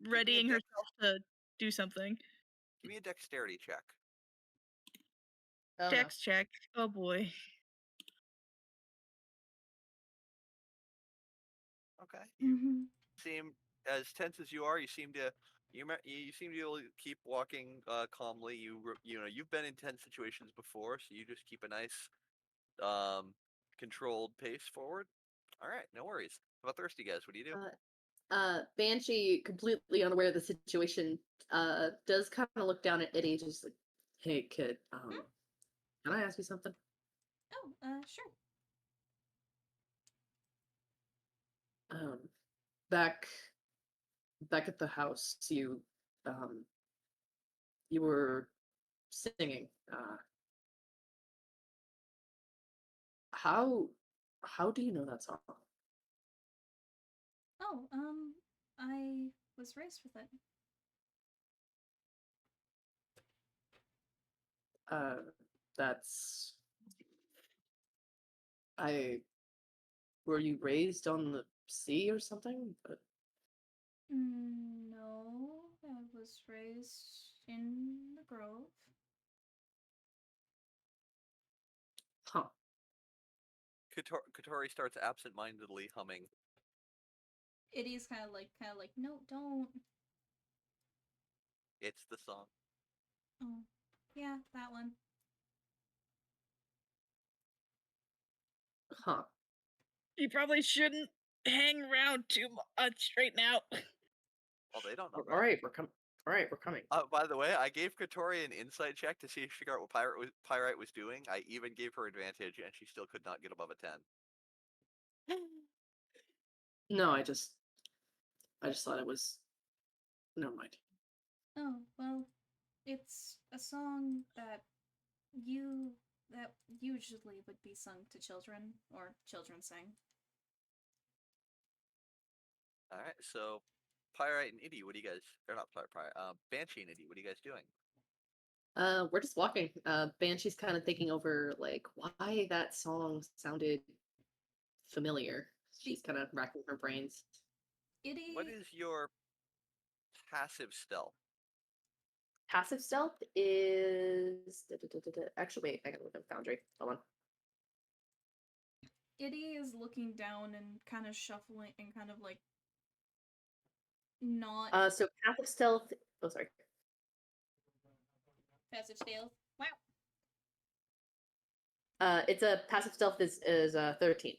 readying dex- herself to do something. Give me a dexterity check. Oh, Dex check. Oh boy. Okay. You Mhm. seem as tense as you are. You seem to be able to keep walking calmly. You've been in tense situations before, so you just keep a nice controlled pace forward. All right, no worries. How about the rest of you guys? What do you do? Banshee, completely unaware of the situation, does kind of look down at Eddie, just like, "Hey, kid, can I ask you something?" Oh, sure. Back at the house, you were singing. How do you know that song? Oh, I was raised with it. That's I were you raised on the sea or something? But No, I was raised in the Grove. huh. Katori starts absent-mindedly humming. It is kind of like, no, don't. It's the song. Oh, yeah, that one. Huh. You probably shouldn't hang around too much right now. Well, they don't know. All right, we're coming. All right, we're coming. By the way, I gave Katori an insight check to see if she figured out what Pyrite was doing. I even gave her advantage, and she still could not get above a 10. No, I just thought it was. Never mind. Oh, well, it's a song that usually would be sung to children, or children sing. All right, so Pyrite and Iddy, what do you guys? Or not Pyrite, Banshee and Iddy, what are you guys doing? We're just walking. Banshee's kind of thinking over like why that song sounded familiar. She's kind of racking her brains. What is your passive stealth? Passive stealth is actually wait, I gotta look at Foundry. Hold on. Iddy is looking down and kind of shuffling and kind of like not So passive stealth. Oh, sorry. passage stealth. Wow. It's a passive stealth is 13.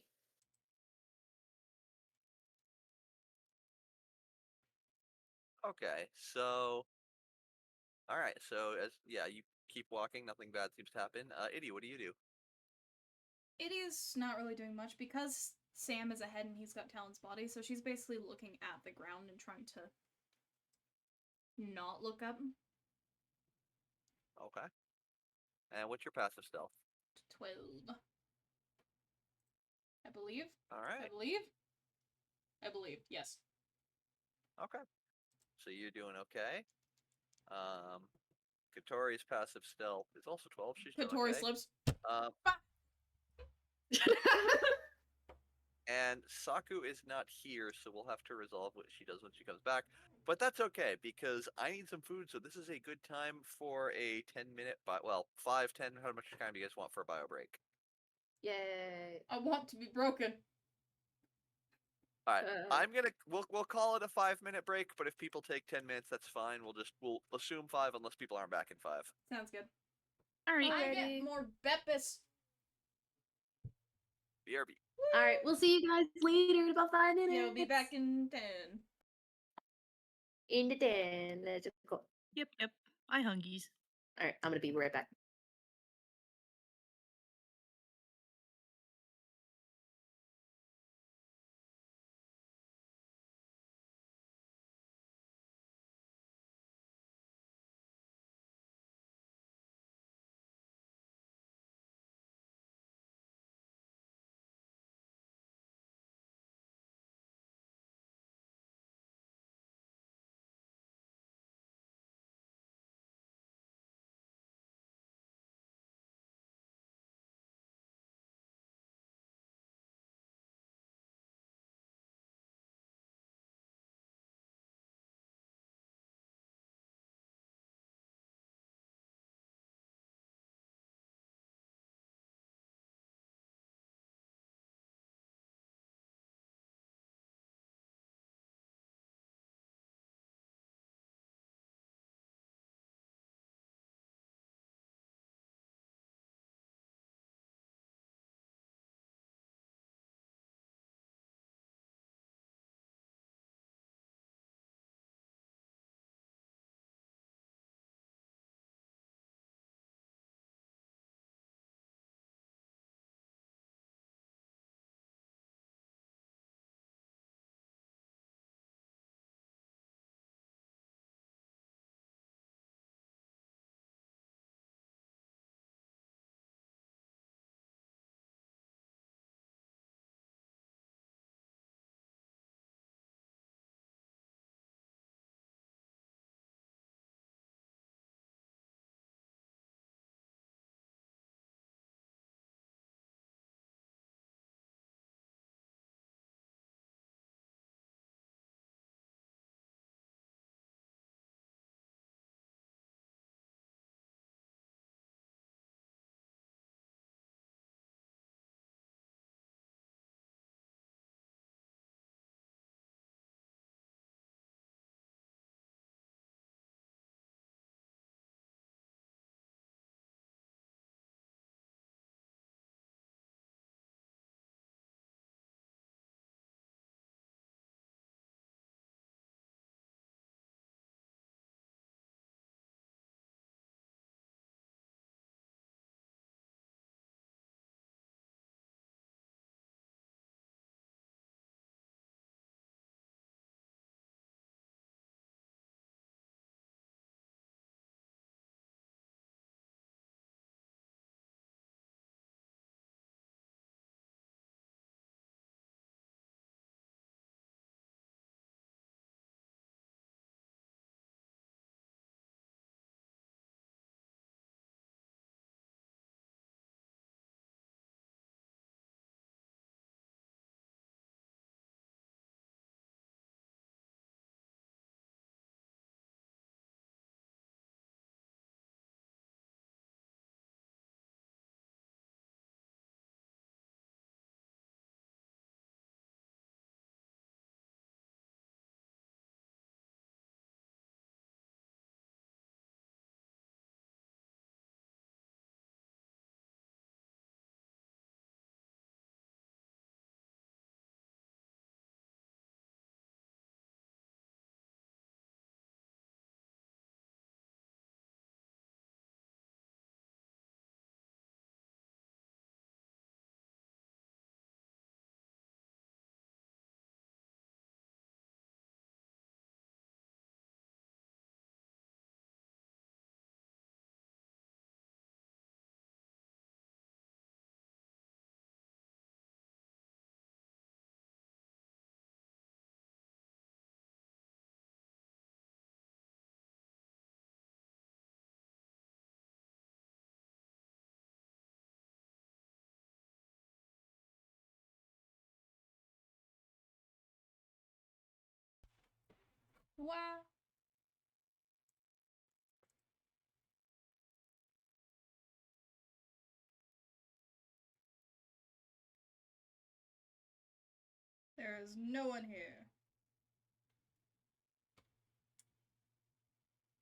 Okay, so all right, so as you keep walking, nothing bad seems to happen. Iddy, what do you do? Iddy's not really doing much because Sam is ahead and he's got Talon's body, so she's basically looking at the ground and trying to not look up. Okay. And what's your passive stealth? 12. I believe. All right. I believe, yes. Okay. So you're doing okay. Katori's passive stealth is also 12. She's doing Katori okay. slips. And Saku is not here, so we'll have to resolve what she does when she comes back. But that's okay, because I need some food, so this is a good time for a 10-minute, 5, 10, how much time do you guys want for a bio break? Yay. I want to be broken. Alright, we'll call it a 5-minute break, but if people take 10 minutes, that's fine. We'll assume 5 unless people aren't back in 5. Sounds good. Alright. I Alrighty. get more Beppis. BRB. All right, we'll see you guys later in about 5 minutes. Yeah, we'll be back in 10. In the 10. Let's go. Yep. I hungies. All right, I'm gonna be right back. Wow. There is no one here.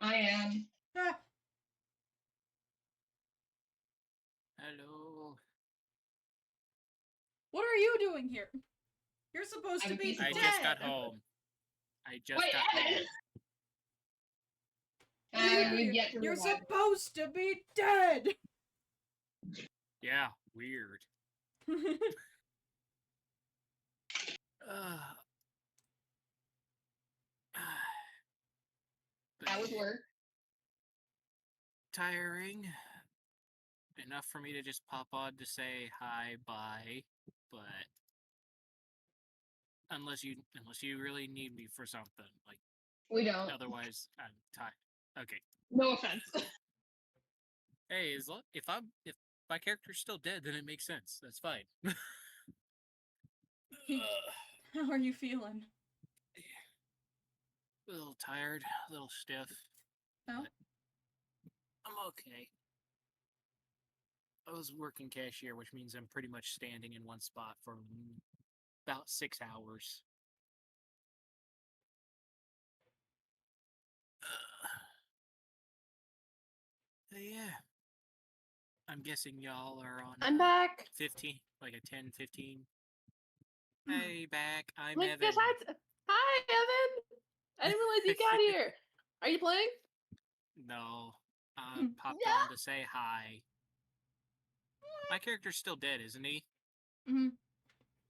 I am. Ah, Hello. what are you doing here? You're supposed I'm to a be piece of I dead. just got home. I just Wait, got Evan! home. What are you We've doing? yet to You're revive. supposed to be dead. Yeah, weird. Uh, That would work. tiring. Enough for me to just pop on to say hi, bye, but unless you really need me for something, like We don't. otherwise I'm tired. Okay. No offense. Hey, if my character's still dead, then it makes sense. That's fine. How are you feeling? A little tired, a little stiff. No? but I'm okay. I was working cashier, which means I'm pretty much standing in one spot for about 6 hours. Yeah. I'm guessing y'all are on I'm back. 15, like a 10, 15. Hmm. Hey, back. I'm Like, Evan. yes, hi, Evan. I didn't realize you got here. Are you playing? No. I Hmm. popped Yeah. on to say hi. My character's still dead, isn't he? Mhm.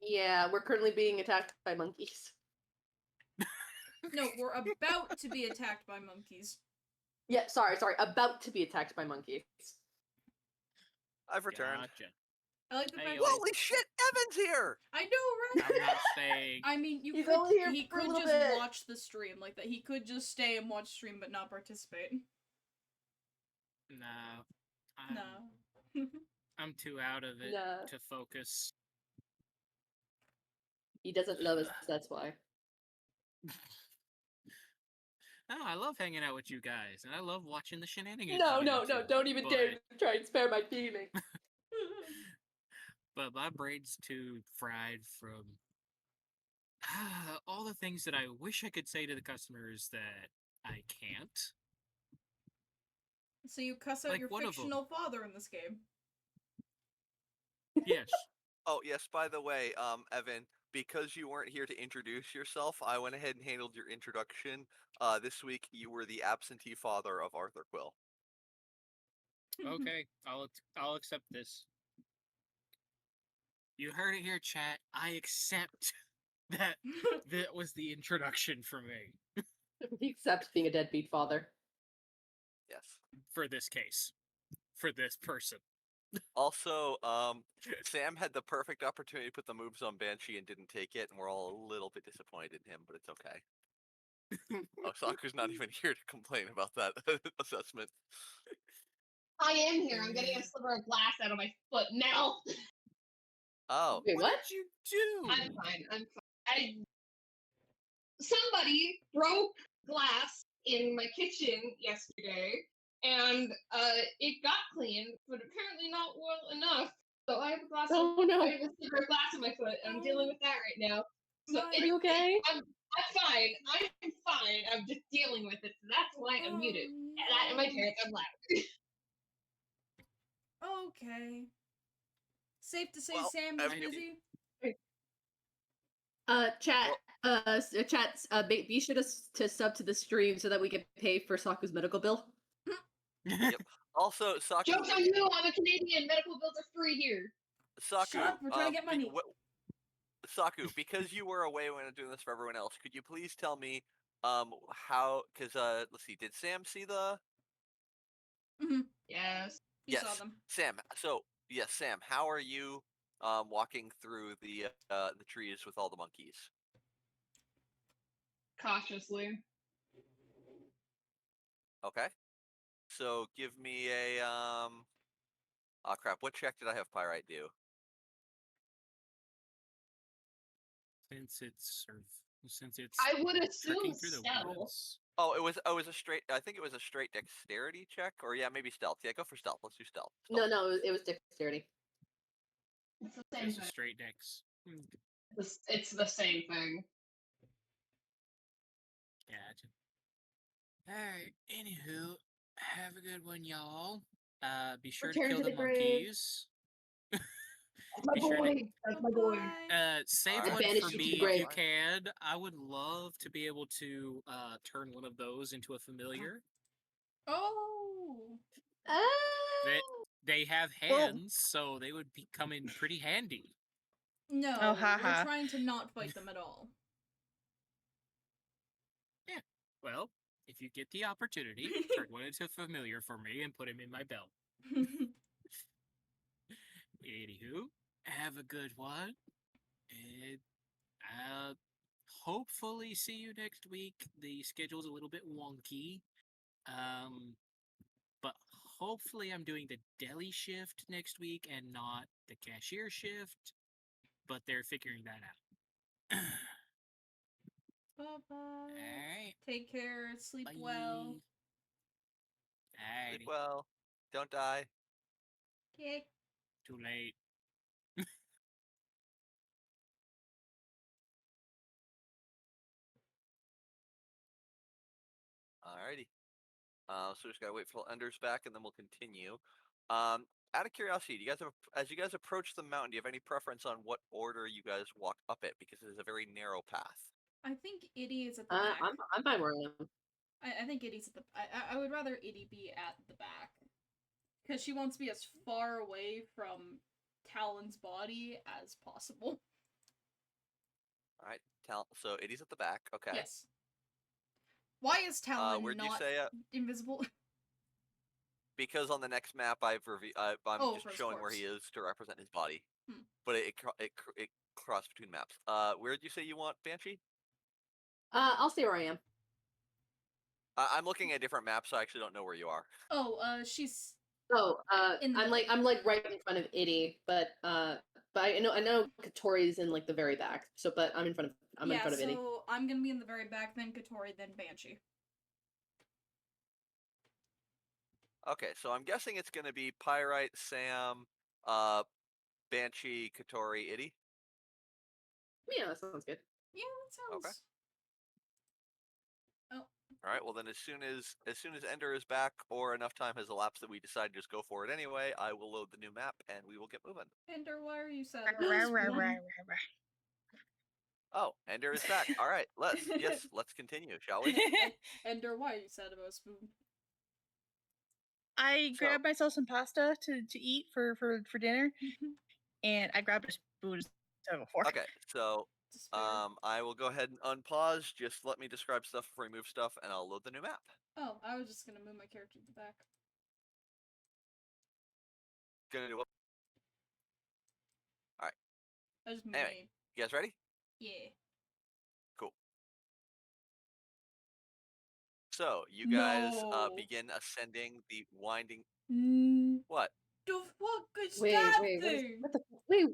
Yeah, we're currently being attacked by monkeys. No, we're about to be attacked by monkeys. Yeah, sorry, about to be attacked by monkeys. I've returned. Gotcha. I like the Hey, fact yo. that Holy shit, Evan's here! I know, I'm right? not staying. I mean, He's only here he for a could little just bit. watch the stream like that. He could just stay and watch stream but not participate. No. No. I'm too out of it Nah. to focus. He doesn't love us, that's why. No, I love hanging out with you guys, and I love watching the shenanigans. No, you no, get no, into, don't even dare try and spare my feelings. But my brain's too fried from all the things that I wish I could say to the customers that I can't. So you cuss out Like your one of 'em. fictional father in this game. Yes. Oh yes, by the way, Evan, because you weren't here to introduce yourself, I went ahead and handled your introduction. This week you were the absentee father of Arthur Quill. Okay, I'll accept this. You heard it here, chat. I accept that that was the introduction for me He accepts being a deadbeat father. Yes. for this case, for this person. Also, Sam had the perfect opportunity to put the moves on Banshee and didn't take it, and we're all a little bit disappointed in him, but it's okay. Oh, Saku's not even here to complain about that assessment. I am here. I'm getting a sliver of glass out of my foot now. Oh, Wait, what? did you do? I'm fine. I'm fine. Somebody broke glass in my kitchen yesterday, and it got cleaned, but apparently not well enough. So I have a glass. Oh no. I have a sliver of glass in my foot, and I'm dealing with that right now. So Are you okay? I'm fine. I'm fine. I'm just dealing with it. So that's why I'm muted. And that and my parents, I'm loud. Okay. Safe to say Well, Sam is I mean, busy. Chat. Chat. Be sure to sub to the stream so that we can pay for Saku's medical bill. Also, Saku. Joke's on you. I'm a Canadian. Medical bills are free here. Saku. Shut up, we're trying to get money. Saku, because you were away when I'm doing this for everyone else, could you please tell me how? Because let's see, did Sam see the? Yes. You saw them. Sam. So yes, Sam. How are you walking through the trees with all the monkeys? Cautiously. Okay. So give me a Oh crap! What check did I have Pyrite do? Since it's since it's I would assume trekking through the stealth. woods. Oh, it was a straight. I think it was a straight dexterity check, or yeah, maybe stealth. Yeah, go for stealth. Let's do stealth. No, no, it was dexterity. It's the same Just a thing. straight dex. It's the same thing. Gotcha. Alright, anywho, have a good one, y'all. Be sure Return to kill to the the grave. monkeys. My Be sure to- boy. That's my boy. Bye-bye. Save Alright. one Banish for you to me the if you grave. can. I would love to be able to turn one of those into a familiar. Oh. They have Well- hands, so they would be come in pretty handy. No, Oh, haha. we're trying to not fight them at all. Well, if you get the opportunity, turn one into a familiar for me and put him in my belt. Anywho, have a good one. And I'll hopefully see you next week. The schedule's a little bit wonky. But hopefully I'm doing the deli shift next week and not the cashier shift. But they're figuring that out. Bye-bye. Alright. Take care. Sleep Bye. well. Alrighty. Sleep well. Don't die. Okay. Too late. Alrighty. So just gotta wait till Ender's back, and then we'll continue. Out of curiosity, do you guys have, as you guys approach the mountain, do you have any preference on what order you guys walk up it? Because it is a very narrow path. I think Iddy is at the back. I'm fine wearing them. I think Iddy's at the. I would rather Iddy be at the back, because she wants to be as far away from Talon's body as possible. All right, so Iddy's at the back. Okay. Yes. Why is Talon Where'd you not say? invisible? Because on the next map, I'm Oh, just for his showing where he corpse. is to represent his body. Hmm. But it crossed between maps. Where did you say you want Banshee? I'll stay where I am. I'm looking at different maps, so I actually don't know where you are. Oh, she's Oh, In the I'm like right in front of Iddy, but I know Katori's in like the very back. So, but I'm in front of Iddy. so I'm gonna be in the very back, then Katori, then Banshee. Okay, so I'm guessing it's gonna be Pyrite, Sam, Banshee, Katori, Iddy. Yeah, that sounds good. Yeah, that sounds. Okay. All right. Well, then as soon as Ender is back, or enough time has elapsed that we decide to just go for it anyway, I will load the new map and we will get moving. Ender, why are you sad? Oh, Ender is back. All right. Let's continue, shall we? Ender, why are you sad about a spoon? I So- grabbed myself some pasta to eat for dinner, and I grabbed a spoon instead of a fork. Okay. So Despair. I will go ahead and unpause. Just let me describe stuff before we move stuff, and I'll load the new map. Oh, I was just gonna move my character to the back. Gonna do what? I just moved Anyway. You guys ready? Yeah. So you guys No. begin ascending the winding. Mm, What? the fuck is Wait, that wait, thing?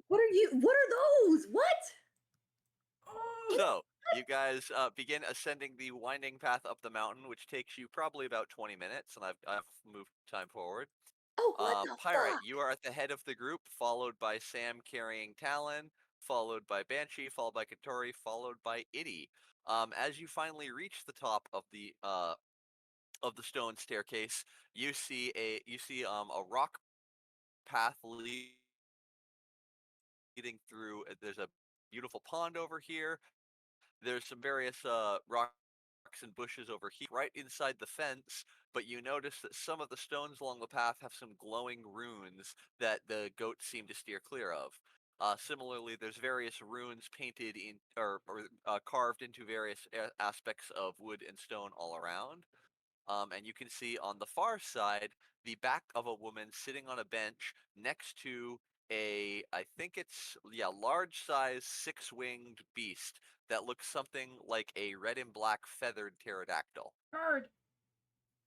what are you? What are those? What? Oh, So you guys begin ascending the winding path up the mountain, which takes you probably about 20 minutes, and I've moved time forward. Oh, what the Pyrite, fuck? you are at the head of the group, followed by Sam carrying Talon, followed by Banshee, followed by Katori, followed by Iddy. As you finally reach the top of the stone staircase, you see a rock path leading through. There's a beautiful pond over here. There's some various rocks and bushes over here, right inside the fence. But you notice that some of the stones along the path have some glowing runes that the goats seem to steer clear of. Similarly, there's various runes painted in or carved into various aspects of wood and stone all around. And you can see on the far side the back of a woman sitting on a bench next to I think it's large size 6-winged beast that looks something like a red and black feathered pterodactyl. bird.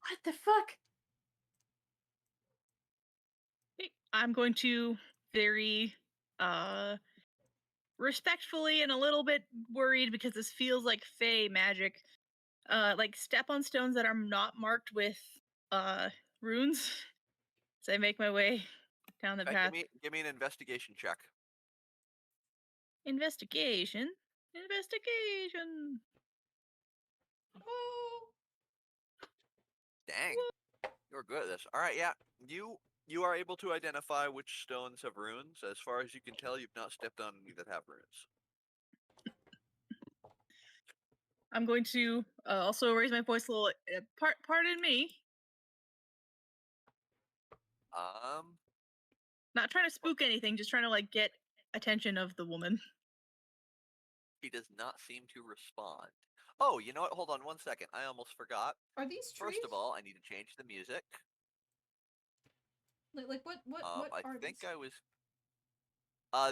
What the fuck? I'm going to very respectfully and a little bit worried because this feels like fey magic. Like step on stones that are not marked with runes. As I make my way down the Okay, path. give me an investigation check. Investigation. Investigation. Oh. Dang, you're good at this. All right, yeah, you are able to identify which stones have runes. As far as you can tell, you've not stepped on any that have runes. I'm going to also raise my voice a little. Pardon me. Not trying to spook anything, just trying to like get attention of the woman. He does not seem to respond. Oh, you know what? Hold on 1 second. I almost forgot. Are these trees? First of all, I need to change the music. Like what I are think these? I was.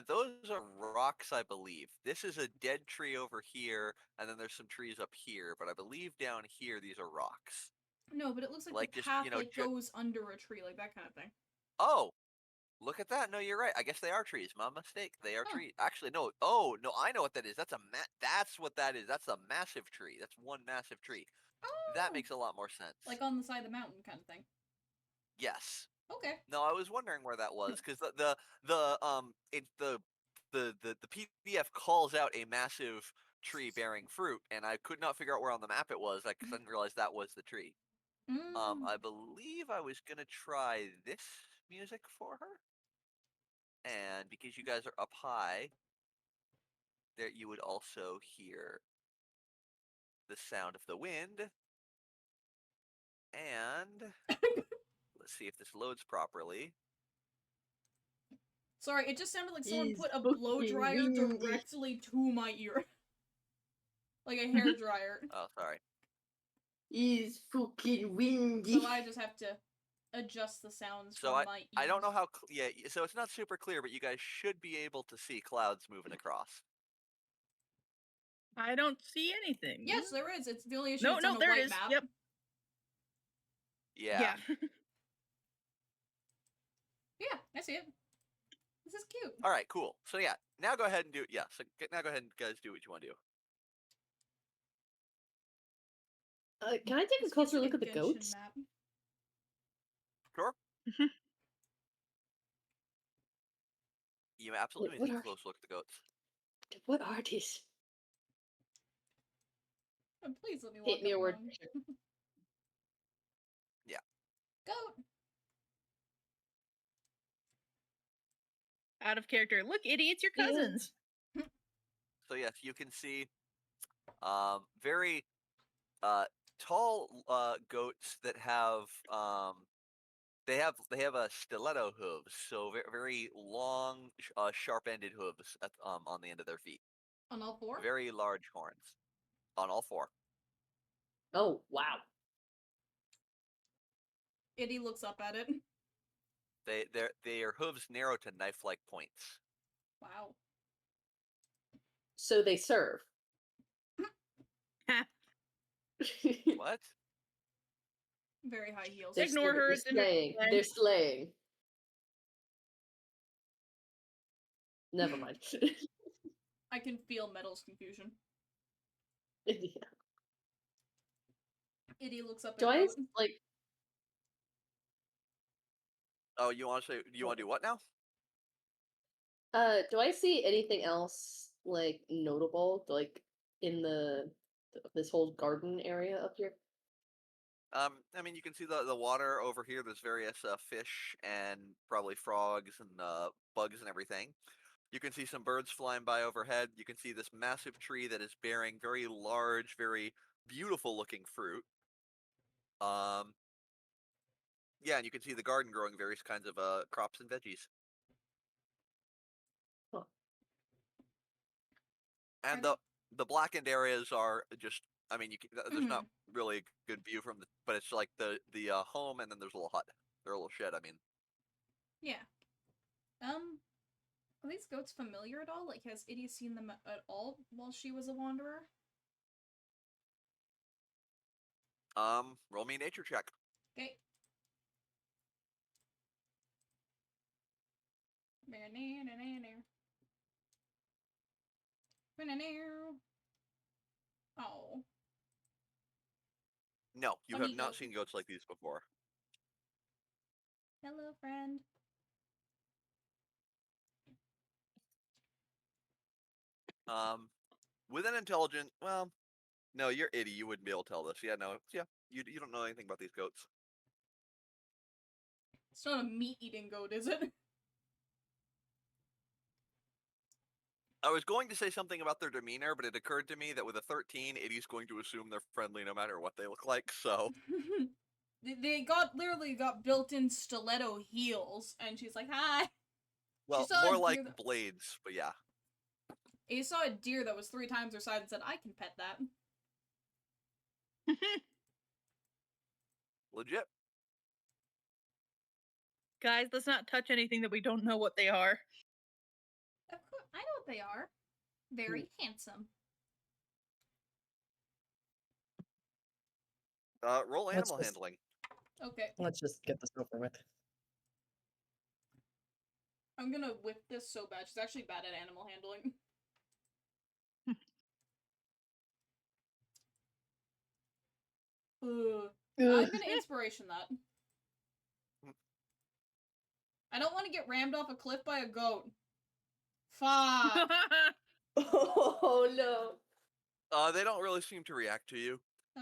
Those are rocks, I believe. This is a dead tree over here, and then there's some trees up here. But I believe down here these are rocks. No, but it looks like Like the just, path you know, goes under a tree, like that kind of thing. Oh, look at that. No, you're right. I guess they are trees. My mistake. They are Huh. trees. Actually, no. Oh, no, I know what that is. That's what that is. That's a massive tree. That's one massive tree. Oh, That makes a lot more sense. like on the side of the mountain kind of thing. Yes. Okay. No, I was wondering where that was because the PDF calls out a massive tree bearing fruit, and I could not figure out where on the map it was. I didn't realize that was the tree. Mm. I believe I was gonna try this music for her, and because you guys are up high, there you would also hear the sound of the wind, and let's see if this loads properly. Sorry, it just sounded like someone He's put a fucking blow dryer windy. directly to my ear. Like a hair dryer. Oh, sorry. He's fucking windy. So I just have to adjust the sounds So from my ears. I don't know how. Yeah, so it's not super clear, but you guys should be able to see clouds moving across. I don't see anything. Yes, there is. It's the only issue. No, it's no, on a there white it is. map. Yep. Yeah. Yeah, I see it. This is cute. All right. Cool. So yeah, now go ahead and do. Yeah. So now go ahead and guys do what you want to do. Can I take a This closer feels look like at the a Genshin goats? map. Sure. Mhm. You absolutely what take a are- close look at the goats. What are these? Oh, please let me walk Hit me up a word. along. Yeah. Goat. Out of character. Look, idiots, your Yeah. cousins. So yes, you can see very tall goats that have they have a stiletto hooves, so very long sharp-ended hooves at, on the end of their feet. On all four? Very large horns on all four. Oh wow. Itty looks up at it. Their hooves narrow to knife-like points. Wow. So they serve. What? Very high heels. They're Ignore her, They're it's in her slaying. play. They're slaying. Never mind. I can feel Metal's confusion. Yeah. Itty looks up Do at I Goat. like? Oh, you want to say? You want to do what now? Do I see anything else like notable, like in this whole garden area up here? I mean, you can see the water over here. There's various fish and probably frogs and bugs and everything. You can see some birds flying by overhead. You can see this massive tree that is bearing very large, very beautiful looking fruit. Yeah, and you can see the garden growing various kinds of crops and veggies. Huh. And Are the blackened areas are just. I mean, there's not really a good view from the, but it's like the home, and then there's a little hut, or a little shed. I mean, Yeah. Are these goats familiar at all? Like, has Itty seen them at all while she was a wanderer? roll me a nature check. Okay. Oh. No, you Funny have not goat. seen goats like these before. Hello, friend. With an intelligent, well, no, you're itty. You wouldn't be able to tell this. Yeah, no, yeah, you don't know anything about these goats. It's not a meat-eating goat, is it? I was going to say something about their demeanor, but it occurred to me that with a 13, Itty's going to assume they're friendly no matter what they look like. So They literally got built-in stiletto heels, and she's like, "Hi." well, saw a more deer like that- blades, but yeah. He saw a deer that was 3 times her size and said, "I can pet that." Legit. Guys, let's not touch anything that we don't know what they are. Of course, I know what they are. Very handsome. Roll Let's animal just- handling. Okay, Let's just get this over with. I'm gonna whip this so bad. She's actually bad at animal handling. Ugh. I'm gonna inspiration that. I don't want to get rammed off a cliff by a goat. Fuck. Oh no. They don't really seem to react to you.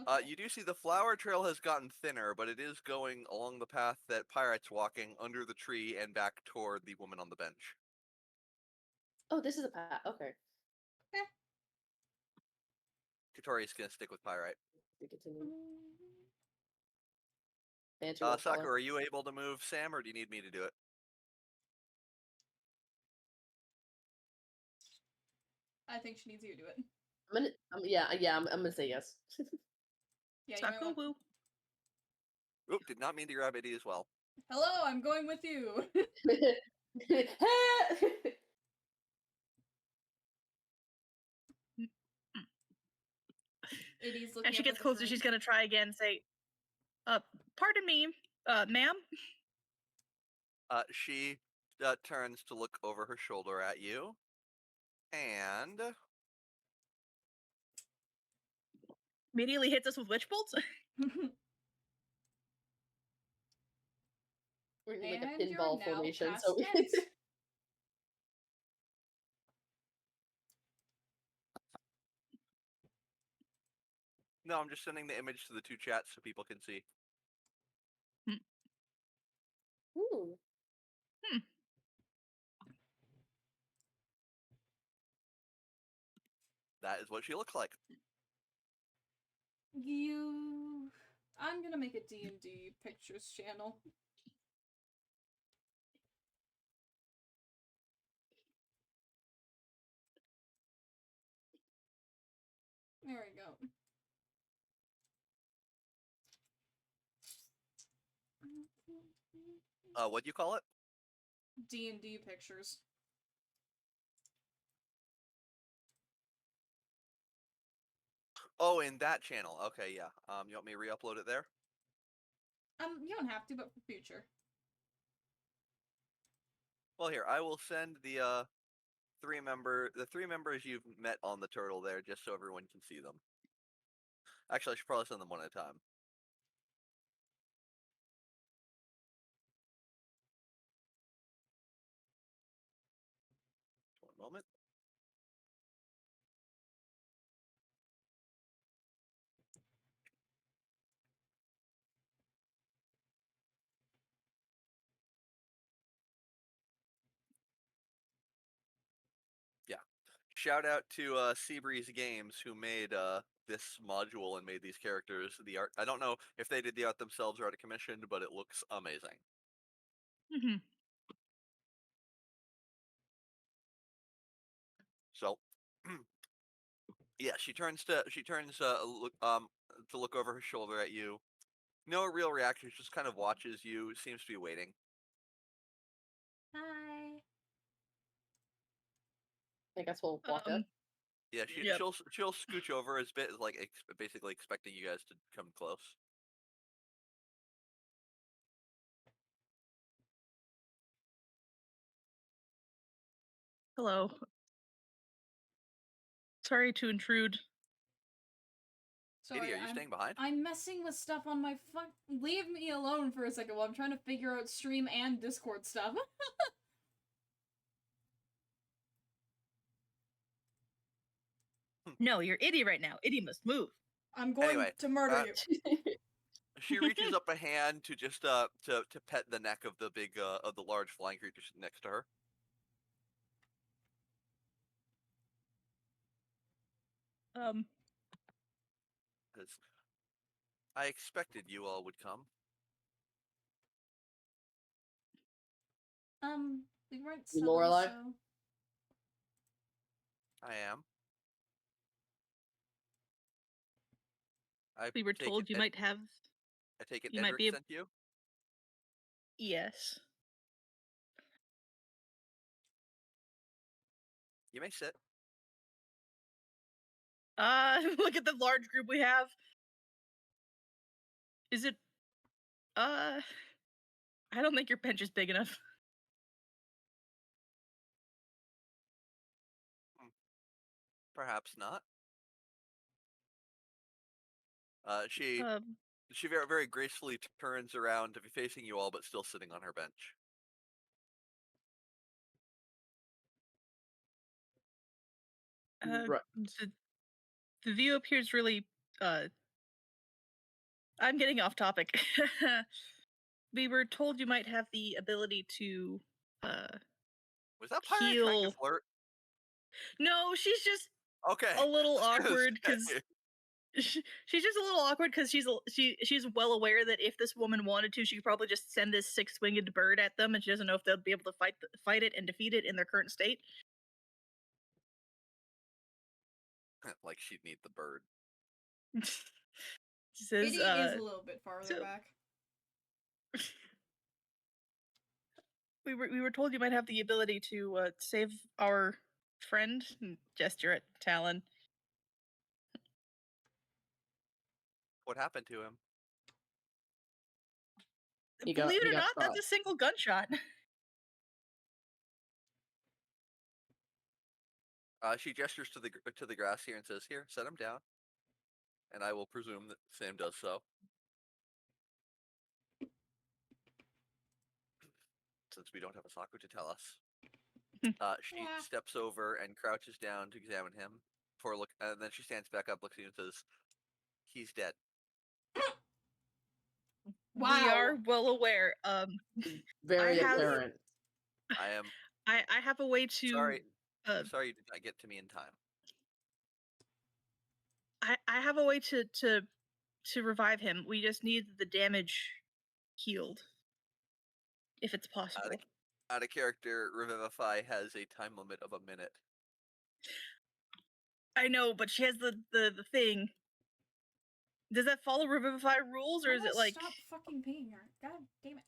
Okay. You do see the flower trail has gotten thinner, but it is going along the path that Pirate's walking under the tree and back toward the woman on the bench. Oh, this is a path. Okay. Katori's gonna stick with Pyrite. We continue. Banter will follow. Sakura, are you able to move Sam, or do you need me to do it? I think she needs you to do it. I'm gonna. I'm gonna say yes. Yeah, you might want- Sakubu. Oop, did not mean to grab Itty as well. Hello, I'm going with you. Itty's looking As she up gets at the closer, tree. she's gonna try again and say, pardon me, ma'am? She turns to look over her shoulder at you, and Immediately hits us with witch bolts. We're in like a And you're pinball now formation. past So tense. no, I'm just sending the image to the 2 chats so people can see. Ooh. That is what she looks like. I'm gonna make a D&D pictures channel. There we go. What do you call it? D&D pictures. Oh, in that channel. Okay, yeah. You want me to re-upload it there? You don't have to, but for future. Well, here I will send the 3 members you've met on the turtle there, just so everyone can see them. Actually, I should probably send them one at a time. One moment. Yeah. Shout out to Seabreeze Games who made this module and made these characters. The art. I don't know if they did the art themselves or out of commission, but it looks amazing. Mhm. So, yeah, she turns to look over her shoulder at you. No real reaction. She just kind of watches you. Seems to be waiting. Hi. I guess we'll walk up. Yeah, Yep. she'll scooch over as bit like basically expecting you guys to come close. Hello. sorry to intrude. Sorry, Kitty, are you staying behind? I'm messing with stuff on my fuck. Leave me alone for a second while I'm trying to figure out stream and Discord stuff. No, you're Itty right now. Itty must move. I'm going Anyway, to murder you. She reaches up a hand to just to pet the neck of the big of the large flying creature next to her. Says, I expected you all would come. We weren't You selling, Lorelai? so... I am. I We were take told it you Ed- might have. I take it you might Edric be ab- sent you. Yes. You may sit. Look at the large group we have. Is it? I don't think your bench is big enough. Perhaps not. She Um, very very gracefully turns around to be facing you all, but still sitting on her bench. Right. the view appears really. I'm getting off topic. We were told you might have the ability to. Was that pirate trying to Heal. flirt? No, she's just Okay. a little I was gonna awkward because say. she's just a little awkward because she's well aware that if this woman wanted to, she could probably just send this six-winged bird at them, and she doesn't know if they'll be able to fight it and defeat it in their current state. Like she'd need the bird. She says, Itty is a little bit farther so- back. we were told you might have the ability to save our friend. And gesture at Talon. What happened to him? He got- Believe it he or got not, shot. that's a single gunshot. She gestures to the grass here and says, "Here, set him down." And I will presume that Sam does so. Since we don't have a Saku to tell us. She Yeah. steps over and crouches down to examine him for a look, and then she stands back up, looks at you, and says, "He's dead." We Wow. are well aware. Very I have- apparent. I am I have a way to. sorry. Uh, I'm sorry you did not get to me in time. I have a way to revive him. We just need the damage healed, if it's possible. Out of character, Revivify has a time limit of a minute. I know, but she has the thing. Does that follow Revivify rules, or is it like? Stop fucking paying her. God damn it.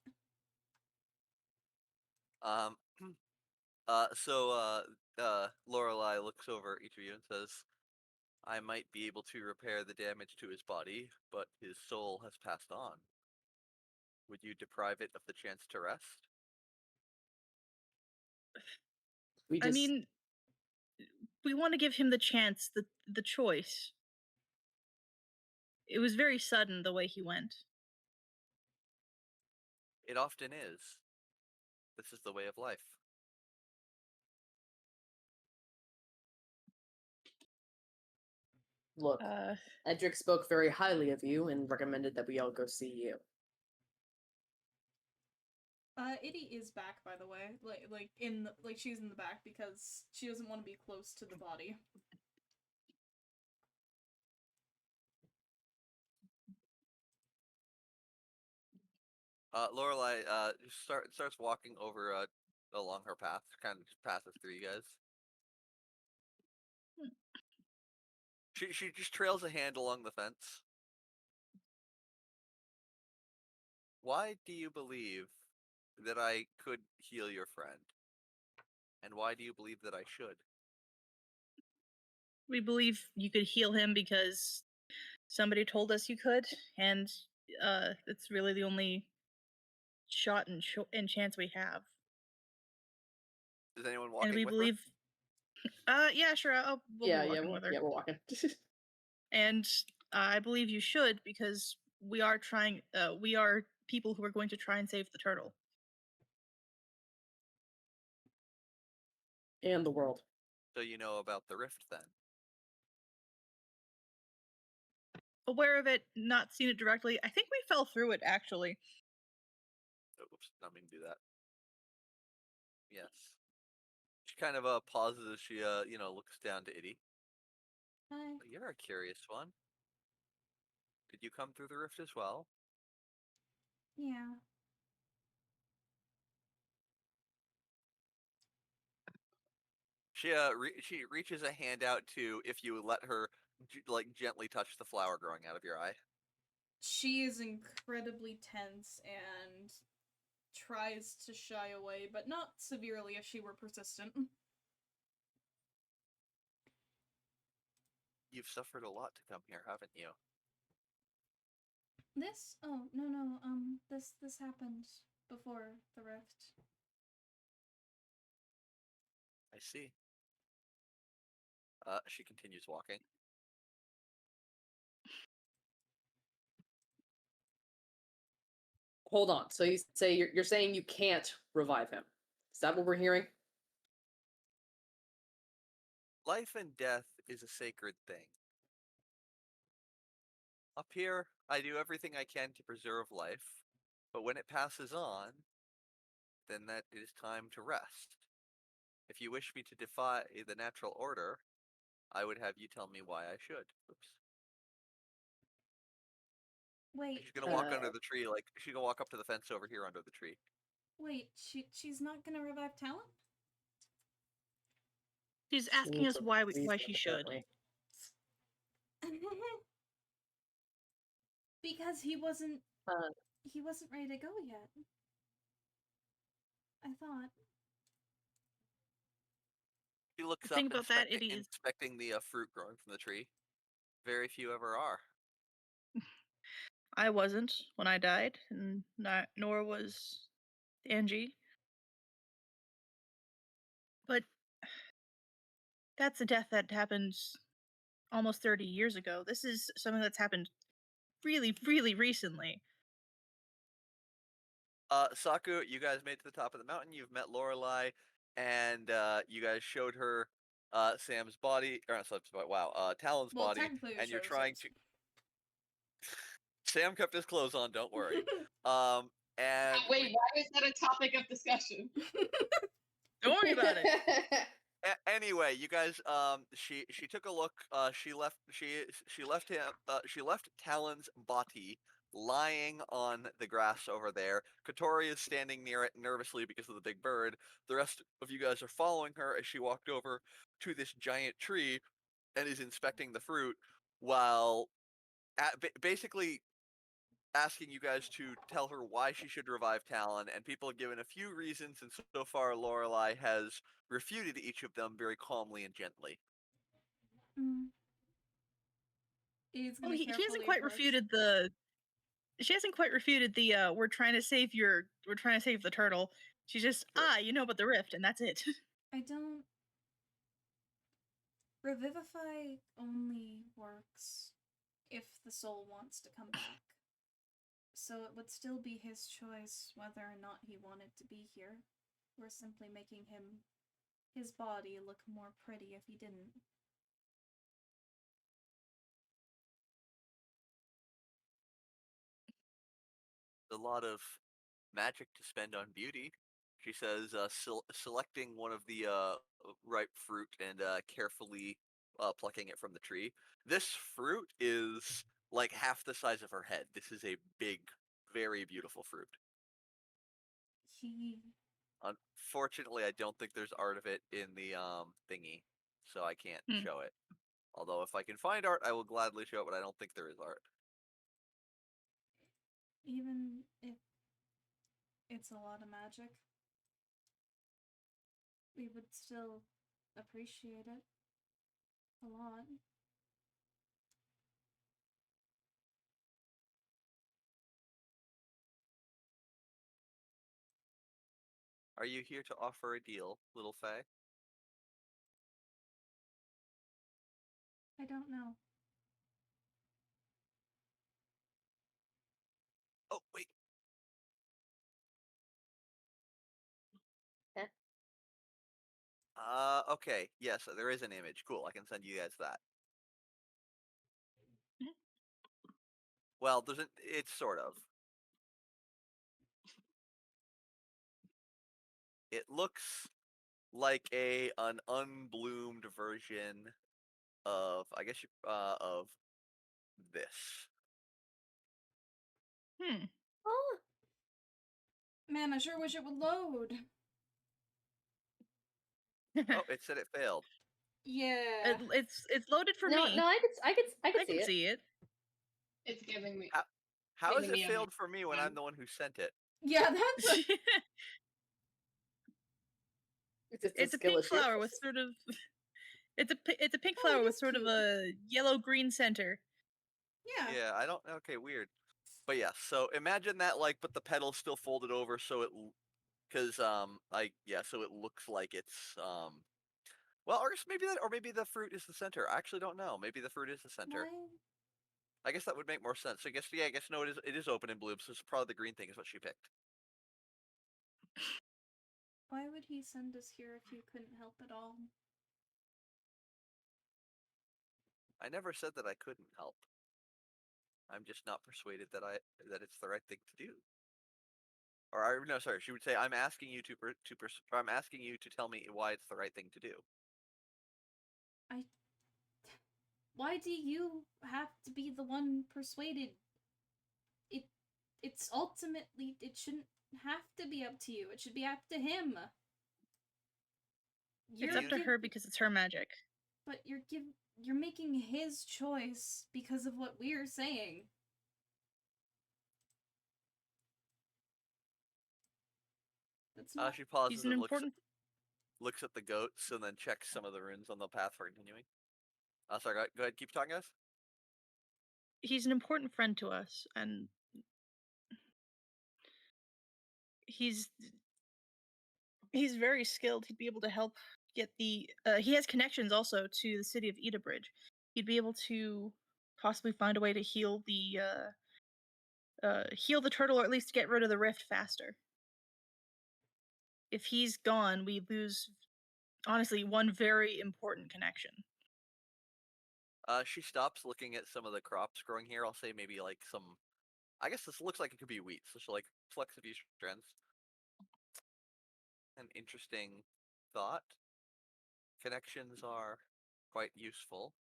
Lorelai looks over at each of you and says, "I might be able to repair the damage to his body, but his soul has passed on. Would you deprive it of the chance to rest?" We just, I mean, we want to give him the chance, the choice. It was very sudden the way he went. It often is. This is the way of life. look, Edric spoke very highly of you and recommended that we all go see you. Itty is back, by the way. She's in the back because she doesn't want to be close to the body. Lorelai starts walking over along her path, kind of just passes through you guys. She just trails a hand along the fence. Why do you believe that I could heal your friend? And why do you believe that I should? We believe you could heal him because somebody told us you could, and it's really the only shot and chance we have. Is anyone walking And we with believe Yeah, sure. We'll yeah, be yeah, walking with her. yeah, we're walking. And I believe you should because we are trying. We are people who are going to try and save the turtle. And the world. So you know about the rift then? Aware of it, not seen it directly. I think we fell through it actually. Oops, not mean to do that. Yes. She kind of pauses as she looks down to Iddy. Hi. You're a curious one. Did you come through the rift as well? Yeah. She reaches a hand out to if you let her gently touch the flower growing out of your eye. She is incredibly tense and tries to shy away, but not severely if she were persistent. You've suffered a lot to come here, haven't you? This? Oh, no, this happened before the rift. I see. She continues walking. Hold on. So you're saying you can't revive him? Is that what we're hearing? Life and death is a sacred thing. Up here, I do everything I can to preserve life, but when it passes on, then that it is time to rest. If you wish me to defy the natural order, I would have you tell me why I should. Oops. Wait, She's gonna walk under the tree, like she's gonna walk up to the fence over here under the tree. wait, she's not gonna revive Talon? She's asking Needs us a why reason, she should. apparently. Because he wasn't Uh, ready to go yet. I thought. She looks The up, thing about that, inspecting, it is the fruit growing from the tree. Very few ever are. I wasn't when I died, and nor was Angie. But that's a death that happened almost 30 years ago. This is something that's happened really, really recently. Saku, you guys made it to the top of the mountain. You've met Lorelei, and you guys showed her Sam's body, or not Sam's body. Wow, Talon's Well, body, technically, and you're shows trying us. to. Sam kept his clothes on. Don't worry. And Wait, why is that a topic of discussion? Don't worry about it. Anyway, you guys, she took a look. She left him. She left Talon's body lying on the grass over there. Katori is standing near it nervously because of the big bird. The rest of you guys are following her as she walked over to this giant tree and is inspecting the fruit while basically asking you guys to tell her why she should revive Talon, and people have given a few reasons, and so far Lorelei has refuted each of them very calmly and gently. Mm. He's Well, gonna she hasn't carefully quite approach. refuted the. She hasn't quite refuted the. We're trying to save the turtle. She's just Sure. you know about the rift, and that's it. I don't. Revivify only works if the soul wants to come back. So it would still be his choice whether or not he wanted to be here. We're simply making his body look more pretty if he didn't. A lot of magic to spend on beauty. She says, selecting one of the ripe fruit and carefully plucking it from the tree. This fruit is like half the size of her head. This is a big, very beautiful fruit. He. Unfortunately, I don't think there's art of it in the thingy, so I can't show it. Although if I can find art, I will gladly show it, but I don't think there is art. Even if it's a lot of magic, we would still appreciate it a lot. Are you here to offer a deal, little Faye? I don't know. Oh wait. Okay. Yes, there is an image. Cool. I can send you guys that. Mhm. Well, there's an. It's sort of. It looks like an unbloomed version of, I guess, of this. Hmm. Oh, Man, I sure wish it would load. Oh, it said it failed. Yeah. It's loaded for no, me. no, I I could can see it. see it. It's giving me. How has Making it me failed for me when fun. I'm the one who sent it? Yeah, that's a It's just It's a skill pink issue. flower with sort of. It's a pink Oh, it flower with is sort of cute. a yellow green center. yeah. Yeah, I don't. Okay, weird. But yeah, so imagine that, like, but the petal's still folded over, so because so it looks like it's well, or maybe the fruit is the center. I actually don't know. Maybe the fruit is the center. Why? I guess that would make more sense. So I guess no, it is open and bloom, so it's probably the green thing is what she picked. Why would he send us here if you couldn't help at all? I never said that I couldn't help. I'm just not persuaded that it's the right thing to do. Or no, sorry, she would say, I'm asking you I'm asking you to tell me why it's the right thing to do. Why do you have to be the one persuaded? It's ultimately it shouldn't have to be up to you. It should be up to him. It's up to her because it's her magic. But you're making his choice because of what we're saying. That's not. She pauses He's an and important. looks at the goats and then checks some of the runes on the path for continuing. Sorry, go ahead, keep talking, guys. He's an important friend to us, and he's very skilled. He'd be able to help get the. He has connections also to the city of Edabridge. He'd be able to possibly find a way to heal the turtle, or at least get rid of the rift faster. If he's gone, we lose, honestly, one very important connection. She stops looking at some of the crops growing here. I'll say maybe like some. I guess this looks like it could be wheat, so she'll like flex a few strands. An interesting thought. Connections are quite useful.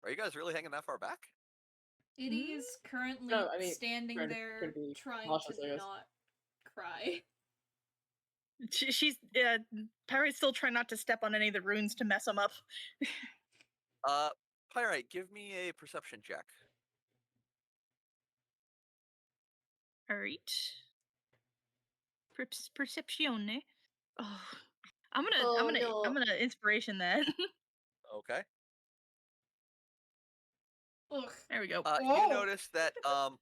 Are you guys really hanging that far back? Idie is currently No, I mean, standing trying to- there trying to be trying cautious, I to guess. not cry. She's Pyrite's still trying not to step on any of the runes to mess them up. Pyrite, give me a perception check. All right. Percepzione. Oh, I'm gonna inspiration that. Okay. Ugh. There we go. You notice that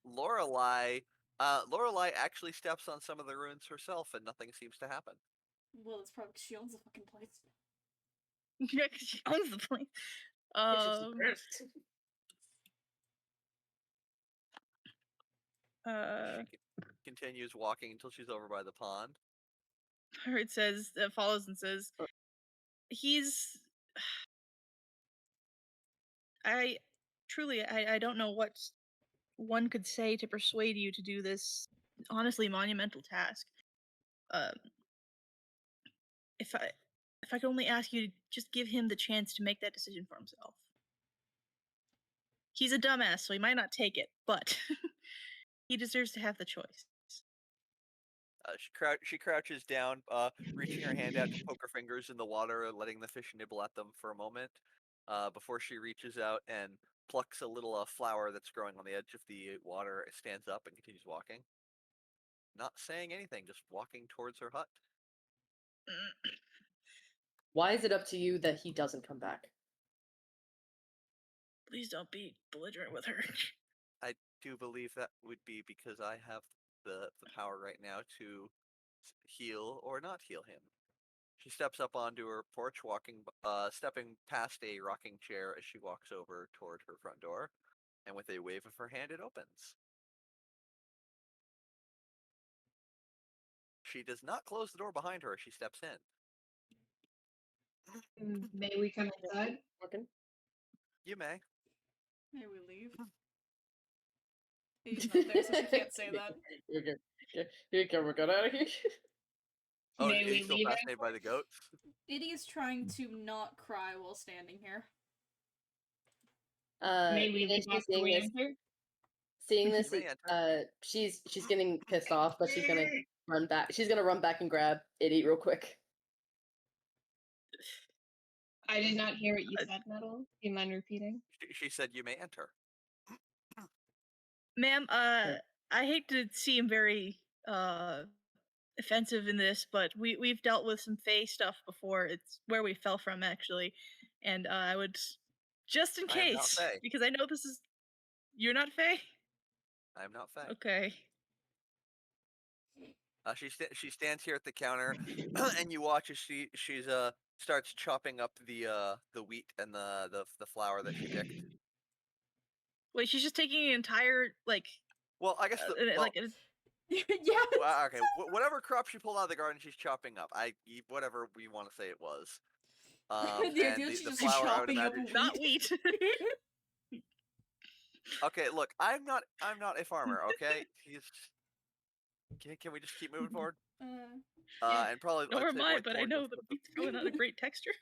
Lorelei actually steps on some of the runes herself, and nothing seems to happen. Well, it's probably 'cause she owns the fucking place. Yeah, 'cause she owns the place. It's just the best. She continues walking until she's over by the pond. It says, follows and says, he's. I don't know what one could say to persuade you to do this honestly monumental task. If I could only ask you to just give him the chance to make that decision for himself. He's a dumbass, so he might not take it, but he deserves to have the choice. She crouches down, reaching her hand out to poke her fingers in the water, letting the fish nibble at them for a moment, before she reaches out and plucks a little flower that's growing on the edge of the water, stands up and continues walking. Not saying anything, just walking towards her hut. Why is it up to you that he doesn't come back? Please don't be belligerent with her. I do believe that would be because I have the power right now to heal or not heal him. She steps up onto her porch, stepping past a rocking chair as she walks over toward her front door, and with a wave of her hand, it opens. She does not close the door behind her as she steps in. May we come inside? Working. You may. May we leave? He's not there, so she can't say that. You're good. You're good. We're good out of here. Oh, May are we you still leave it? fascinated by the goats? Diddy's trying to not cry while standing here. May we leave she's after seeing we this. enter? Seeing this, You may enter. she's getting pissed off, but she's gonna run back. She's gonna run back and grab Itty real quick. I did not hear what you said, Metal. Do you mind repeating? She said you may enter. Ma'am, I hate to seem very offensive in this, but we've dealt with some Fae stuff before. It's where we fell from, actually, and I would just in I am not case, Fae. because I know this is you're not Fae. I am not Fae. Okay. She stands here at the counter, and you watch as she starts chopping up the wheat and the flour that she picked. Wait, she's just taking an entire Well, I guess Yeah. well, okay, whatever crop she pulled out of the garden, she's chopping up. Whatever we want to say it was. The And idea that she's the just flour, I would chopping up imagine- not wheat. Okay, look, I'm not a farmer. Okay, can we just keep moving forward? Yeah. And probably. Nor like, am say, I, like, but I toward know the wheat's probably not a great texture.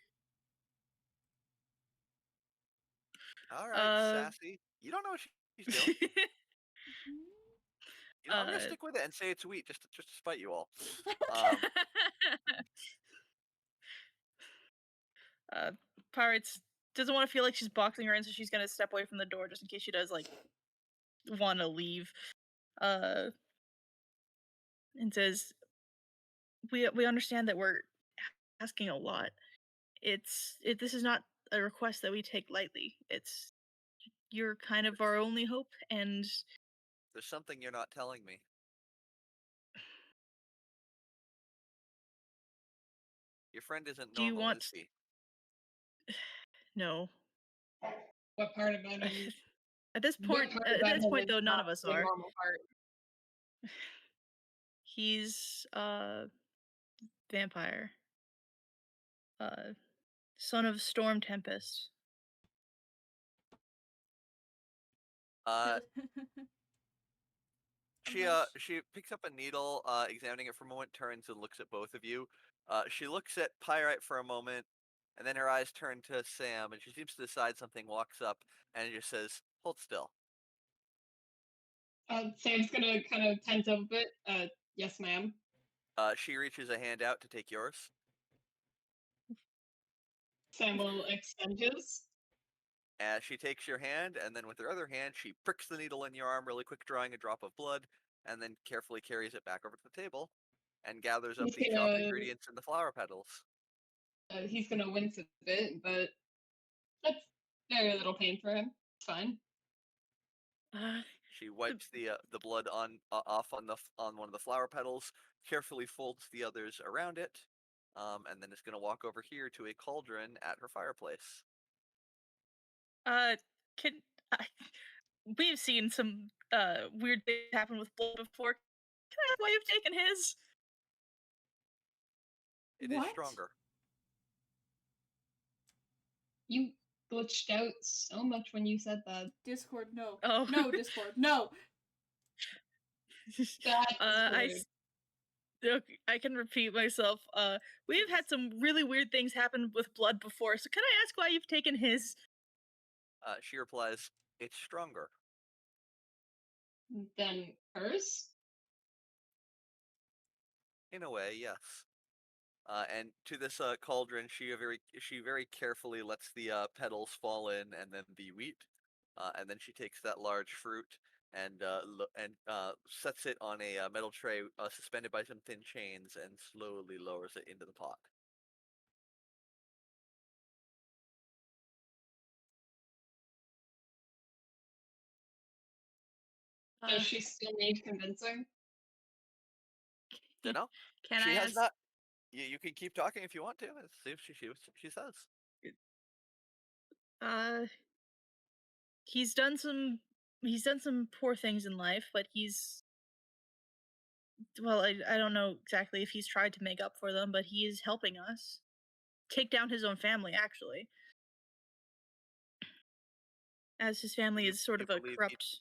All right, sassy. You don't know what she's doing. I'm gonna Uh, stick with it and say it's wheat, just to spite you all. Pirates doesn't want to feel like she's boxing her in, so she's gonna step away from the door just in case she does want to leave. And says, "We understand that we're asking a lot. This is not a request that we take lightly. You're kind of our only hope, and There's something you're not telling me. Your friend isn't Do you normal, want- is he? no." What part about him? At this What point, part at about this him point, is though, none of not us the are. normal part? He's vampire. Son of Storm Tempest. She picks up a needle, examining it for a moment, turns and looks at both of you. She looks at Pyrite for a moment, and then her eyes turn to Sam, and she seems to decide something, walks up, and just says, "Hold still." Sam's gonna kind of tense up a bit. Yes, ma'am. She reaches a hand out to take yours. Sam will extend his. As she takes your hand, and then with her other hand, she pricks the needle in your arm really quick, drawing a drop of blood, and then carefully carries it back over to the table, and gathers up He's the chopped gonna- ingredients and the flower petals. He's gonna wince a bit, but that's very little pain for him. It's fine. She wipes the blood off on one of the flower petals, carefully folds the others around it, and then is going to walk over here to a cauldron at her fireplace. We've seen some weird things happen with blood before. Can I ask why you've taken his? It is What? stronger. You glitched out so much when you said that. Discord, no. Oh. No, Discord, no. That's I can repeat myself. We've had some really weird things happen with blood before, so can I ask why you've taken his? She replies, "It's stronger." Then hers? In a way, yes. And to this cauldron, she very carefully lets the petals fall in, and then the wheat, and then she takes that large fruit and sets it on a metal tray suspended by some thin chains, and slowly lowers it into the pot. Does she still need convincing? Dunno. Can She I has ask? not. You can keep talking if you want to. And see if she says. He's done some poor things in life, but I don't know exactly if he's tried to make up for them, but he is helping us take down his own family, actually. As his family You- is sort you of a believe he- corrupt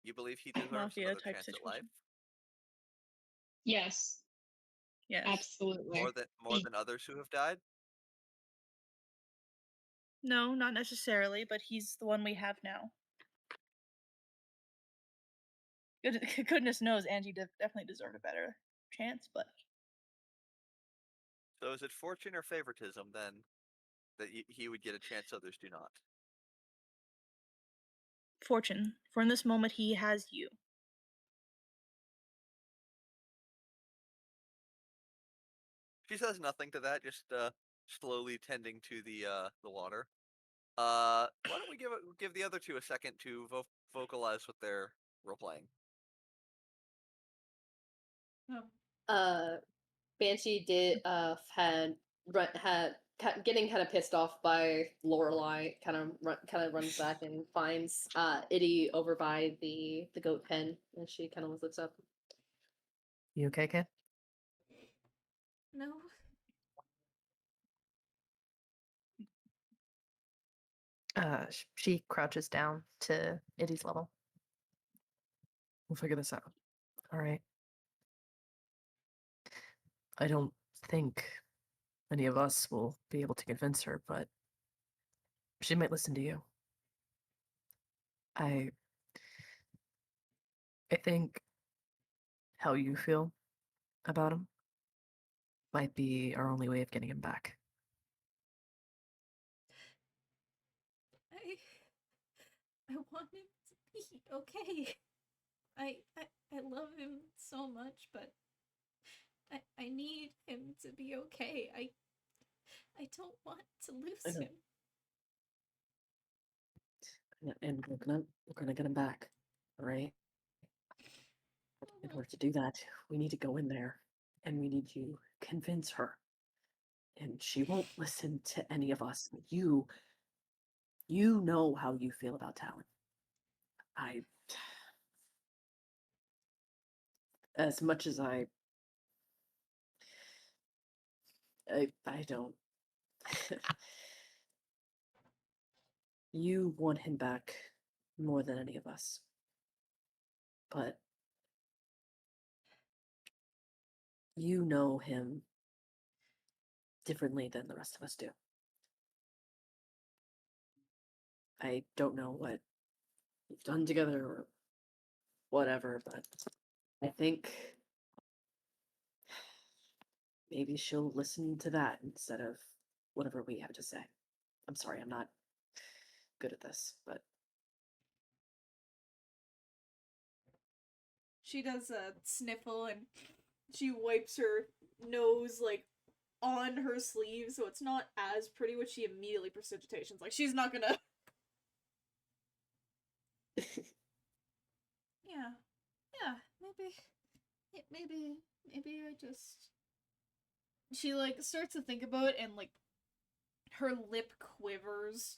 You believe he deserves mafia another type chance at life situation. Yes, Yes. absolutely. more than others who have died? No, not necessarily, but he's the one we have now. Goodness knows Angie definitely deserved a better chance, but So is it fortune or favoritism then that he would get a chance others do not? fortune. For in this moment, he has you. She says nothing to that, just slowly tending to the water. Why don't we give the other two a second to vocalize what they're role playing? Banshee did getting kind of pissed off by Lorelai, kind of runs back and finds Itty over by the goat pen, and she kind of looks up. You okay, kid? No. She crouches down to Itty's level. We'll figure this out. All right. I don't think any of us will be able to convince her, but she might listen to you. I think how you feel about him might be our only way of getting him back. I want him to be okay. I love him so much, but I need him to be okay. I don't want to lose I know. him. And we're gonna get him back, all right? In order to do that, we need to go in there and we need to convince her. And she won't listen to any of us. You know how you feel about Talon. As much as I don't. You want him back more than any of us. But you know him differently than the rest of us do. I don't know what you've done together or whatever, but I think maybe she'll listen to that instead of whatever we have to say. I'm sorry, I'm not good at this, but She does a sniffle and she wipes her nose like on her sleeve, so it's not as pretty, which she immediately precipitations. Like she's not gonna. Yeah, maybe I just. She like starts to think about it, and like her lip quivers.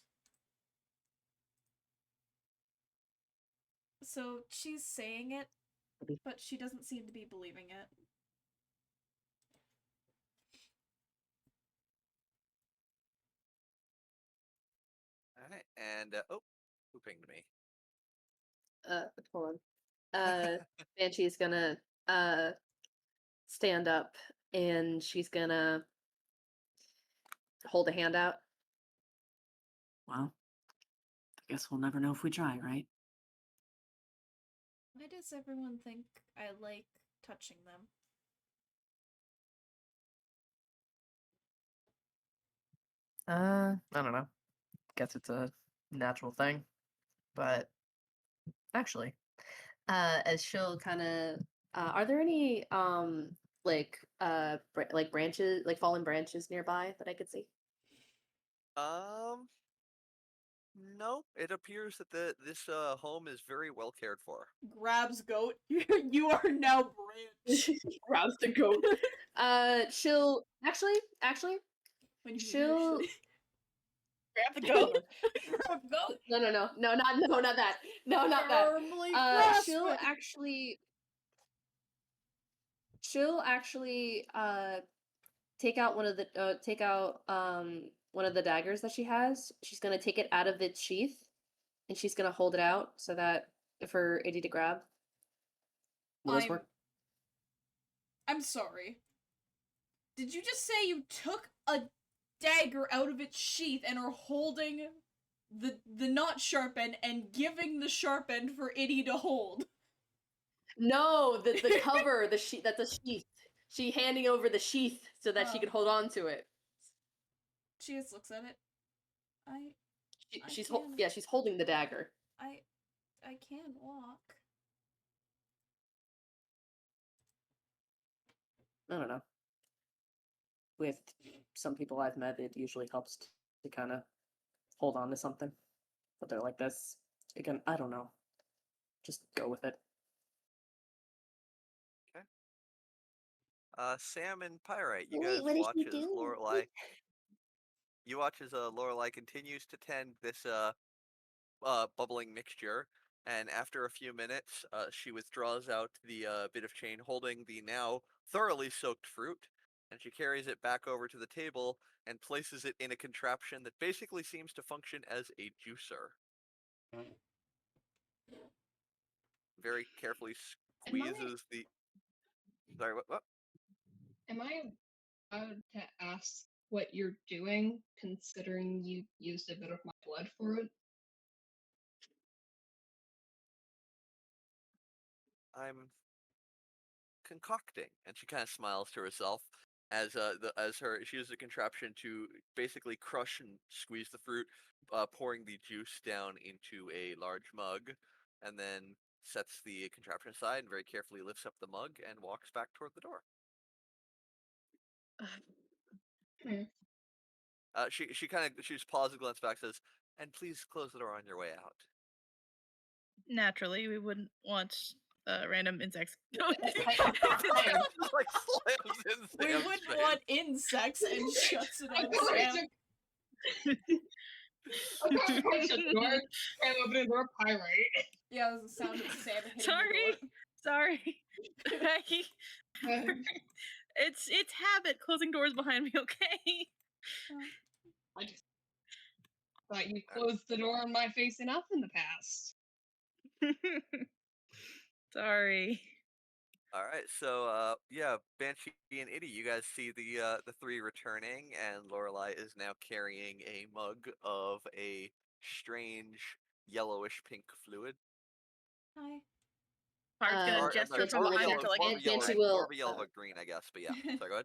So she's saying it, but she doesn't seem to be believing it. Alright, and who pinged me? Hold on. Banshee's gonna stand up and she's gonna hold a hand out. well, I guess we'll never know if we try, right? Why does everyone think I like touching them? I don't know. Guess it's a natural thing. But actually, As she'll kind of, are there any like like branches, like fallen branches nearby that I could see? No. It appears that this home is very well cared for. Grabs goat. You are now branch. Grabs the goat. She'll actually When you she'll Grab the goat. Go no, not that. No, not that. firmly grasp She'll it. actually take out one of the daggers that she has. She's gonna take it out of its sheath, and she's gonna hold it out so that for Iddy to grab. Will this work? I'm sorry. Did you just say you took a dagger out of its sheath and are holding the not sharp end and giving the sharp end for Iddy to hold? No, the cover, the sheath. That's a sheath. She handing over the sheath so that she Oh. could hold on to it. She just looks at it. I She's can't. she's holding the dagger. I can't walk. I don't know. With some people I've met, it usually helps to kind of hold on to something. But they're like this. Again, I don't know. Just go with it. Sam and Pyrite, you Wait, guys what did watch she as do? Lorelai. You watch as Lorelai continues to tend this bubbling mixture, and after a few minutes, she withdraws out the bit of chain holding the now thoroughly soaked fruit, and she carries it back over to the table and places it in a contraption that basically seems to function as a juicer. Very carefully squeezes the. Sorry, what? Am I allowed to ask what you're doing, considering you used a bit of my blood for it? I'm concocting, and she kind of smiles to herself as she uses a contraption to basically crush and squeeze the fruit, pouring the juice down into a large mug, and then sets the contraption aside and very carefully lifts up the mug and walks back toward the door. She just pauses, glances back, says, "And please close the door on your way out." Naturally, we wouldn't want random insects. Just like slams in We Sam's wouldn't face. want insects and shuts it I on go right Sam. to punch the door and open the door, Pyrite. Yeah, it was the sound of Sam hitting Sorry, the sorry, Becky. Um, It's habit closing doors behind me. Okay. I just thought you closed the door on my face enough in the past. Sorry. All right, so yeah, Banshee and Iddy, you guys see the three returning, and Lorelai is now carrying a mug of a strange yellowish pink fluid. door. Hi. Bard's gonna Or, gesture sorry, from more of a behind her yellow, to like. more of a yellow, Banshee more will, of a yellow green, I guess. But yeah, sorry, go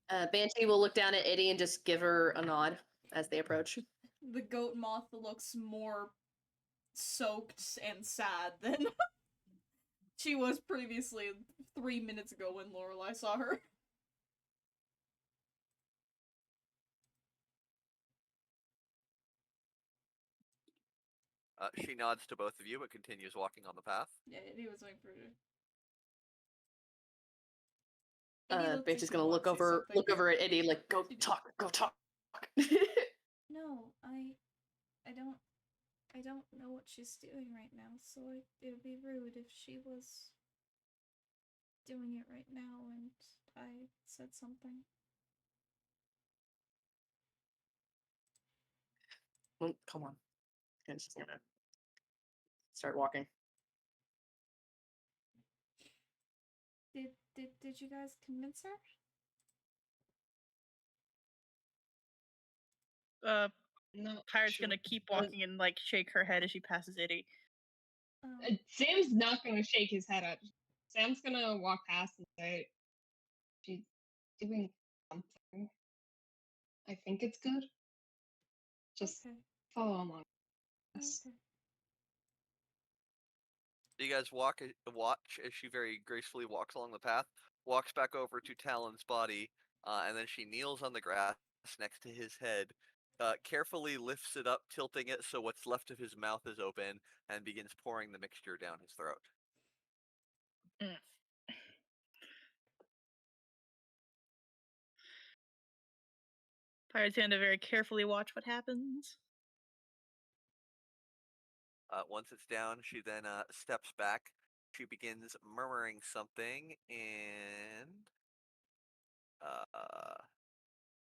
ahead. Banshee will look down at Iddy and just give her a nod as they approach. The goat moth looks more soaked and sad than she was previously 3 minutes ago when Lorelai saw her. She nods to both of you, but continues walking on the path. Yeah, he was waiting for her. Banshee's gonna look over at Iddy like, go talk. No, I don't know what she's doing right now, so it would be rude if she was doing it right now and I said something. Well, come on. And she's gonna start walking. Did you guys convince her? No, Pirate's sure. gonna keep walking and like shake her head as she passes Iddy. Sam's not gonna shake his head at. Sam's gonna walk past and say, "She's doing something. I think it's good. Just Okay. follow along." Yes. Okay. You guys watch as she very gracefully walks along the path, walks back over to Talon's body, and then she kneels on the grass next to his head, carefully lifts it up, tilting it so what's left of his mouth is open, and begins pouring the mixture down his throat. Pirate's going to very carefully watch what happens. Once it's down, she then steps back. She begins murmuring something, and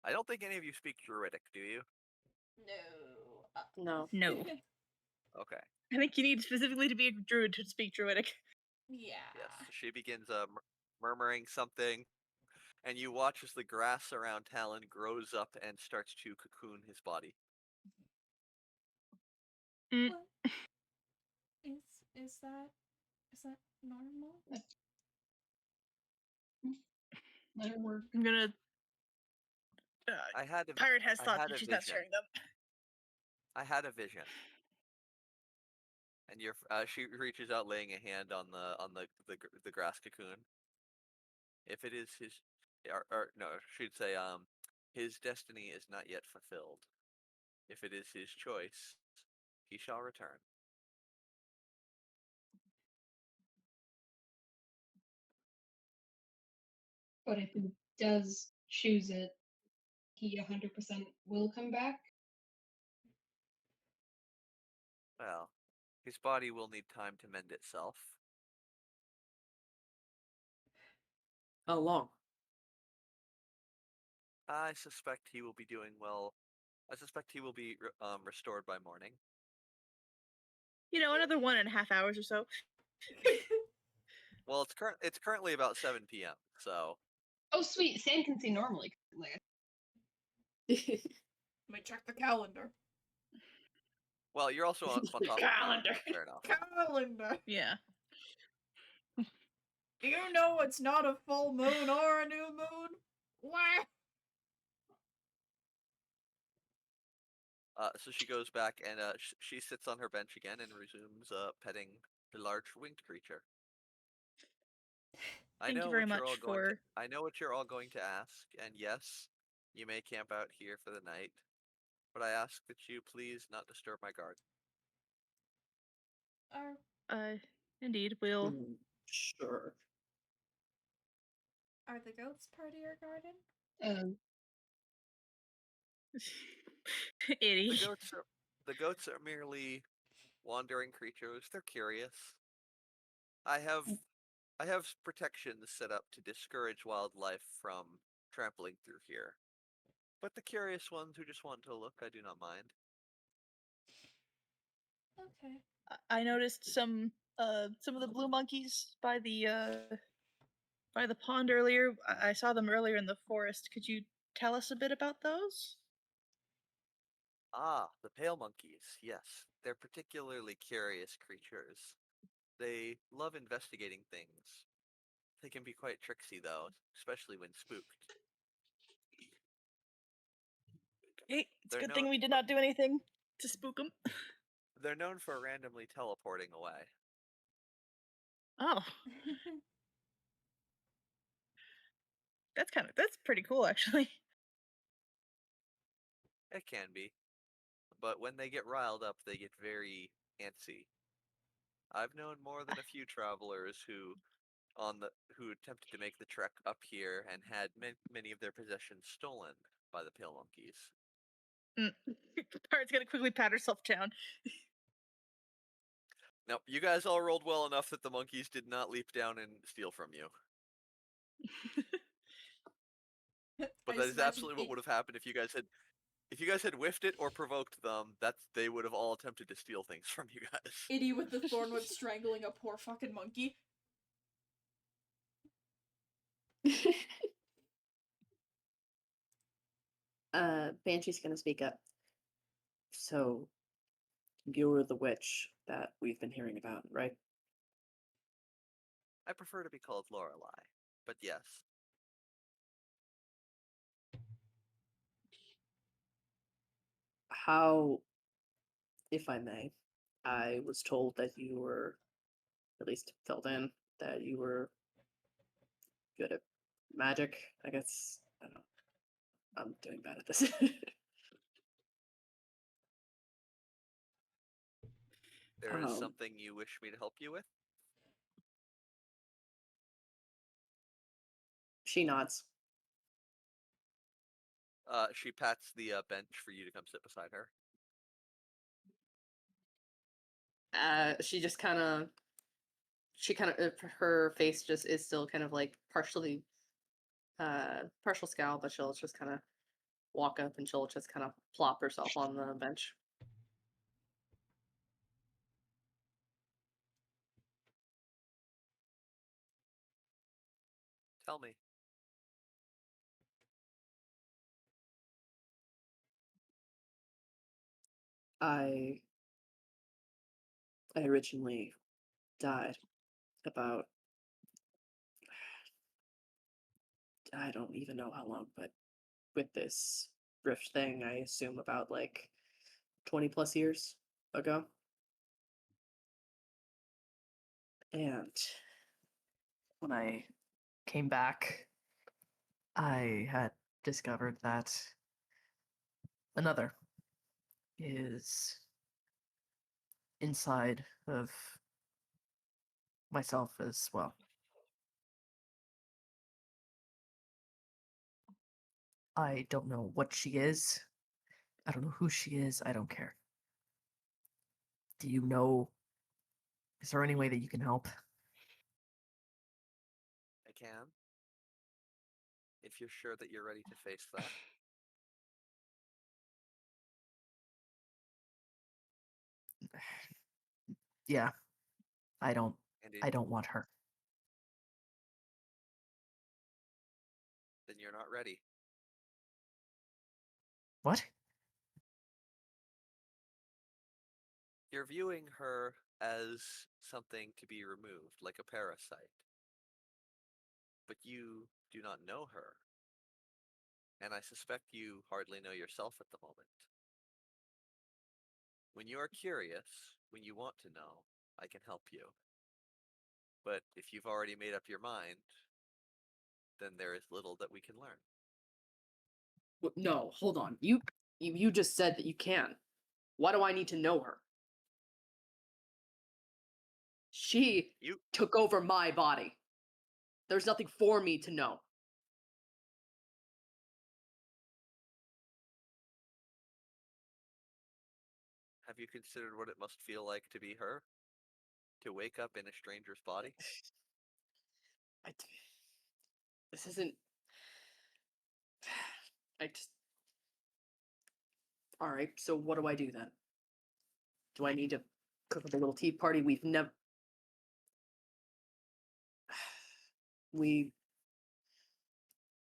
I don't think any of you speak Druidic, do you? No. No. No. Okay. I think you need specifically to be a druid to speak druidic. Yeah. Yes. She begins murmuring something, and you watch as the grass around Talon grows up and starts to cocoon his body. Mm. What? Is that normal? Let her work. I'm gonna. I had a Pirate has I thoughts, had but a she's not vision. sharing them. I had a vision. And she reaches out, laying a hand on the grass cocoon. If it is his, or no, she'd say, his destiny is not yet fulfilled. If it is his choice, he shall return. But if he does choose it, he 100% will come back. Well, his body will need time to mend itself. How long? I suspect he will be doing well. I suspect he will be restored by morning. You know, another 1.5 hours or so. Well, it's currently about 7 p.m. So Oh, sweet. Sam can see normally. Like, Let me check the calendar. well, you're also on top of Calendar. Fair enough. Calendar. Yeah. Do you know it's not a full moon or a new moon? Wah! So she goes back and she sits on her bench again and resumes petting the large winged creature. Thank you very much for. I know what you're all going to ask, and yes, you may camp out here for the night, but I ask that you please not disturb my guard. Indeed, we'll. Sure. Are the goats part of your garden? Itty. The goats are merely wandering creatures. They're curious. I have protections set up to discourage wildlife from trampling through here. But the curious ones who just want to look, I do not mind. Okay. I noticed some of the blue monkeys by the pond earlier. I saw them earlier in the forest. Could you tell us a bit about those? Ah, the pale monkeys, yes. They're particularly curious creatures. They love investigating things. They can be quite tricksy, though, especially when spooked. Hey, it's a They're good thing known we did not do anything to spook them. They're known for randomly teleporting away. Oh, that's pretty cool, actually. It can be. But when they get riled up, they get very antsy. I've known more than a few travelers who attempted to make the trek up here and had many of their possessions stolen by the pale monkeys. Pirate's gonna quickly pat herself down. Now, you guys all rolled well enough that the monkeys did not leap down and steal from you. But that is absolutely what would have happened if you guys had whiffed it or provoked them. They would have all attempted to steal things from you guys. Iddy with the thorn whip strangling a poor fucking monkey. Banshee's gonna speak up. So, you're the witch that we've been hearing about, right? I prefer to be called Lorelei, but yes. How, if I may, I was told that you were, at least filled in, that you were good at magic, I guess. I don't know. I'm doing bad at this. There is something you wish me to help you with? She nods. She pats the bench for you to come sit beside her. She just kind of, her face just is still kind of like partially, partial scowl, but she'll just kind of walk up and she'll just kind of plop herself on the bench. Tell me. I originally died about, I don't even know how long, but with this rift thing, I assume about like 20 plus years ago. And when I came back, I had discovered that another is inside of myself as well. I don't know what she is. I don't know who she is. I don't care. Do you know? Is there any way that you can help? I can. If you're sure that you're ready to face that. Yeah. I don't And want her. then you're not ready. What? You're viewing her as something to be removed, like a parasite. But you do not know her. And I suspect you hardly know yourself at the moment. When you are curious, when you want to know, I can help you. But if you've already made up your mind, then there is little that we can learn. No, hold on. You just said that you can. Why do I need to know her? She took over my body. There's nothing for me to know. Have you considered what it must feel like to be her? To wake up in a stranger's body? This isn't. I just. Alright, so what do I do then? Do I need to cook up a little tea party? We've never.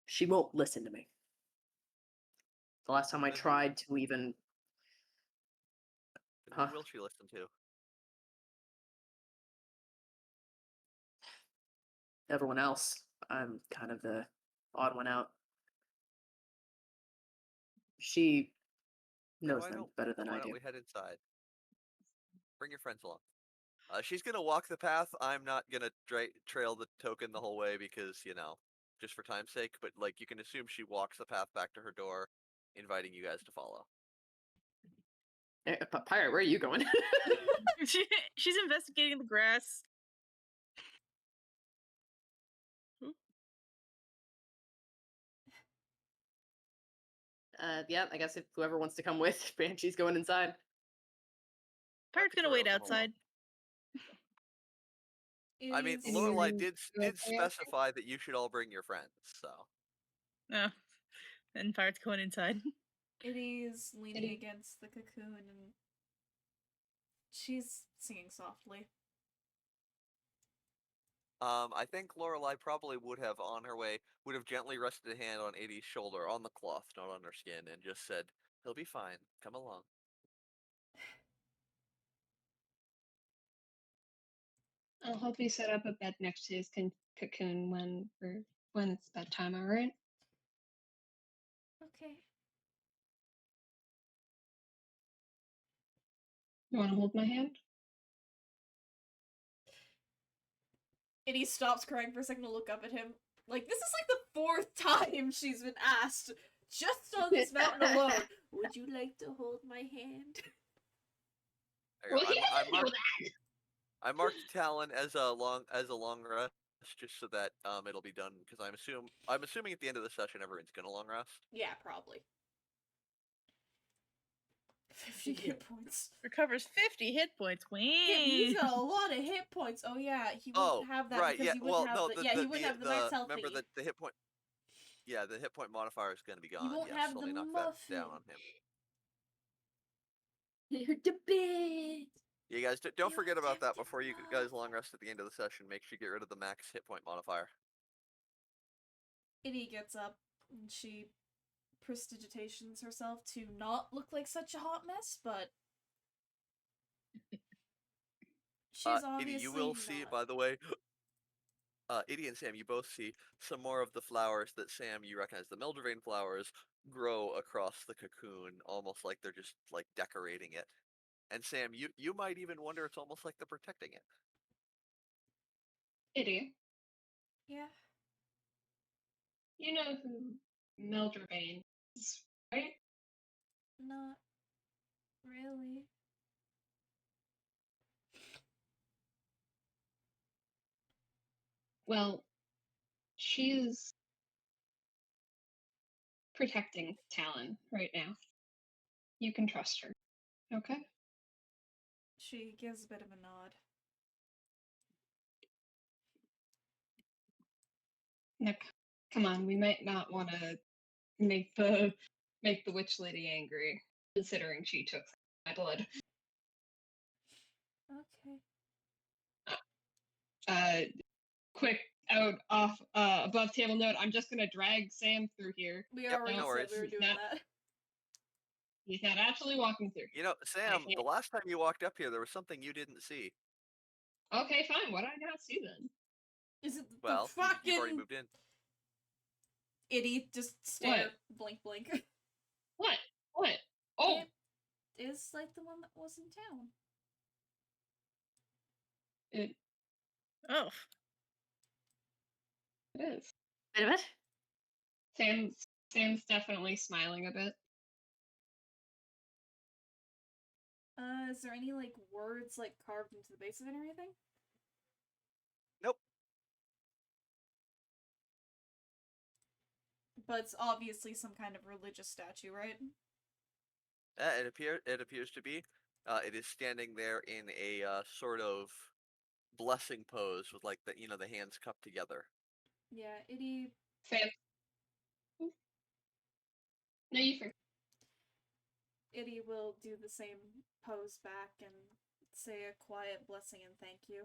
She won't listen to me. The last time I tried to even. Then who will she listen to? Everyone else. I'm kind of the odd one out. She knows them better than I Why do. don't we head inside? Bring your friends along. She's gonna walk the path. I'm not gonna trail the token the whole way because, you know, just for time's sake. But like, you can assume she walks the path back to her door, inviting you guys to follow. Pirate, where are you going? She's investigating the grass. Yeah, I guess if whoever wants to come with, Banshee's going inside. Pirate's gonna wait outside. I mean, Is- Lorelai did specify that you should all bring your friends, so. No. And Pirate's going inside. It is leaning against the cocoon and she's singing softly. I think Lorelai probably would have, on her way, would have gently rested a hand on Edie's shoulder, on the cloth, not on her skin, and just said, "He'll be fine. Come along." I'll help you set up a bed next to his cocoon when it's bedtime. All right. Okay. You want to hold my hand? And he stops crying for a second to look up at him. Like, this is like the fourth time she's been asked, just on this mountain alone, would you like to hold my hand? Well, he doesn't know that. I marked Talon as a long rest, just so that it'll be done. Because I'm assuming at the end of the session everyone's gonna long rest. Yeah, probably. 50 hit points. Recovers 50 hit points. Yeah, he's Wee. got a lot of hit points. Oh yeah, he Oh, wouldn't have that right. because Yeah. he wouldn't Well, have no. the, he wouldn't have the max health remember thingy. the hit point. Yeah, the hit point modifier is going to be gone. won't Yes, have let the me knock that down muffin. on him. You're the bit. You guys don't You forget about have that the before you guys long rest at the end of the session. Make sure you get rid of the max hit point modifier. Itty gets up and she prestidigitations herself to not look like such a hot mess, but she's obviously Iddy, you will see, not. by the way, Iddy and Sam, you both see some more of the flowers that Sam, you recognize the Mildervane flowers, grow across the cocoon, almost like they're just like decorating it. And Sam, you might even wonder it's almost like they're protecting it. Idiot. Yeah. You know who Mildredbane is, right? Not really. Well, she's protecting Talon right now. You can trust her. Okay? She gives a bit of a nod. Nick, come on, we might not want to make the witch lady angry, considering she took my blood. Okay. Quick above table note, I'm just gonna drag Sam through here. We Yep, already no said worries. we were doing Not- that. He's not actually walking through. You know, Sam, can't- the last time you walked up here, there was something you didn't see. Okay, fine. What did I not see then? Is it Well, the you've already fucking moved in. Itty? Just stare, blink, blink. What? What? Oh, It is like the one that was in town. it Oh. is. Wait a minute. Sam's definitely smiling a bit. Is there any like words like carved into the base of it or anything? Nope. But it's obviously some kind of religious statue, right? It appears to be. It is standing there in a sort of blessing pose with like the hands cupped together. Yeah, Itty. Sam. No, you forgot. Itty will do the same pose back and say a quiet blessing and thank you.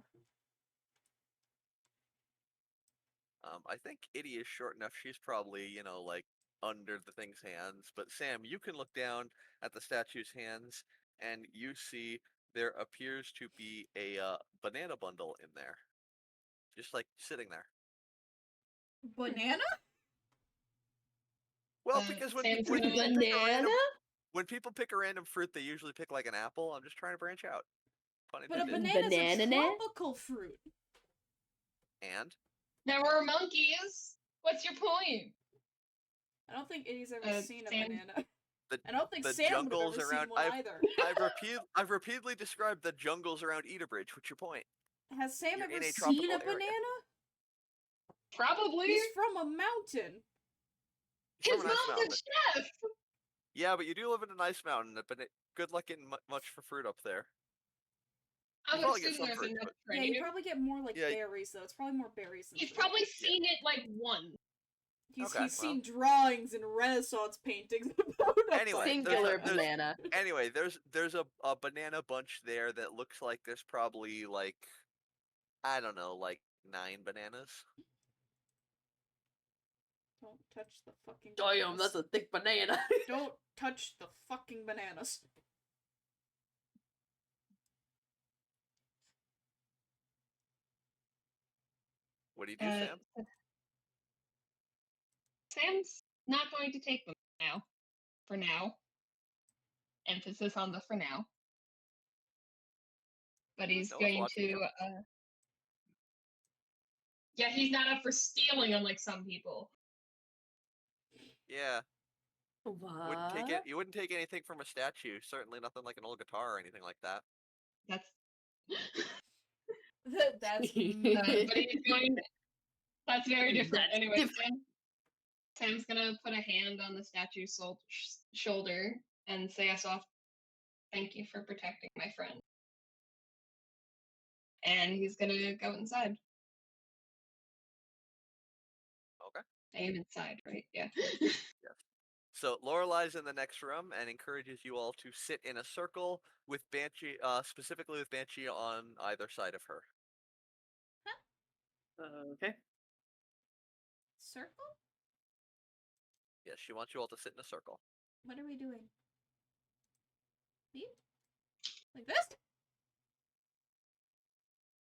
I think Iddy is short enough. She's probably, like under the thing's hands. But Sam, you can look down at the statue's hands and you see there appears to be a banana bundle in there. Just like sitting there. Banana? Well, because when Sam's people, gonna- Banana? when people pick a random fruit, they usually pick like an apple. I'm just trying to branch out. Pun But a intended. banana's a Banana? tropical fruit. And There were monkeys. What's your point? I don't think Itty's ever seen a Sam- banana. the I don't think the Sam would have jungles ever around- seen one either. I've repeatedly described the jungles around Eterbridge. What's your point? Has Sam You're ever in a seen tropical a area. banana? Probably. He's from a mountain. His From an ice mom's a mountain. chef. Yeah, but you do live in an ice mountain. But good luck getting much for fruit up there. I You would probably get assume some there's fruit, enough but- Yeah, trade. you probably get more like Yeah. berries though. It's probably more berries than He's fruit. probably seen it like once. He's Okay, seen drawings and Renaissance paintings about it. Anyway, Singular there's- banana. Anyway, there's a banana bunch there that looks like there's probably like, I don't know, like 9 bananas. Don't touch the fucking Damn, bananas. that's a thick banana. Don't touch the fucking bananas. What do you do, Uh, Sam? Sam's not going to take them now. For now. Emphasis on the for now. But he's No one's going watching to. you. Yeah, he's not up for stealing, unlike some people. Yeah, wouldn't take it. What? You wouldn't take anything from a statue. Certainly nothing like an old guitar or anything like that. That's. That's But he's going. That's very different. That's Anyway, different. Sam's gonna put a hand on the statue's shoulder and say a soft Thank you for protecting my friend. And he's gonna go inside. Okay. I am inside, right? Yeah. So Lorelai's in the next room and encourages you all to sit in a circle with Banshee, specifically with Banshee on either side of her. Okay. Circle? Yes, she wants you all to sit in a circle. What are we doing? Me? Like this?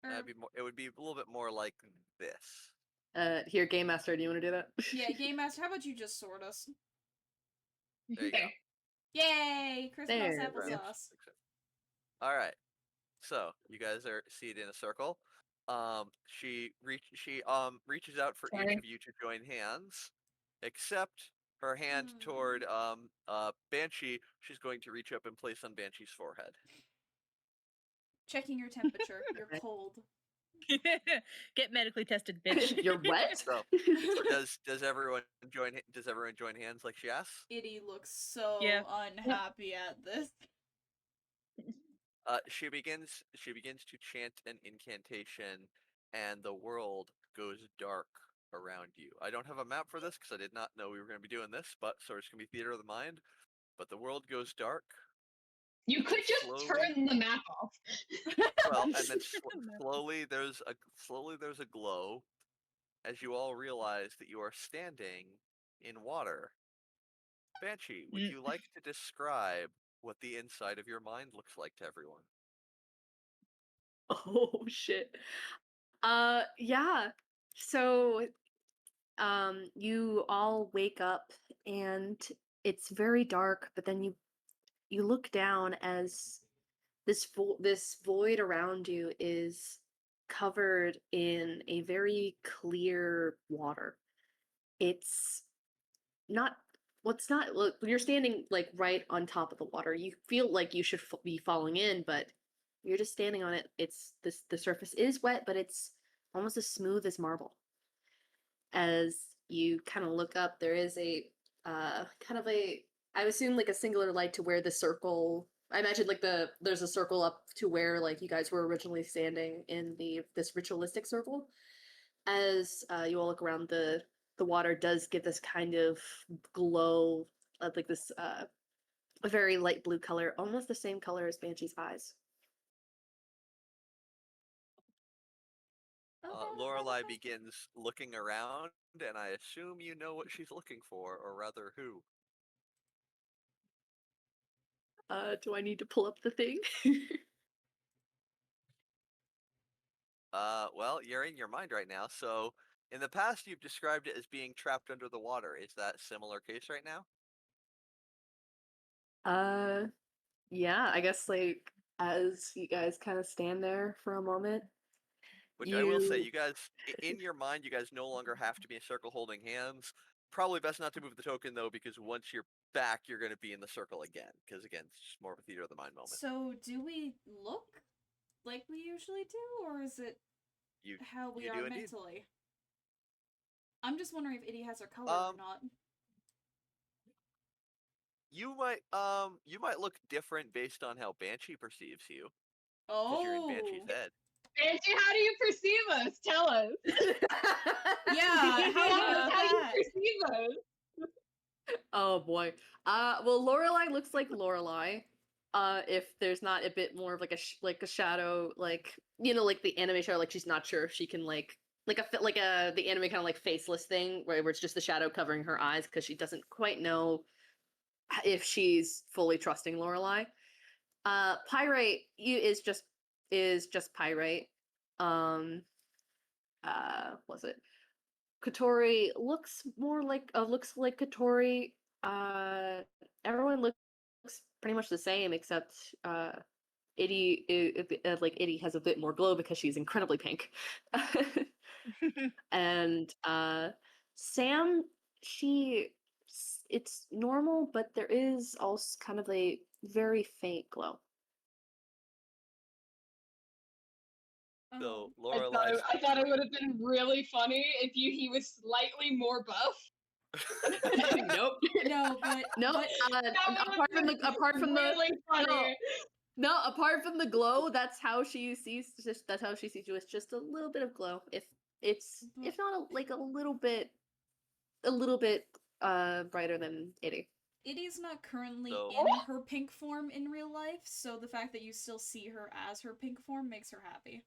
Or, It would be a little bit more like this. Here, Game Master, do you want to do that? yeah, Game Master, how about you just sort us? There you go. Okay. Yay! Christmas There we go. applesauce. All right. So you guys are seated in a circle. She reaches out for each Sorry. of you to join hands, except her hand Hmm. toward Banshee. She's going to reach up and place on Banshee's forehead. Checking your temperature. You're Okay. cold. Get medically tested, bitch. You're wet. So does everyone join hands like she asks? Itty looks so Yeah. unhappy at this. She begins to chant an incantation, and the world goes dark around you. I don't have a map for this because I did not know we were going to be doing this, but so it's going to be theater of the mind. But the world goes dark. You could just Slowly. turn the map off. Well, and then slowly there's a glow, as you all realize that you are standing in water. Banshee, would Mm. you like to describe what the inside of your mind looks like to everyone? Oh shit. Yeah. So you all wake up and it's very dark, but then you look down as this void around you is covered in a very clear water. It's not look, you're standing like right on top of the water. You feel like you should be falling in, but you're just standing on it. The surface is wet, but it's almost as smooth as marble. As you kind of look up, there is a kind of a, I assume like a singular light to where the circle. I imagine like there's a circle up to where like you guys were originally standing in this ritualistic circle. As you all look around, the water does give this kind of glow, like this a very light blue color, almost the same color as Banshee's eyes. Lorelai begins looking around, and I assume you know what she's looking for, or rather, who. Do I need to pull up the thing? Well, you're in your mind right now. So, in the past, you've described it as being trapped under the water. Is that similar case right now? Yeah, I guess like as you guys kind of stand there for a moment. Which I will say, You- you guys, in your mind, you guys no longer have to be in a circle holding hands. Probably best not to move the token though, because once you're back, you're going to be in the circle again. Because again, it's just more of a theater of the mind moment. So, do we look like we usually do, or is it You how we you are do indeed. mentally? I'm just wondering if Itty has her color or not. you might look different based on how Banshee perceives you, because you're in Banshee's Oh, head. Banshee, how do you perceive us? Tell us. yeah. Tell How us how you that? perceive us. Oh boy. Well, Lorelai looks like Lorelai. If there's not a bit more of like a shadow, like like the anime shadow, like she's not sure if she can like the anime kind of like faceless thing where it's just the shadow covering her eyes because she doesn't quite know if she's fully trusting Lorelai. Pyrite is just Pyrite. Was it? Katori looks like Katori. Everyone looks pretty much the same except Itty Itty has a bit more glow because she's incredibly pink. And Sam, it's normal, but there is also kind of a very faint glow. So Oh. Lorelai. I thought it would have been really funny if he was slightly more buff. Nope. No, but No, but apart from the really funny. no, apart from the glow, that's how she sees you. It's just a little bit of glow. If not like a little bit brighter than Itty. Itty's not currently So- in her pink form in real life, so the fact that you still see her as her pink form makes her happy.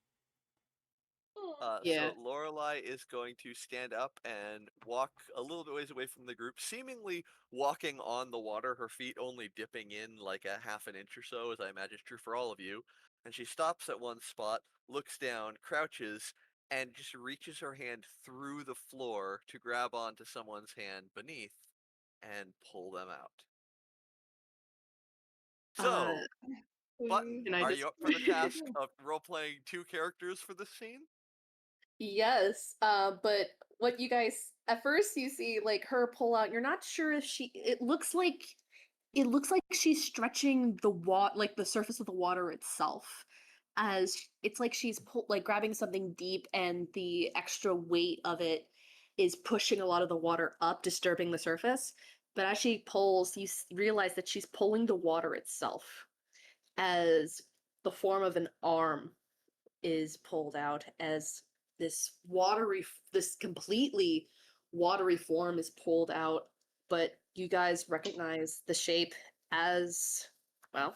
Yeah. So Lorelai is going to stand up and walk a little bit ways away from the group, seemingly walking on the water, her feet only dipping in like a half an inch or so, as I imagine is true for all of you. And she stops at one spot, looks down, crouches, and just reaches her hand through the floor to grab onto someone's hand beneath and pull them out. So, Button, Can I are just- you up for the task of role-playing 2 characters for this scene? Yes, but what you guys at first you see like her pull out. You're not sure if it looks like she's stretching like the surface of the water itself, as it's like she's like grabbing something deep, and the extra weight of it is pushing a lot of the water up, disturbing the surface. But as she pulls, you realize that she's pulling the water itself, as the form of an arm is pulled out, as this completely watery form is pulled out. But you guys recognize the shape as, well,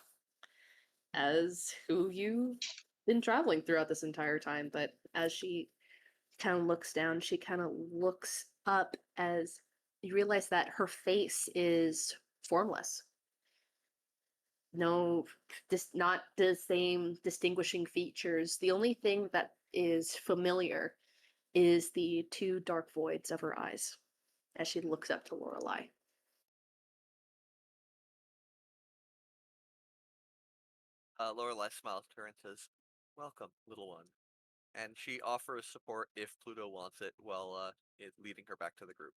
as who you've been traveling throughout this entire time. But as she kind of looks down, she kind of looks up, as you realize that her face is formless. No, not the same distinguishing features. The only thing that is familiar is the 2 dark voids of her eyes as she looks up to Lorelai. Lorelai smiles to her and says, "Welcome, little one," and she offers support if Pluto wants it, while leading her back to the group.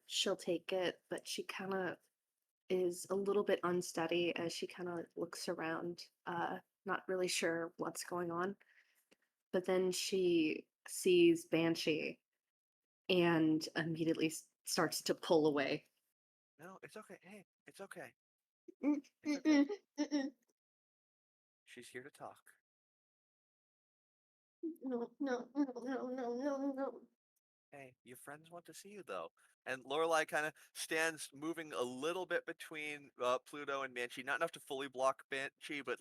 She'll take it, but she kind of is a little bit unsteady as she kind of looks around, not really sure what's going on. But then she sees Banshee and immediately starts to pull away. No, it's okay. Hey, it's okay. Mm-mm. She's here to talk. No. Hey, your friends want to see you though. And Lorelai kind of stands, moving a little bit between Pluto and Banshee, not enough to fully block Banshee, but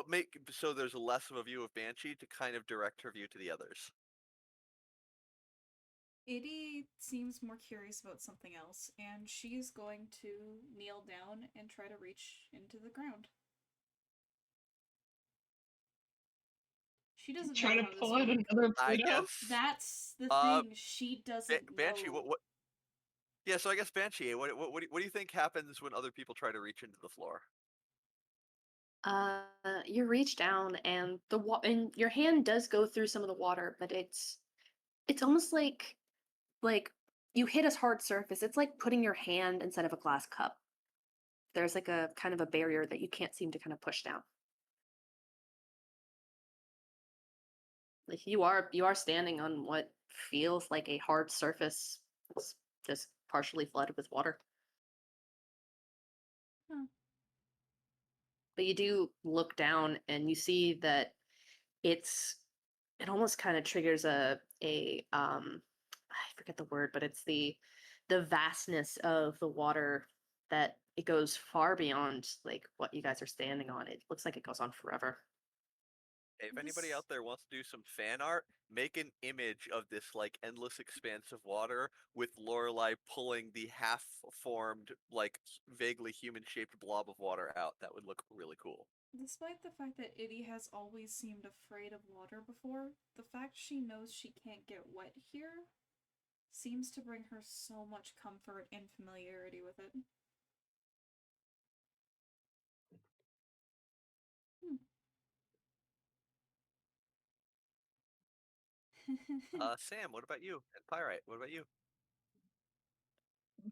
make so there's less of a view of Banshee to kind of direct her view to the others. Itty seems more curious about something else, and she's going to kneel down and try to reach into the ground. She doesn't Try know to how this pull out works. another I Pluto. guess. That's the Uh, thing. She doesn't Banshee, know. what? Yeah, so I guess Banshee, what do you think happens when other people try to reach into the floor? You reach down, and and your hand does go through some of the water, but it's almost like you hit a hard surface. It's like putting your hand inside of a glass cup. There's like a kind of a barrier that you can't seem to kind of push down. Like you are standing on what feels like a hard surface. It's just partially flooded with water. Huh. But you do look down and you see that it almost kind of triggers a I forget the word, but it's the vastness of the water, that it goes far beyond like what you guys are standing on. It looks like it goes on forever. If anybody This- out there wants to do some fan art, make an image of this like endless expanse of water with Lorelai pulling the half-formed, like vaguely human-shaped blob of water out. That would look really cool. Despite the fact that Itty has always seemed afraid of water before, the fact she knows she can't get wet here seems to bring her so much comfort and familiarity with it. Sam, what about you? And Pyrite, what about you?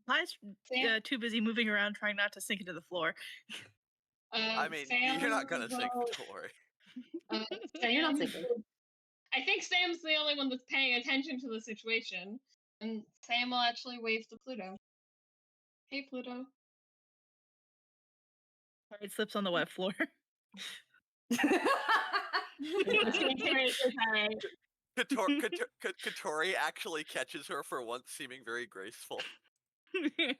Pie's Sam, too busy moving around trying not to sink into the floor. I mean, Sam you're not gonna sink, will- don't worry. Sam not sinking. I think Sam's the only one that's paying attention to the situation. And Sam will actually wave to Pluto. Hey, Pluto. It slips on the wet floor. Katori actually catches her for once, seeming very graceful. I can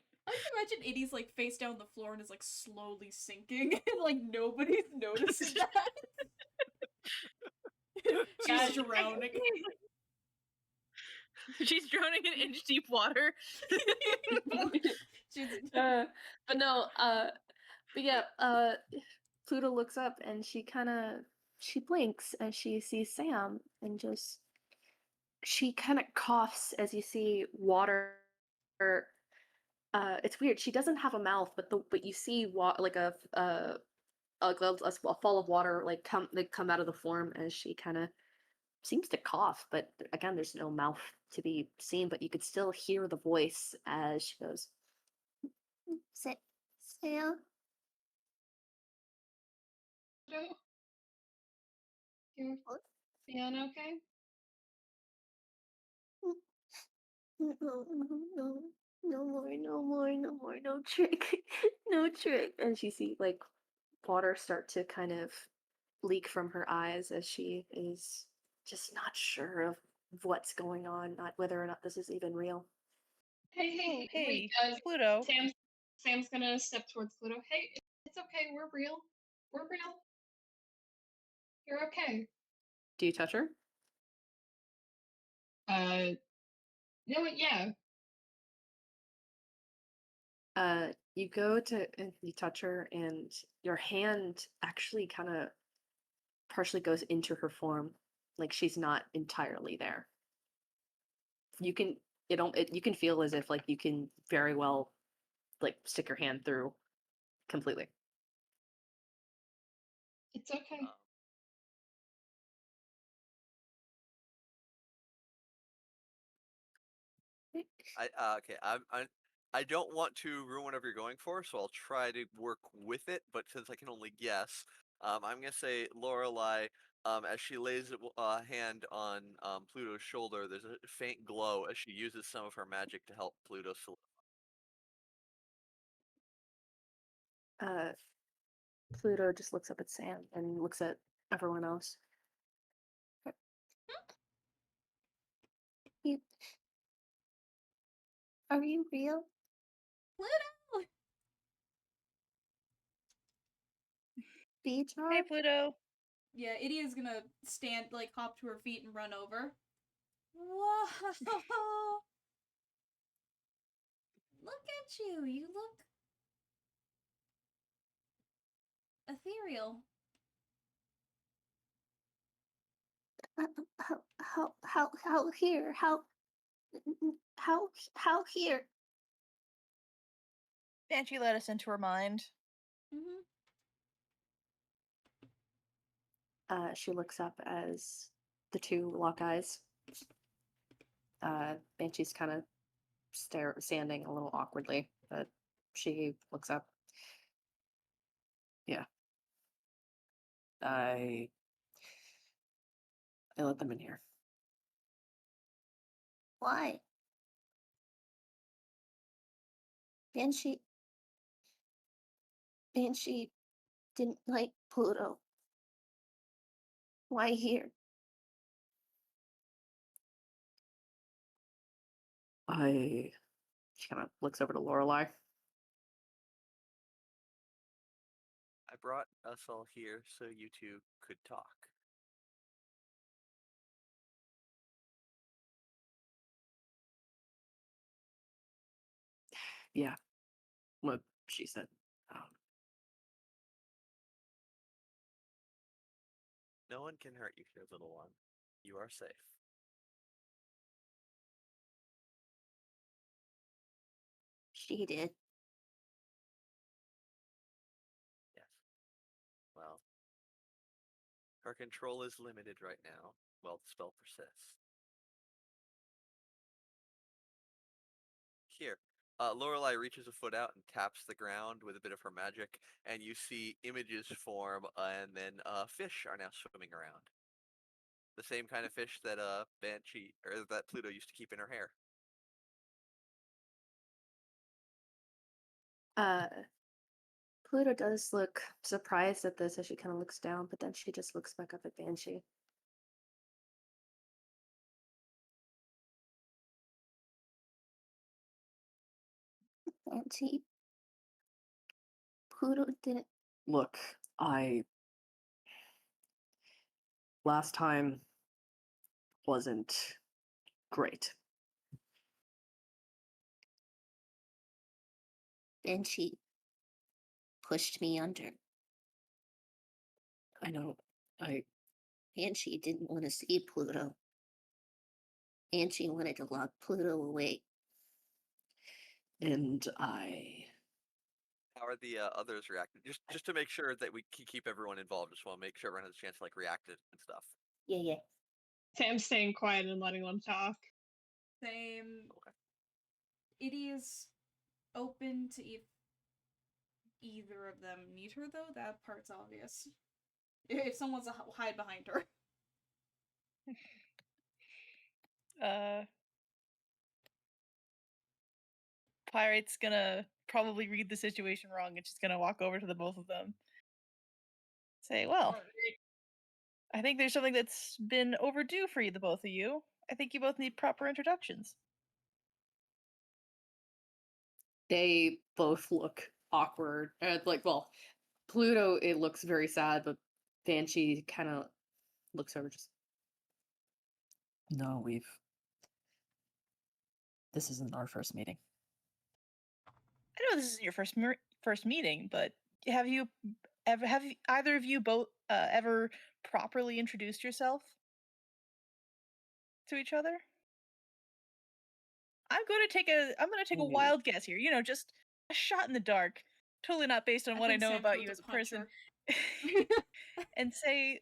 imagine Iddy's like face down on the floor and is like slowly sinking, and like nobody's noticing that. She's drowning. She's drowning in inch deep water. She's But no, but yeah, Pluto looks up and she blinks and she sees Sam and just she kind of coughs as you see water. It's weird. She doesn't have a mouth, but you see like a fall of water like come out of the form as she kind of seems to cough. But again, there's no mouth to be seen, but you could still hear the voice as she goes, Sam. Pluto? You feeling okay? No more, no trick, no trick. And she see like water start to kind of leak from her eyes as she is just not sure of what's going on, not whether or not this is even real. Hey, wait, Pluto. Sam's gonna step towards Pluto. Hey, it's okay, we're real. We're real. You're okay. Do you touch her? No, yeah. You go to and you touch her, and your hand actually kind of partially goes into her form, like she's not entirely there. You can you can feel as if like you can very well like stick your hand through completely. It's okay. Okay. I don't want to ruin whatever you're going for, so I'll try to work with it. But since I can only guess, I'm gonna say Lorelai. As she lays a hand on Pluto's shoulder, there's a faint glow as she uses some of her magic to help Pluto Pluto just looks up at Sam and looks at everyone else. Are you real? Pluto. Beach Hey, Pluto. Yeah, Idia's gonna stand, like, hop to her feet and run over. Whoa! Look at you! You look ethereal. How here? How here? Banshee let us into her mind. Mm-hmm. She looks up as the two lock eyes. Banshee's kind of standing a little awkwardly, but she looks up. Yeah. I let them in here. Why? Banshee didn't like Pluto. Why here? She kind of looks over to Lorelai. I brought us all here so you two could talk. Yeah, what she said. No one can hurt you here, little one. You are safe. She did. Yes. Well, her control is limited right now while the spell persists. Here, Lorelai reaches a foot out and taps the ground with a bit of her magic, and you see images form, and then fish are now swimming around. The same kind of fish that Banshee or that Pluto used to keep in her hair. Pluto does look surprised at this as she kind of looks down, but then she just looks back up at Banshee. Banshee, Pluto didn't. Look, last time wasn't great. Banshee pushed me under. I know. Banshee didn't want to see Pluto. Banshee wanted to lock Pluto away. And How are the others reacting? Just to make sure that we can keep everyone involved. Just want to make sure everyone has a chance to like react and stuff. Yeah. Sam's staying quiet and letting them talk. Same. Okay. It is open to if either of them need her, though. That part's obvious. If someone's to hide behind her. Pirate's gonna probably read the situation wrong and she's gonna walk over to the both of them. Say, well, I think there's something that's been overdue for you, the both of you. I think you both need proper introductions. they both look awkward. Pluto, it looks very sad, but Banshee kind of looks over just. No, this isn't our first meeting. I know this isn't your first meeting, but have either of you both ever properly introduced yourself to each other? I'm gonna take a wild guess here. You know, just a shot in the dark, totally not based on what I think know Sam's about about you to as a punch person. her. And say,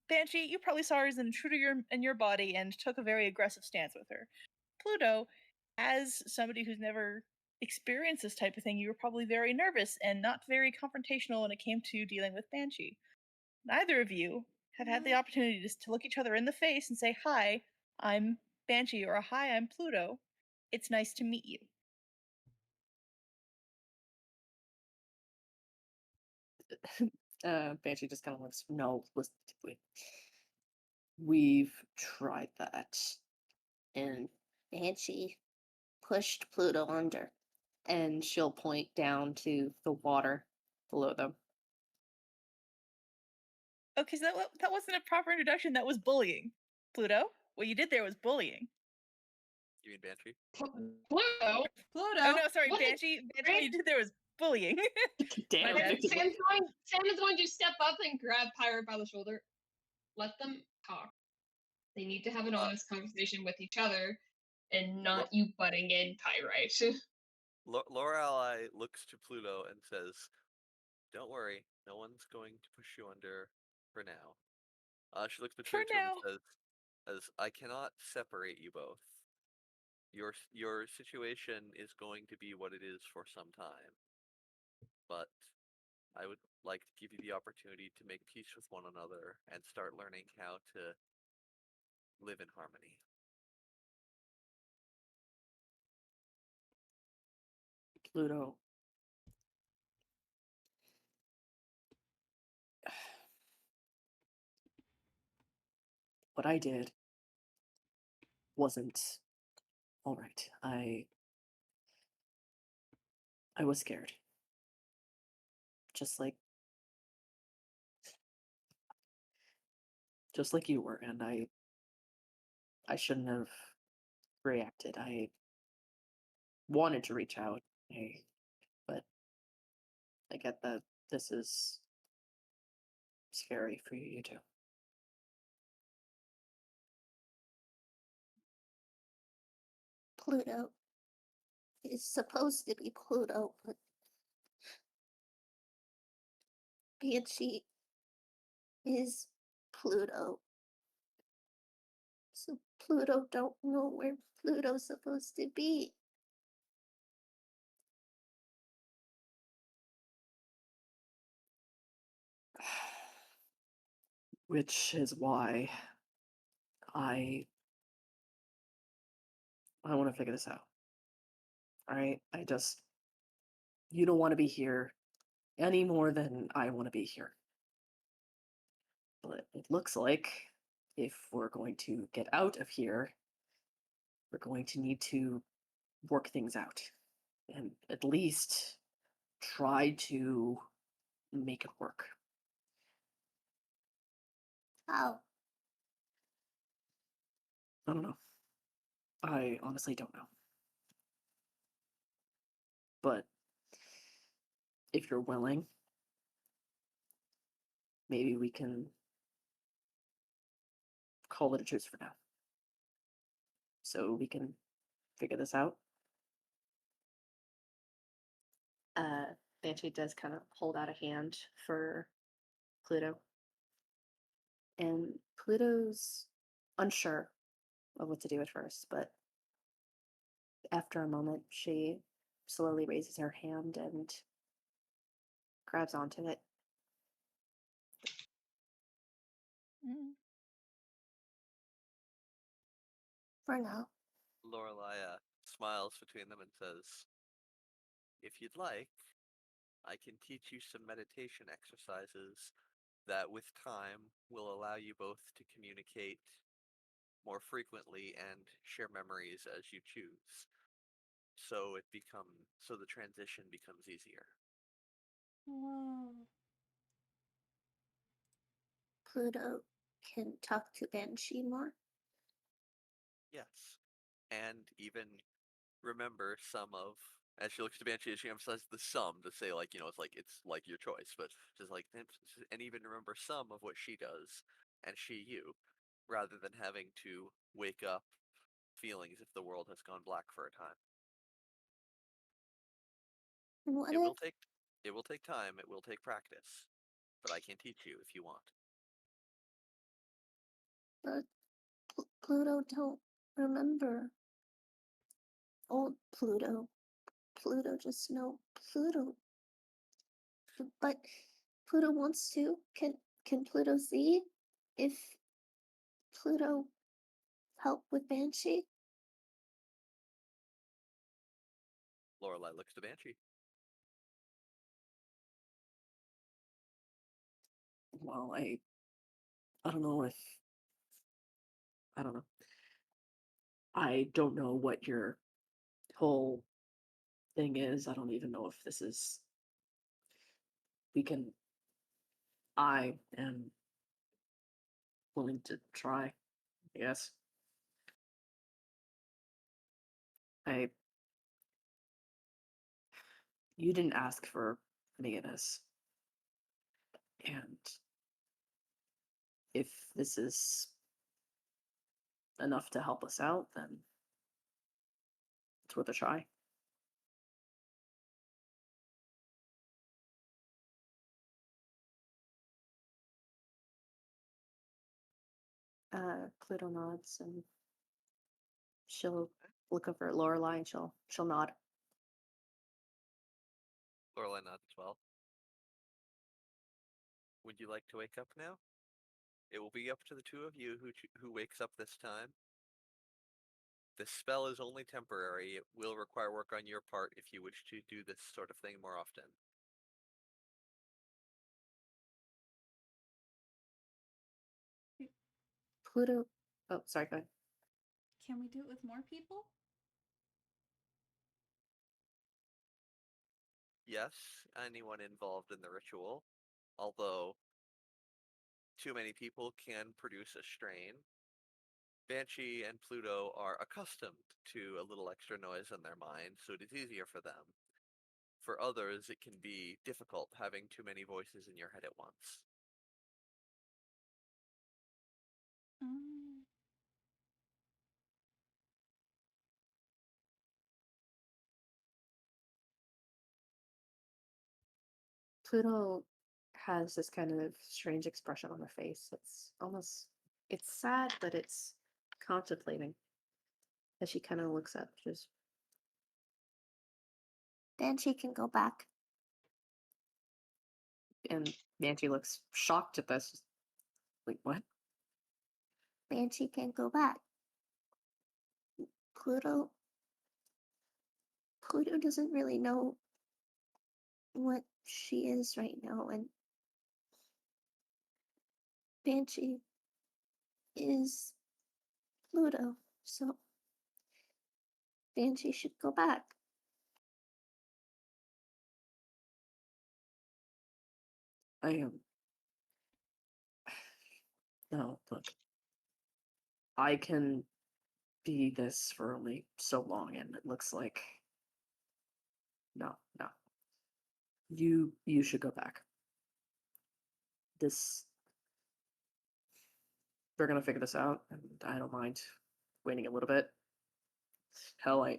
Banshee, you probably saw her as an intruder in your body and took a very aggressive stance with her. Pluto, as somebody who's never experienced this type of thing, you were probably very nervous and not very confrontational when it came to dealing with Banshee. Neither of you have had the opportunity to look each other in the face and say, "Hi, I'm Banshee," or "Hi, I'm Pluto. It's nice to meet you." Banshee just kind of looks. No, listen, we've tried that, And Banshee pushed Pluto under. and she'll point down to the water below them. Okay, so that wasn't a proper introduction. That was bullying. Pluto, what you did there was bullying. You mean Banshee? Pluto. Pluto. Oh no, sorry, What the Banshee. What frick? you did there was bullying. Damn, bad. Victor, Sam is going to step up and grab Pirate by the shoulder. Let them talk. They need to have an honest conversation with each other, and not you butting in, Pyrite. Lorelei looks to Pluto and says, "Don't worry, no one's going to push you under for now." She looks between the two of them and says, "I cannot separate you both. Your situation is going to be what it is for some time, but I would like to give you the opportunity to make peace with one another and start learning how to live in harmony." Pluto. What I did wasn't all right. I was scared. Just like you were, and I shouldn't have reacted. I wanted to reach out, but I get that this is scary for you too. Pluto is supposed to be Pluto, but Banshee is Pluto. So Pluto don't know where Pluto's supposed to be. Which is why I want to figure this out. All right? You don't want to be here any more than I want to be here. But it looks like if we're going to get out of here, we're going to need to work things out and at least try to make it work. How? I don't know. I honestly don't know. But if you're willing, maybe we can call it a truce for now. So we can figure this out. Banshee does kind of hold out a hand for Pluto. And Pluto's unsure of what to do at first, but after a moment, she slowly raises her hand and grabs onto it. Mm. For now. Lorelei smiles between them and says, "If you'd like, I can teach you some meditation exercises that, with time, will allow you both to communicate more frequently and share memories as you choose. So the transition becomes easier." Whoa. Pluto can talk to Banshee more. Yes, and even remember some of. As she looks to Banshee, she emphasizes the some to say, like, it's like your choice, but just like, and even remember some of what she does and she you, rather than having to wake up feelings if the world has gone black for a time. And what It if will take time. It will take practice, but I can teach you if you want. Pluto don't remember? Old Pluto. Pluto just know Pluto. But Pluto wants to. Can Pluto see if Pluto help with Banshee? Lorelei looks to Banshee. Well, I don't know if I don't know. I don't know what your whole thing is. I don't even know if this is we can I am willing to try, I guess. I You didn't ask for any of this. And if this is enough to help us out, then it's worth a try. Pluto nods and she'll look over at Lorelei and she'll nod. Lorelei nods as well. Would you like to wake up now? It will be up to the two of you who wakes up this time. This spell is only temporary. It will require work on your part if you wish to do this sort of thing more often. Pluto. Oh, sorry, go ahead. Can we do it with more people? Yes, anyone involved in the ritual, although too many people can produce a strain. Banshee and Pluto are accustomed to a little extra noise in their mind, so it is easier for them. For others, it can be difficult having too many voices in your head at once. Um, Pluto has this kind of strange expression on her face. It's sad, but it's contemplating. As she kind of looks up, just. Banshee can go back. And Banshee looks shocked at this. Wait, what? Banshee can't go back. Pluto doesn't really know what she is right now, and Banshee is Pluto, so Banshee should go back. I am. No, look. I can be this for only so long, and it looks like no. You should go back. This We're gonna figure this out, and I don't mind waiting a little bit. Hell, I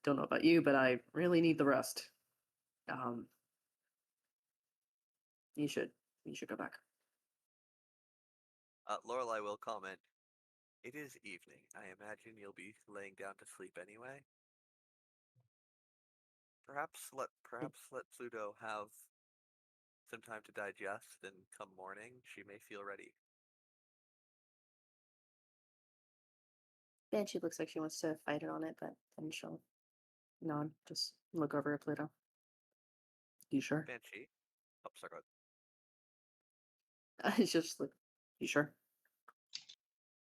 don't know about you, but I really need the rest. Um, you should go back. Lorelai will comment. It is evening. I imagine you'll be laying down to sleep anyway. Perhaps let Pluto have some time to digest, and come morning, she may feel ready. Banshee looks like she wants to fight it on it, but then she'll nod, just look over at Pluto. You sure? Banshee. Oh, sorry, go ahead. It's just like, you sure?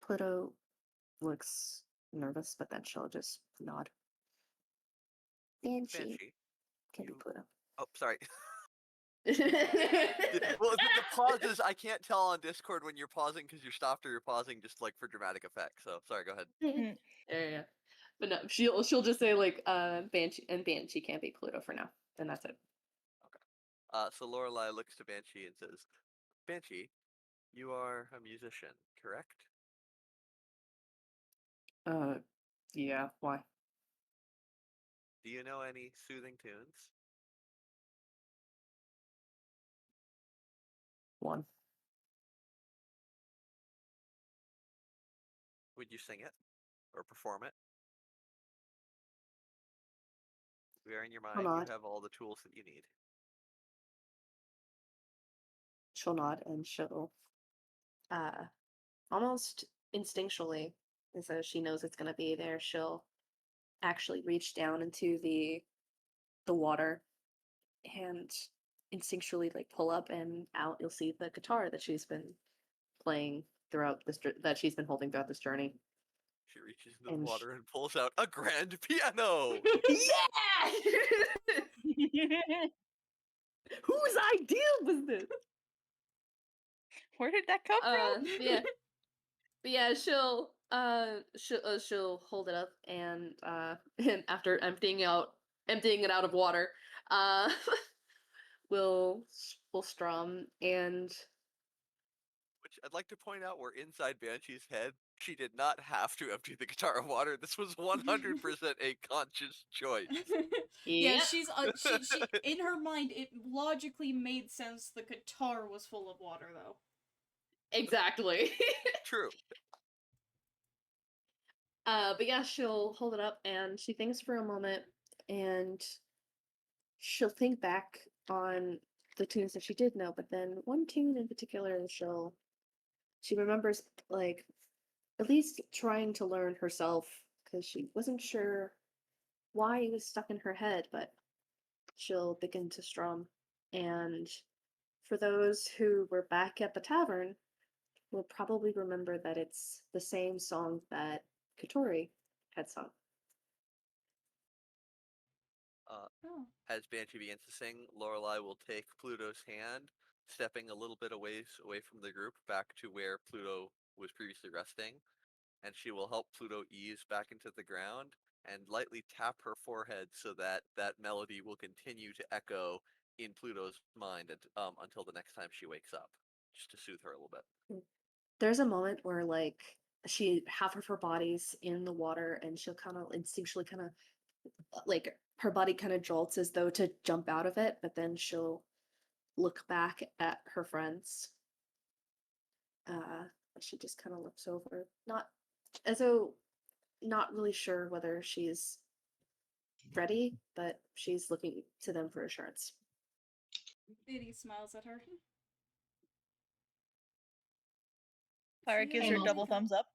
Pluto looks nervous, but then she'll just nod. Banshee Banshee. can be you- Pluto. Oh, sorry. Well, the pauses, I can't tell on Discord when you're pausing because you're stopped or you're pausing just like for dramatic effect. So, sorry, go ahead. Yeah. But no, she'll just say like Banshee can't be Pluto for now. Then that's it. So Lorelai looks to Banshee and says, Banshee, you are a musician, correct? Yeah, why? Do you know any soothing tunes? One. Would you sing it or perform it? Bear in your mind, not. you have all the tools that you need. She'll nod and she'll almost instinctually, as though she knows it's gonna be there, she'll actually reach down into the water and instinctually like pull up, and out you'll see the guitar that she's been playing throughout this that she's been holding throughout this journey. She reaches into And the water and pulls out a grand piano. Yeah! Whose idea was this? Where did that come from? Yeah, she'll hold it up and and after emptying it out of water, uh will strum and Which I'd like to point out, we're inside Banshee's head. She did not have to empty the guitar of water. This was 100% a conscious choice. Yeah, Yep. she in her mind it logically made sense the guitar was full of water though. Exactly. True. But yeah, she'll hold it up and she thinks for a moment, and she'll think back on the tunes that she did know, but then one tune in particular she remembers, like, at least trying to learn herself, because she wasn't sure why it was stuck in her head, but she'll begin to strum. And for those who were back at the tavern, will probably remember that it's the same song that Katori had sung. Oh. As Banshee begins to sing, Lorelai will take Pluto's hand, stepping a little bit away from the group back to where Pluto was previously resting, and she will help Pluto ease back into the ground and lightly tap her forehead so that that melody will continue to echo in Pluto's mind until the next time she wakes up, just to soothe her a little bit. There's a moment where like half of her body's in the water, and she'll kind of instinctually like her body kind of jolts as though to jump out of it, but then she'll look back at her friends. She just kind of looks over, not as though not really sure whether she's ready, but she's looking to them for assurance. Diddy smiles at her. Pirate See you gives her later. double thumbs up.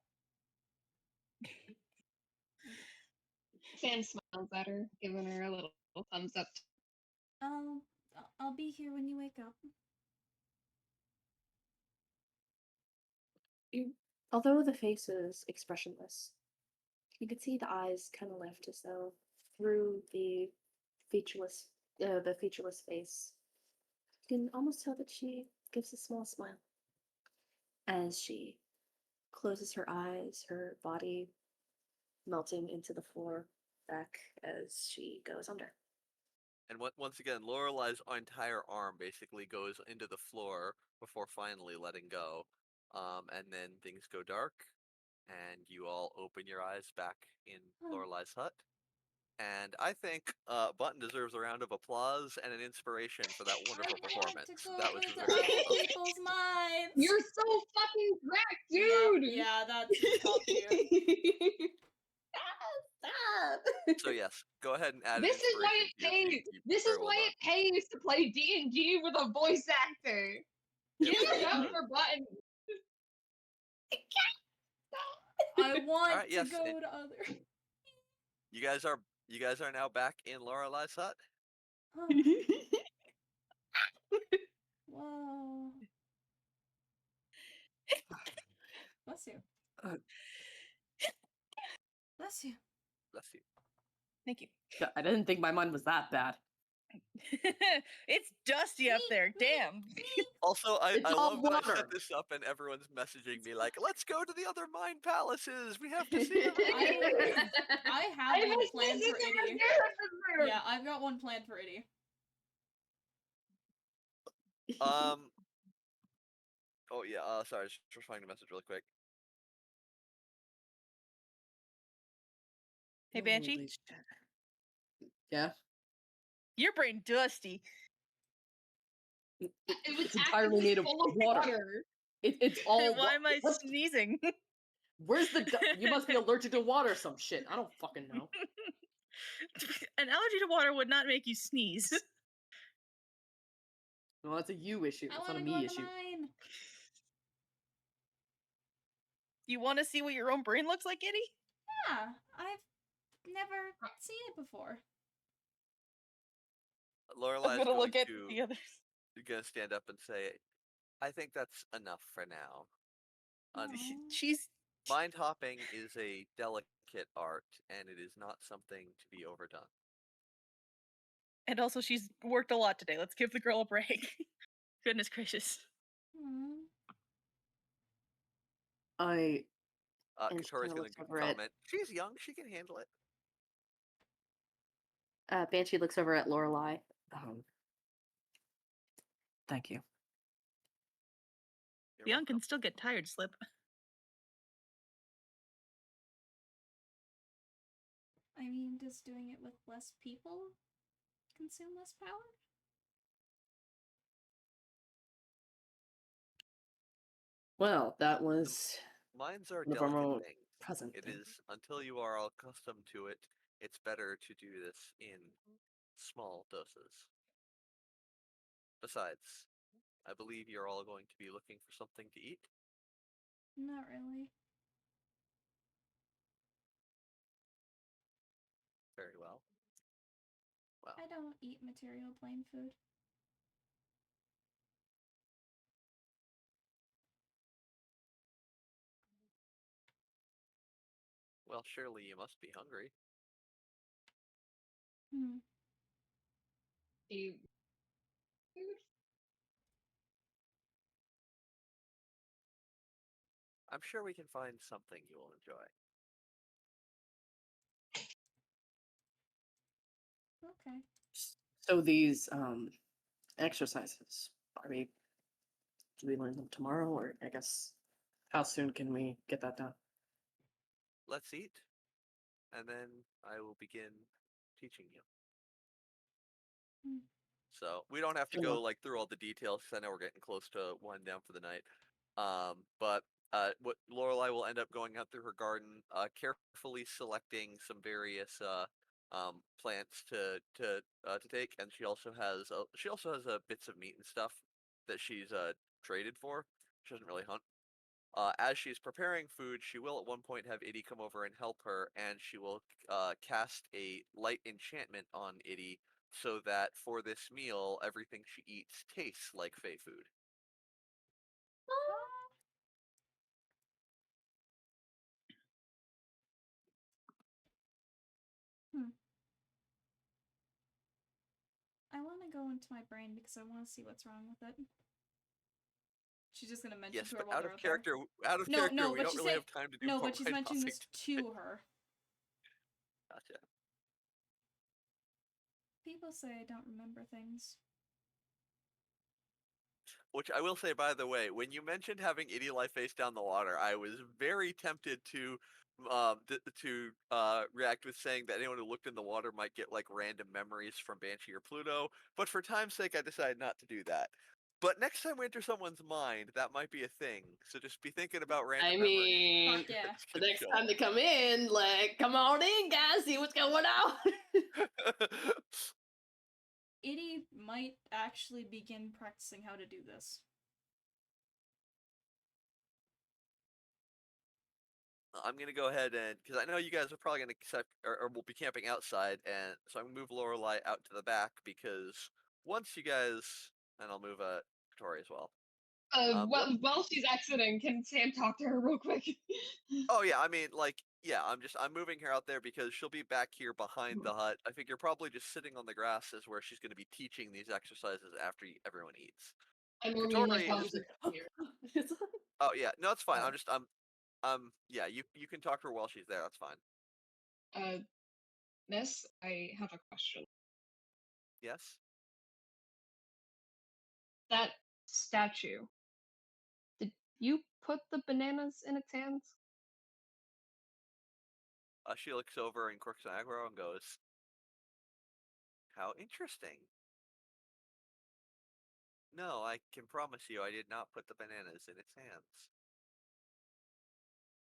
Sam smiles at her, giving her a little thumbs up. I'll be here when you wake up. Although the face is expressionless, you could see the eyes kind of lift as though through the featureless face. You can almost tell that she gives a small smile as she closes her eyes, her body melting into the floor back as she goes under. And once again, Lorelai's entire arm basically goes into the floor before finally letting go. And then things go dark, and you all open your eyes back in Lorelai's hut. And I think Button deserves a round of applause and an inspiration for that wonderful performance. That was into very other well. people's minds. You're so fucking correct, Yep, dude. yeah, that's top tier. Stop! So yes, go ahead and add. This is why inspiration it to your pays. feat. You This is very well why done. it pays to play D&D with a voice actor. Give it up for Button. I want Alright, yes, to go and to other. you guys are now back in Lorelai's hut. Oh. Whoa. Bless you. Bless you. Bless you. Thank you. God, I didn't think my mind was that bad. It's dusty up there. Damn. Also, I It's all love that I water. set this up and everyone's messaging me like, "Let's go to the other mine palaces. We have to see them." I have one was planned for thinking Iddy. of Yeah, I've got one planned for Iddy. Oh yeah. Sorry, just responding to a message really quick. Hey, Banshee. Holy shit. Yeah. Your brain dusty. It was It's entirely made of full of water. It's all. Why am I what's- sneezing? Where's the? You must be allergic to water or some shit. I don't fucking know. An allergy to water would not make you sneeze. No, that's a you issue. I It's not want a to go me in the issue. mine. You want to see what your own brain looks like, Itty? Yeah, I've never seen it before. Lorelai's I'm gonna look going at to the others. gonna stand up and say, "I think that's enough for now." Aw. She's Mind hopping is a delicate art, and it is not something to be overdone. and also she's worked a lot today. Let's give the girl a break. Goodness gracious. Hmm. I And she Katori's kinda gonna looks over at- comment. She's young. She can handle it. Banshee looks over at Lorelai. Thank you. You're Young welcome. can still get tired, Slip. I mean, does doing it with less people consume less power? Well, that was Minds are one of our delicate more things. present It things. is until you are accustomed to it. It's better to do this in small doses. Besides, I believe you're all going to be looking for something to eat. Not really. Very well. Well, I don't eat material plane food. well, surely you must be hungry. Hmm. You. I'm sure we can find something you will enjoy. Okay. So these exercises, do we learn them tomorrow, or I guess how soon can we get that done? Let's eat, and then I will begin teaching you. Hmm. So we don't have to Good go luck. like through all the details because I know we're getting close to winding down for the night. But what Lorelai will end up going out through her garden, carefully selecting some various plants to take, and she also has bits of meat and stuff that she's traded for. She doesn't really hunt. As she's preparing food, she will at one point have Iddy come over and help her, and she will cast a light enchantment on Iddy so that for this meal, everything she eats tastes like Fey food. I want to go into my brain because I want to see what's wrong with it. She's just gonna mention Yes, to her but while out they're of out there. character, out of No, character, no, we but don't she's really saying have time to do no, more but she's mind mentioning this today. to her. Gotcha. People say I don't remember things. Which I will say, by the way, when you mentioned having Iddy lie face down the water, I was very tempted to react with saying that anyone who looked in the water might get like random memories from Banshee or Pluto. But for time's sake, I decided not to do that. But next time we enter someone's mind, that might be a thing. So just be thinking about random I memories. mean, Fuck yeah. the next time they come in, like, come on in, guys, see what's going on. Iddy might actually begin practicing how to do this. I'm gonna go ahead and because I know you guys are probably gonna or will be camping outside, and so I'm gonna move Lorelei out to the back because once you guys, and I'll move Tori as well. While she's exiting, can Sam talk to her real quick? Oh yeah, I mean like yeah, I'm moving her out there because she'll be back here behind the hut. I figure probably just sitting on the grass is where she's gonna be teaching these exercises after everyone eats. I more mean like Katori while is- she's here. Oh yeah, no, it's fine. Oh. Yeah, you can talk to her while she's there. That's fine. Miss, I have a question. Yes. That statue. Did you put the bananas in its hands? She looks over and quirks an eyebrow and goes, "How interesting." No, I can promise you I did not put the bananas in its hands.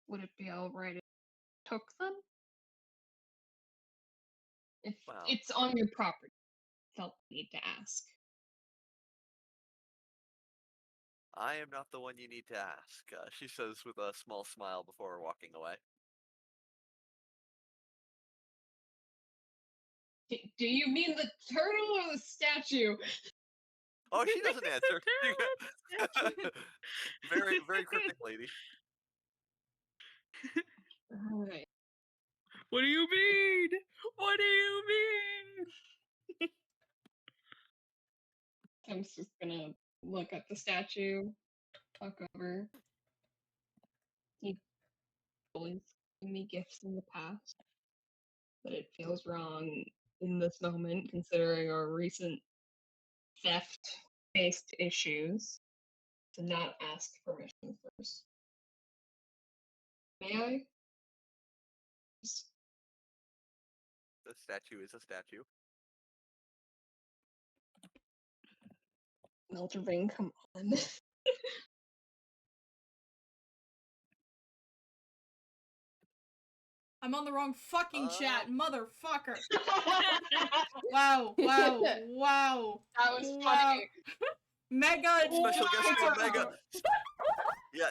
Would it be alright if I took them? If Wow. it's on your property, felt the need to ask. I am not the one you need to ask, she says with a small smile before walking away. Do you mean the turtle or the statue? Oh, she doesn't answer. Very, very cryptic lady. Alright. What do you mean? What do you mean? I'm just gonna look at the statue, talk over. He always given me gifts in the past, but it feels wrong in this moment considering our recent theft-based issues to not ask permission first. May I? Just The statue is a statue. Melterving, come on. I'm on the wrong fucking chat, Um. motherfucker. Wow, wow, wow. That was Wow. funny. Mega Special guest wow. for Mega. Yeah.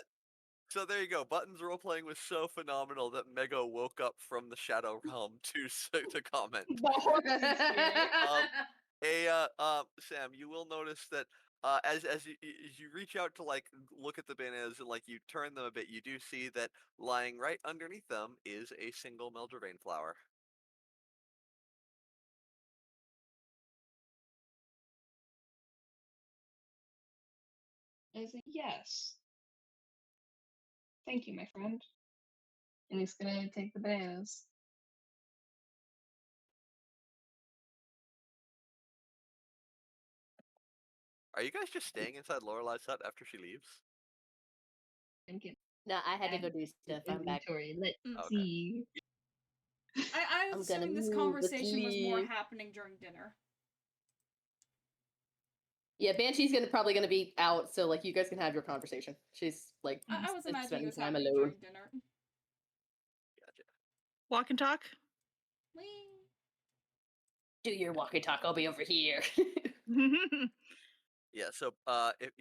So there you go. Buttons role playing was so phenomenal that Mega woke up from the Shadow Realm to comment. The horse is here. Sam, you will notice that as you reach out to like look at the bananas and like you turn them a bit, you do see that lying right underneath them is a single Meldravain flower. I say yes. Thank you, my friend. And he's gonna take the bananas. Are you guys just staying inside Lorelei's hut after she leaves? And get No, I had to add go do stuff. I'm back. inventory. Let's Okay. see. I I'm was gonna assuming this move, conversation was more leave. happening during dinner. Yeah, Banshee's probably gonna be out, so like you guys can have your conversation. She's like I was imagining it spending was time happening alone. during dinner. Gotcha. Walk and talk. Whee! Do your walkie talk. I'll be over here. Yeah, so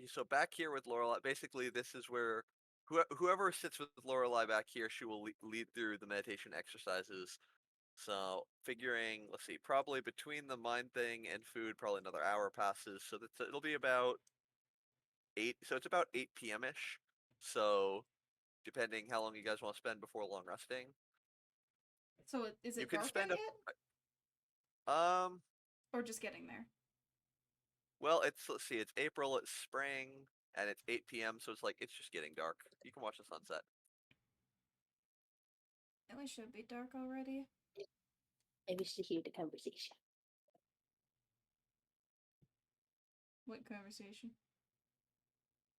so back here with Lorelei, basically this is where whoever sits with Lorelai back here, she will lead through the meditation exercises. So figuring, let's see, probably between the mind thing and food, probably another hour passes. So it'll be about 8. So it's about 8 p.m. ish. So depending how long you guys want to spend before long resting, So is you it can dark spend yet? Or just getting there? well, let's see, it's April, it's spring, and it's 8 p.m. So it's like it's just getting dark. You can watch the sunset. It should be dark already. I wish to hear the conversation. What conversation?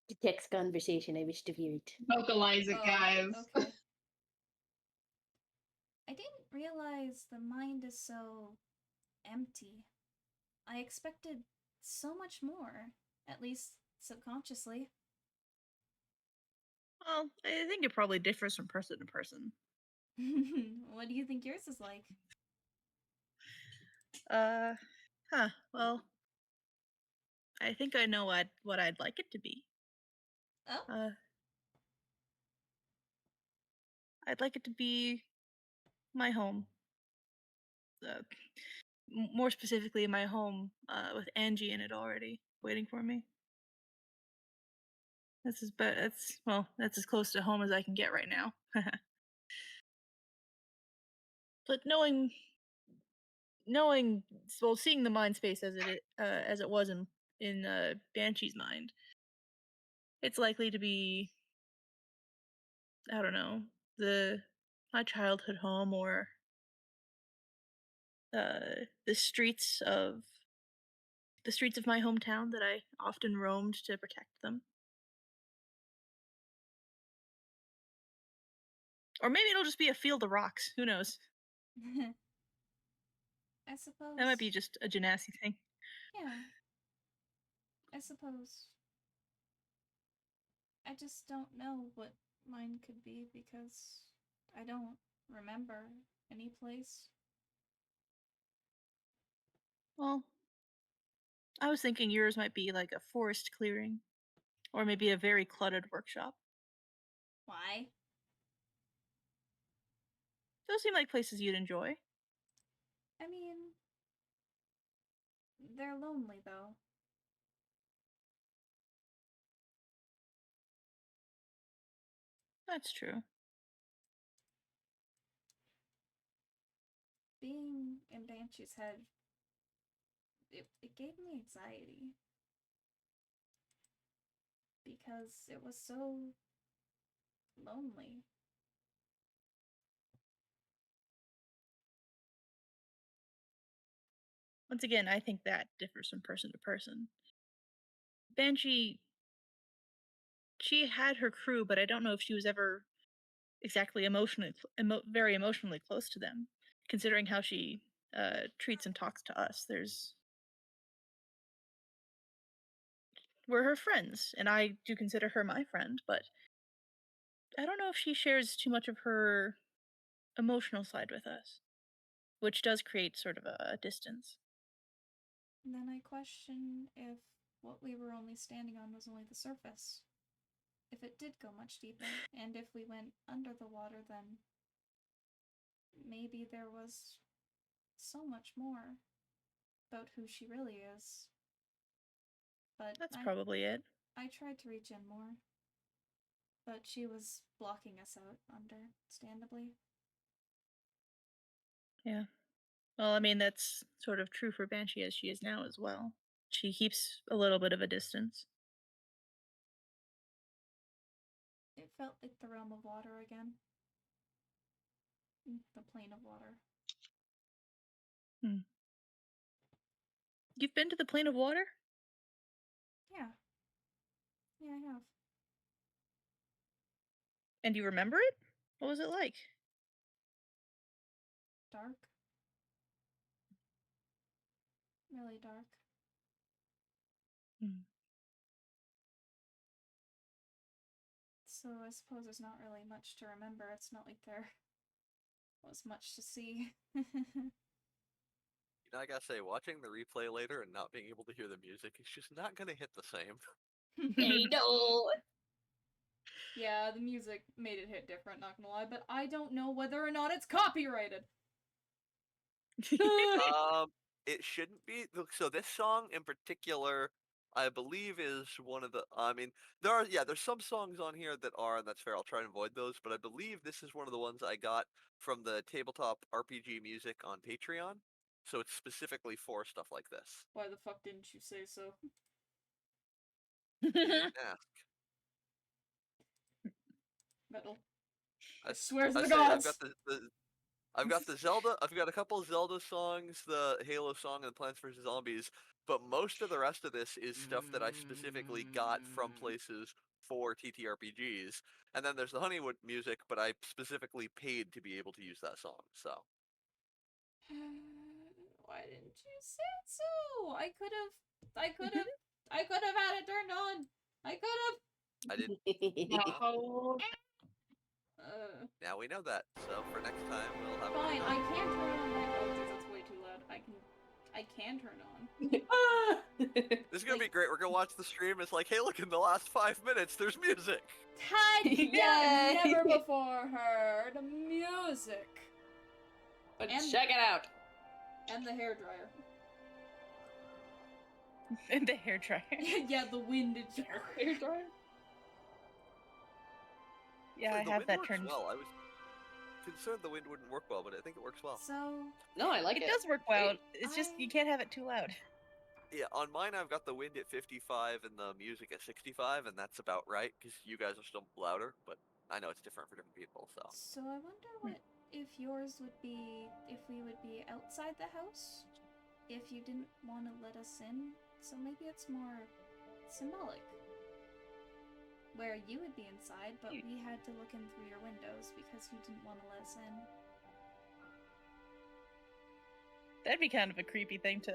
The text conversation, I wish to hear it. Vocalize it, Oh, guys. okay. I didn't realize the mind is so empty. I expected so much more, at least subconsciously. Well, I think it probably differs from person to person. What do you think yours is like? Well, I think I know what I'd like it to be. Oh, I'd like it to be my home. More specifically, my home with Angie in it already, waiting for me. That's as close to home as I can get right now. But seeing the mind space as it was in Banshee's mind, it's likely to be, I don't know, my childhood home, or the streets of my hometown that I often roamed to protect them. Or maybe it'll just be a field of rocks. Who knows? I suppose. That might be just a Genasi thing. Yeah. I suppose. I just don't know what mine could be because I don't remember any place. Well, I was thinking yours might be like a forest clearing, or maybe a very cluttered workshop. Why? Those seem like places you'd enjoy. I mean, they're lonely though. That's true. Being in Banshee's head, it gave me anxiety. Because it was so lonely. Once again, I think that differs from person to person. Banshee, she had her crew, but I don't know if she was ever exactly very emotionally close to them, considering how she treats and talks to us. We're her friends, and I do consider her my friend, but I don't know if she shares too much of her emotional side with us, which does create sort of a distance. And then I question if what we were only standing on was only the surface. If it did go much deeper, and if we went under the water, then maybe there was so much more about who she really is. But That's probably it. I tried to reach in more, but she was blocking us out, understandably. Yeah. Well, I mean, that's sort of true for Banshee as she is now as well. She keeps a little bit of a distance. It felt like the realm of water again. The plane of water. You've been to the plane of water? Yeah. Yeah, I have. And you remember it? What was it like? Dark. Really dark. So I suppose there's not really much to remember. It's not like there was much to see. You know, I gotta say, watching the replay later and not being able to hear the music is just not gonna hit the same. I know. Yeah, the music made it hit different, not gonna lie, but I don't know whether or not it's copyrighted. It shouldn't be. So this song in particular, I believe, is one of the. I mean, there's some songs on here that are, and that's fair. I'll try and avoid those, but I believe this is one of the ones I got from the tabletop RPG music on Patreon. So it's specifically for stuff like this. Why the fuck didn't you say so? You didn't ask. Metal. I, I swear to I the say I've gods! got I've got the Zelda. I've got a couple of Zelda songs, the Halo song, and Plants vs Zombies. But most of the rest of this is stuff that I specifically got from places for TTRPGs. And then there's the Honeywood music, but I specifically paid to be able to use that song. So Why didn't you say so? I could have had it turned on. I could have. I didn't. No. Now we know that. So for next time, we'll have. Fine, I it can't turn on my phone because it's way too loud. I can turn on. This is gonna be great. We're gonna watch the stream. It's like, hey, look, in the last 5 minutes, there's music. Tanya Yay! never before heard music. But And- check it out. And the hairdryer. And the hairdryer. Yeah, the winded hairdryer. Yeah, So I the have wind that works turned. well. I was concerned the wind wouldn't work well, but I think it works well. So, No, I like it. It does work well. Great. It's just I- you can't have it too loud. Yeah, on mine I've got the wind at 55 and the music at 65, and that's about right because you guys are still louder. But I know it's different for different people. So I wonder what if yours would be if we would be outside the house, if you didn't want to let us in. So maybe it's more symbolic. Where you would be inside, but we had to look in through your windows because you didn't want to let us in. That'd be kind of a creepy thing to.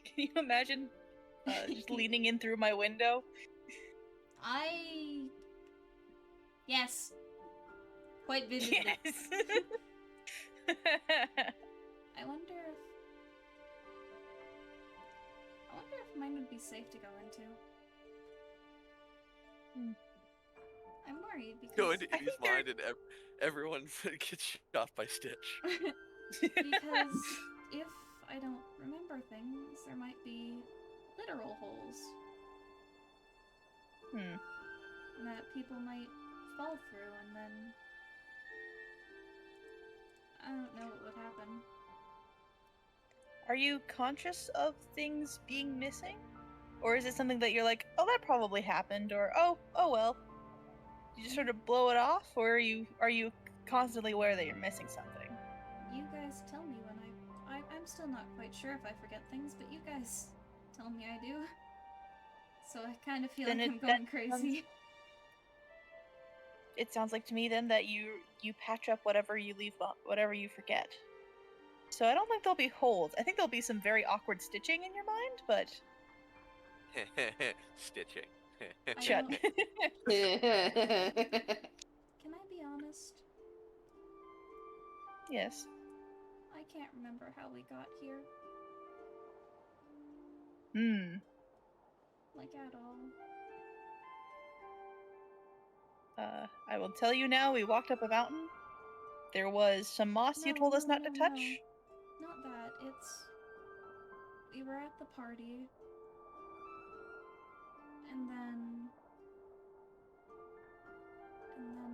Can you imagine just leaning in through my window? Yes. Quite vividly. Yes. I wonder if mine would be safe to go into. Hmm. I'm worried because go into I Eddie's think they're- mind, and everyone gets shot by Stitch. because if I don't remember things, there might be literal holes Hmm. that people might fall through, and then I don't know what would happen. Are you conscious of things being missing? Or is it something that you're like, oh, that probably happened, or oh well? You just sort of blow it off, or are you constantly aware that you're missing something? You guys tell me when I'm still not quite sure if I forget things, but you guys tell me I do. So I kind of feel Then like it- I'm going that crazy. It sounds like to me then that you patch up whatever you whatever you forget. So I don't think there'll be holes. I think there'll be some very awkward stitching in your mind, but Stitching. I shut. don't- Can I be honest? Yes. I can't remember how we got here, like at all. I will tell you now, we walked up a mountain. There was some moss you No, told us no, not to no, touch. no. Not that. We were at the party, and then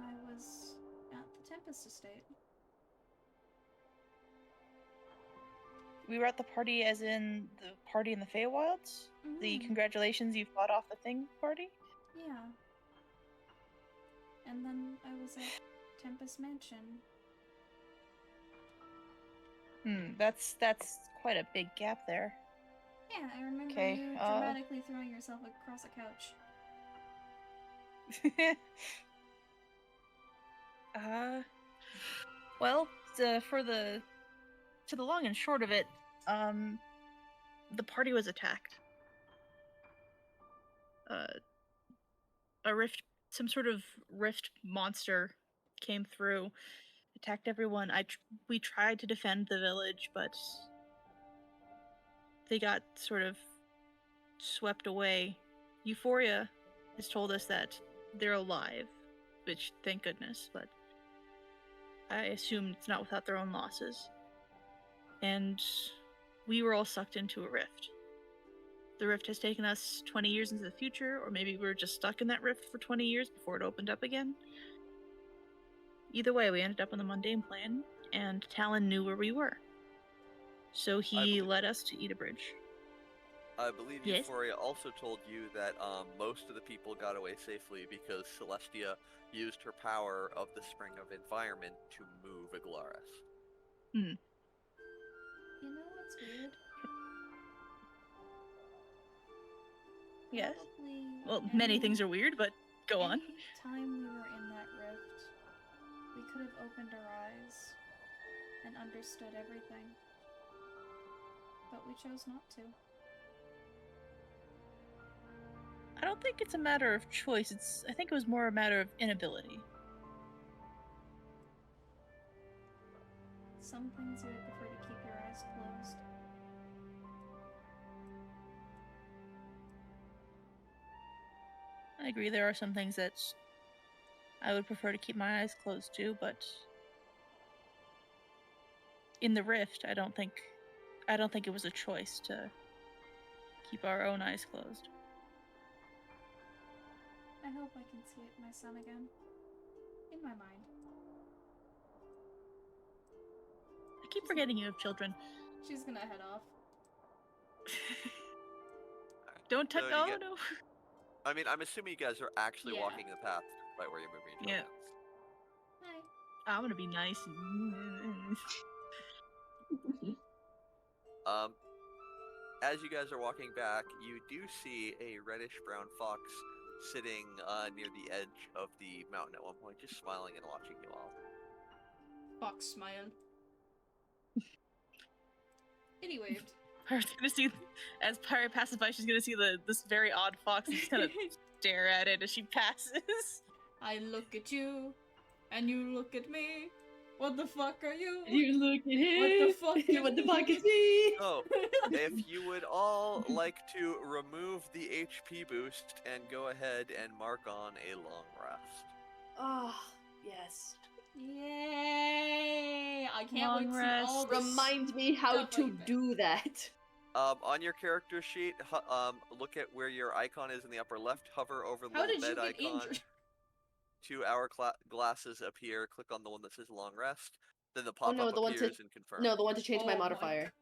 I was at the Tempest Estate. We were at the party as in the party in the Feywilds? The Mhm. congratulations you fought off the thing party? Yeah. And then I was at Tempest Mansion. That's quite a big gap there. Yeah, I remember Okay, you dramatically throwing yourself across a couch. Well, to the long and short of it, the party was attacked. Some sort of rift monster came through, attacked everyone. We tried to defend the village, but they got sort of swept away. Euphoria has told us that they're alive, which thank goodness, but I assume it's not without their own losses. And we were all sucked into a rift. The rift has taken us 20 years into the future, or maybe we were just stuck in that rift for 20 years before it opened up again. Either way, we ended up on the mundane plane, and Talon knew where we were. So he led us to Eda Bridge. I believe Yes? Euphoria also told you that most of the people got away safely because Celestia used her power of the Spring of Environment to move Aglaris. You know what's weird? Yes? Probably Well, many any- things are weird, but go on. Any time we were in that rift, we could have opened our eyes and understood everything. But we chose not to. I don't think it's a matter of choice. I think it was more a matter of inability. Some things you would prefer to keep your eyes closed. I agree, there are some things that I would prefer to keep my eyes closed to, but in the rift, I don't think it was a choice to keep our own eyes closed. I hope I can see my son again. In my mind. I keep forgetting you have children. She's gonna head off. Don't touch. So you Oh get- no. I mean, I'm assuming you guys are actually Yeah. walking the path right where you're moving your Yeah. tokens. Hi. I'm gonna be nice. As you guys are walking back, you do see a reddish-brown fox sitting near the edge of the mountain at one point, just smiling and watching you all. Fox smile. Kitty waved. Pyre's gonna see, as Pyre passes by, she's gonna see this very odd fox and just kind of stare at it as she passes. I look at you, and you look at me. What the fuck are you? You look at him. What the fuck is What the fuck me? is me? So, if you would all like to remove the HP boost and go ahead and mark on a long rest. Oh, yes. Yay! I can't Long wait to rest. see all this. Remind me how stuff to like that. do that. On your character sheet, look at where your icon is in the upper left. Hover over the How little did you bed get icon. injured? 2 hour glasses appear. Click on the one that says long rest. Then the Oh, pop-up no, the one to- appears and confirm. No, the one to change Oh my my modifier.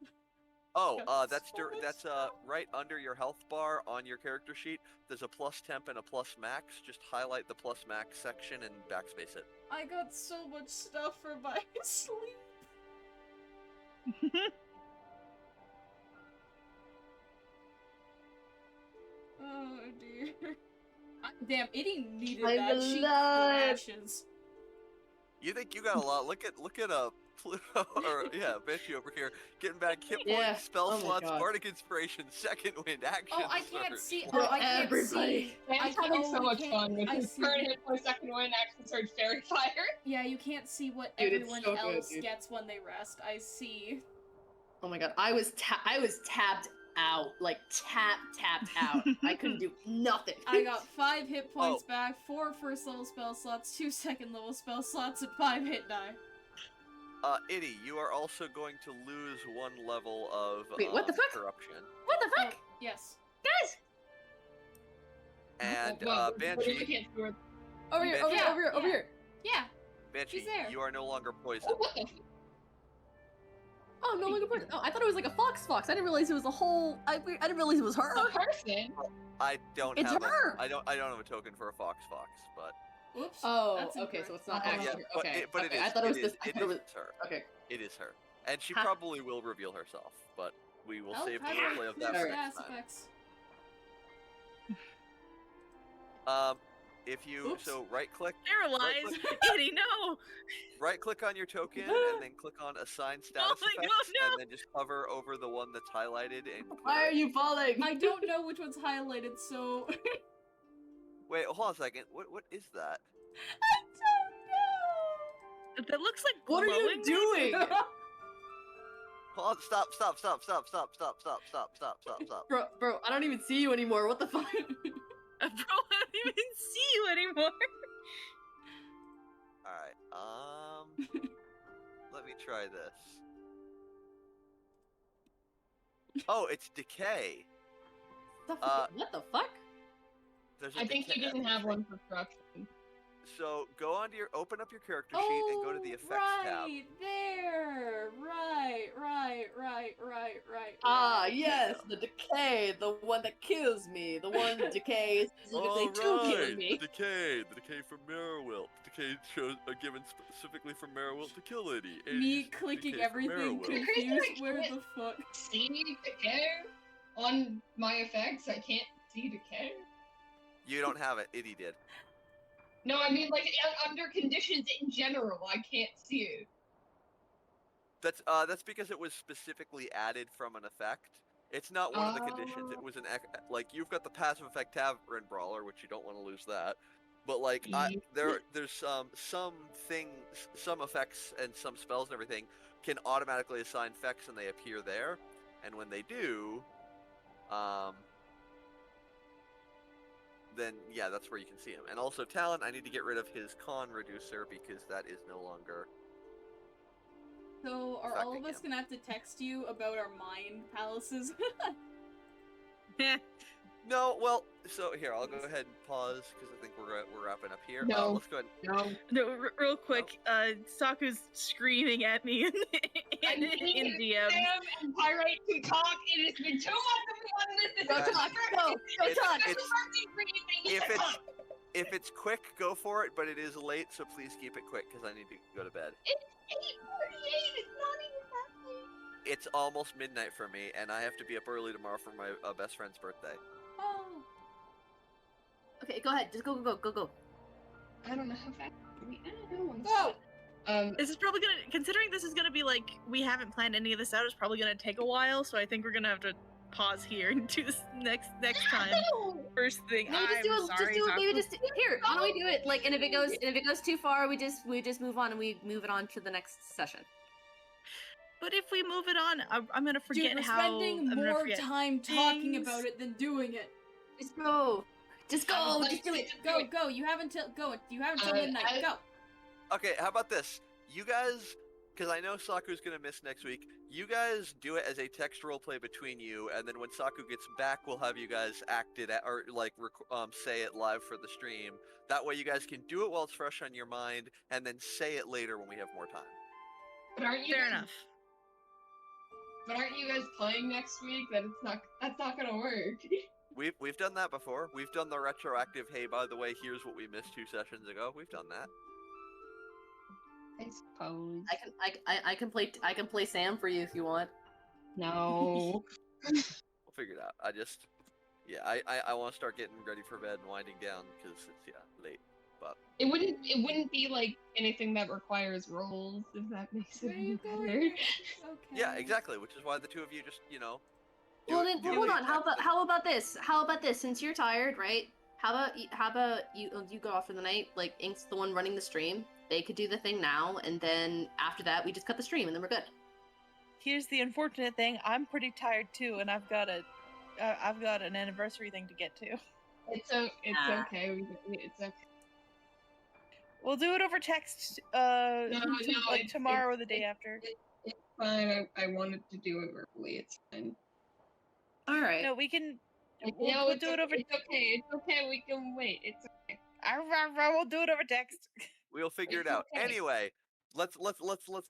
Oh, got that's so much that's stuff. right under your health bar on your character sheet. There's a plus temp and a plus max. Just highlight the plus max section and backspace it. I got so much stuff for my sleep. Oh dear. Damn, Itty needed I'm that. She alive. crashes. You think you got a lot? Look at Pluto or yeah, Banshee over here getting back hit points, Yeah. spell Oh my slots, God. bardic inspiration, second wind, action. Oh, I can't surge. see. Bro, Oh, I can't everybody. see. I'm I having oh, so we much can't- fun with I his see. current hit point, second win, action surge, fairy fire. Yeah, you can't see what Dude, it's everyone so good, else dude. gets when they rest. I see. Oh my god, I was tapped out, like tapped out. I couldn't do nothing. I got 5 hit points Oh. back, 4 first level spell slots, 2 second level spell slots, and 5 hit die. Itty, you are also going to lose 1 level of Wait, what the fuck? corruption. What the Oh, fuck? yes. Guys! And What are you Banshee, looking at? Over here, over Banshee. here, over here, over Yeah. here. Yeah. Banshee, there. you are no longer poisoned. Oh, what the? Oh, no longer person. Oh, I thought it was like a fox. I didn't realize it was a whole. I didn't realize it was her. A person? I don't It's have her. I don't have a token for a fox, but Oops. Oh, That's okay, so incorrect. it's not Oh, actually. yeah, her. Okay, but okay. it is. I thought it was is- this. I It thought it was. is her. Okay. It is her, and she Ha. probably will reveal herself, but we will Oh, save the hi, replay of that for Alright. next Gas time. effects. If you Oops. so right click Paralyzed. Eddie, no. right click on your token and then click on assign status my God, effects no. and then just hover over the one that's highlighted and Why clear are it. you falling? I don't know which one's highlighted, so Wait, hold on a second. What is that? I don't know. That looks like What are you glowing, maybe? doing? Hold on, stop. Bro, I don't even see you anymore. What the fuck? Bro, don't even see you anymore. All right. Let me try this. Oh, it's decay. What the fuck? There's a I think decay- he doesn't have one for corruption. So go onto your, open up your character sheet and go to the effects tab. right there. Right. Ah, right. yes, the decay, the one that kills me, the one decay specifically to kill me. The decay from Marrowilt. Decay shows given specifically from Marrowilt to kill Liddy. Me clicking everything confused. Where the fuck? See decay on my effects? I can't see decay. You don't have it. Iddy did. No, I mean like under conditions in general, I can't see it. That's because it was specifically added from an effect. It's not one of the conditions. It was an like you've got the passive effect Tavern Brawler, which you don't want to lose that. But like there's some effects and some spells and everything can automatically assign effects and they appear there. And when they do, then yeah, that's where you can see him. And also Talon, I need to get rid of his con reducer because that is no longer. So are all of affecting us gonna have to text you about our mind palaces? No, well, so here I'll go ahead and pause because I think we're wrapping up here. No. Let's go ahead. No. No, real quick, Saku's screaming at me in DM. Sam and Pyrite to talk. It has been 2 months of me on this. Go Guys, talk, go it's- talk. it's- If it's quick, go for it. But it is late, so please keep it quick because I need to go to bed. It's 8:48. It's not even that late. It's almost midnight for me, and I have to be up early tomorrow for my best friend's birthday. Oh. Okay, go ahead. Just go. I don't know how fast. I don't know. Go! This is probably gonna, considering this is gonna be like, we haven't planned any of this out, it's probably gonna take a while, so I think we're gonna have to pause here and do this next time. First thing, Maybe just do it. Maybe just here. Why don't we do it? Like, and if it goes too far, we just move on and we move it on to the next session. But if we move it on, I'm gonna forget Dude, we're how. spending I'm gonna more forget time talking things. about it than doing it. Just go. Just go. Just do it. Go. You haven't till midnight. Go. Okay, how about this? You guys, because I know Saku's gonna miss next week. You guys do it as a text roleplay between you, and then when Saku gets back, we'll have you guys act it out, or like say it live for the stream. That way, you guys can do it while it's fresh on your mind, and then say it later when we have more time. But aren't you Fair guys, enough. But aren't you guys playing next week? That's not gonna work. We've done that before. We've done the retroactive. Hey, by the way, here's what we missed 2 sessions ago. We've done that. I suppose. I can play Sam for you if you want. No. We'll figure it out. I want to start getting ready for bed and winding down because it's late. But It wouldn't be like anything that requires rolls, if that makes it Where are you any going? better. Okay. yeah, exactly. Which is why the 2 of you just do Well it- then, do hold it on. How about this? Since you're tired, right? How about you go off for the night? Like Ink's the one running the stream. They could do the thing now, and then after that, we just cut the stream, and then we're good. Here's the unfortunate thing: I'm pretty tired too, and I've got an anniversary thing to get to. It's Ah. okay. It's okay. We'll do it over text. No, Like tomorrow or the day after. It's fine. I wanted to do it verbally. It's fine. All right. No, we can. No, We'll do it over. It's okay. It's okay. We can wait. It's okay. We'll do it over text. We'll figure it It's out. okay. Anyway, let's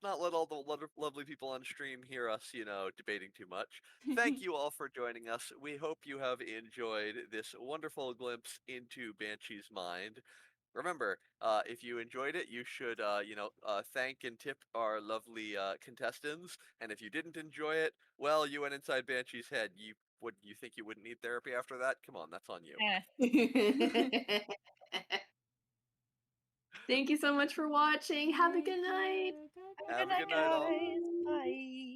not let all the lovely people on stream hear us, debating too much. Thank you all for joining us. We hope you have enjoyed this wonderful glimpse into Banshee's mind. Remember, if you enjoyed it, you should, thank and tip our lovely contestants. And if you didn't enjoy it, well, you went inside Banshee's head. You think you wouldn't need therapy after that? Come on, that's on you. Thank you so much for watching. Have a good night. Have a good night, all. guys. Bye.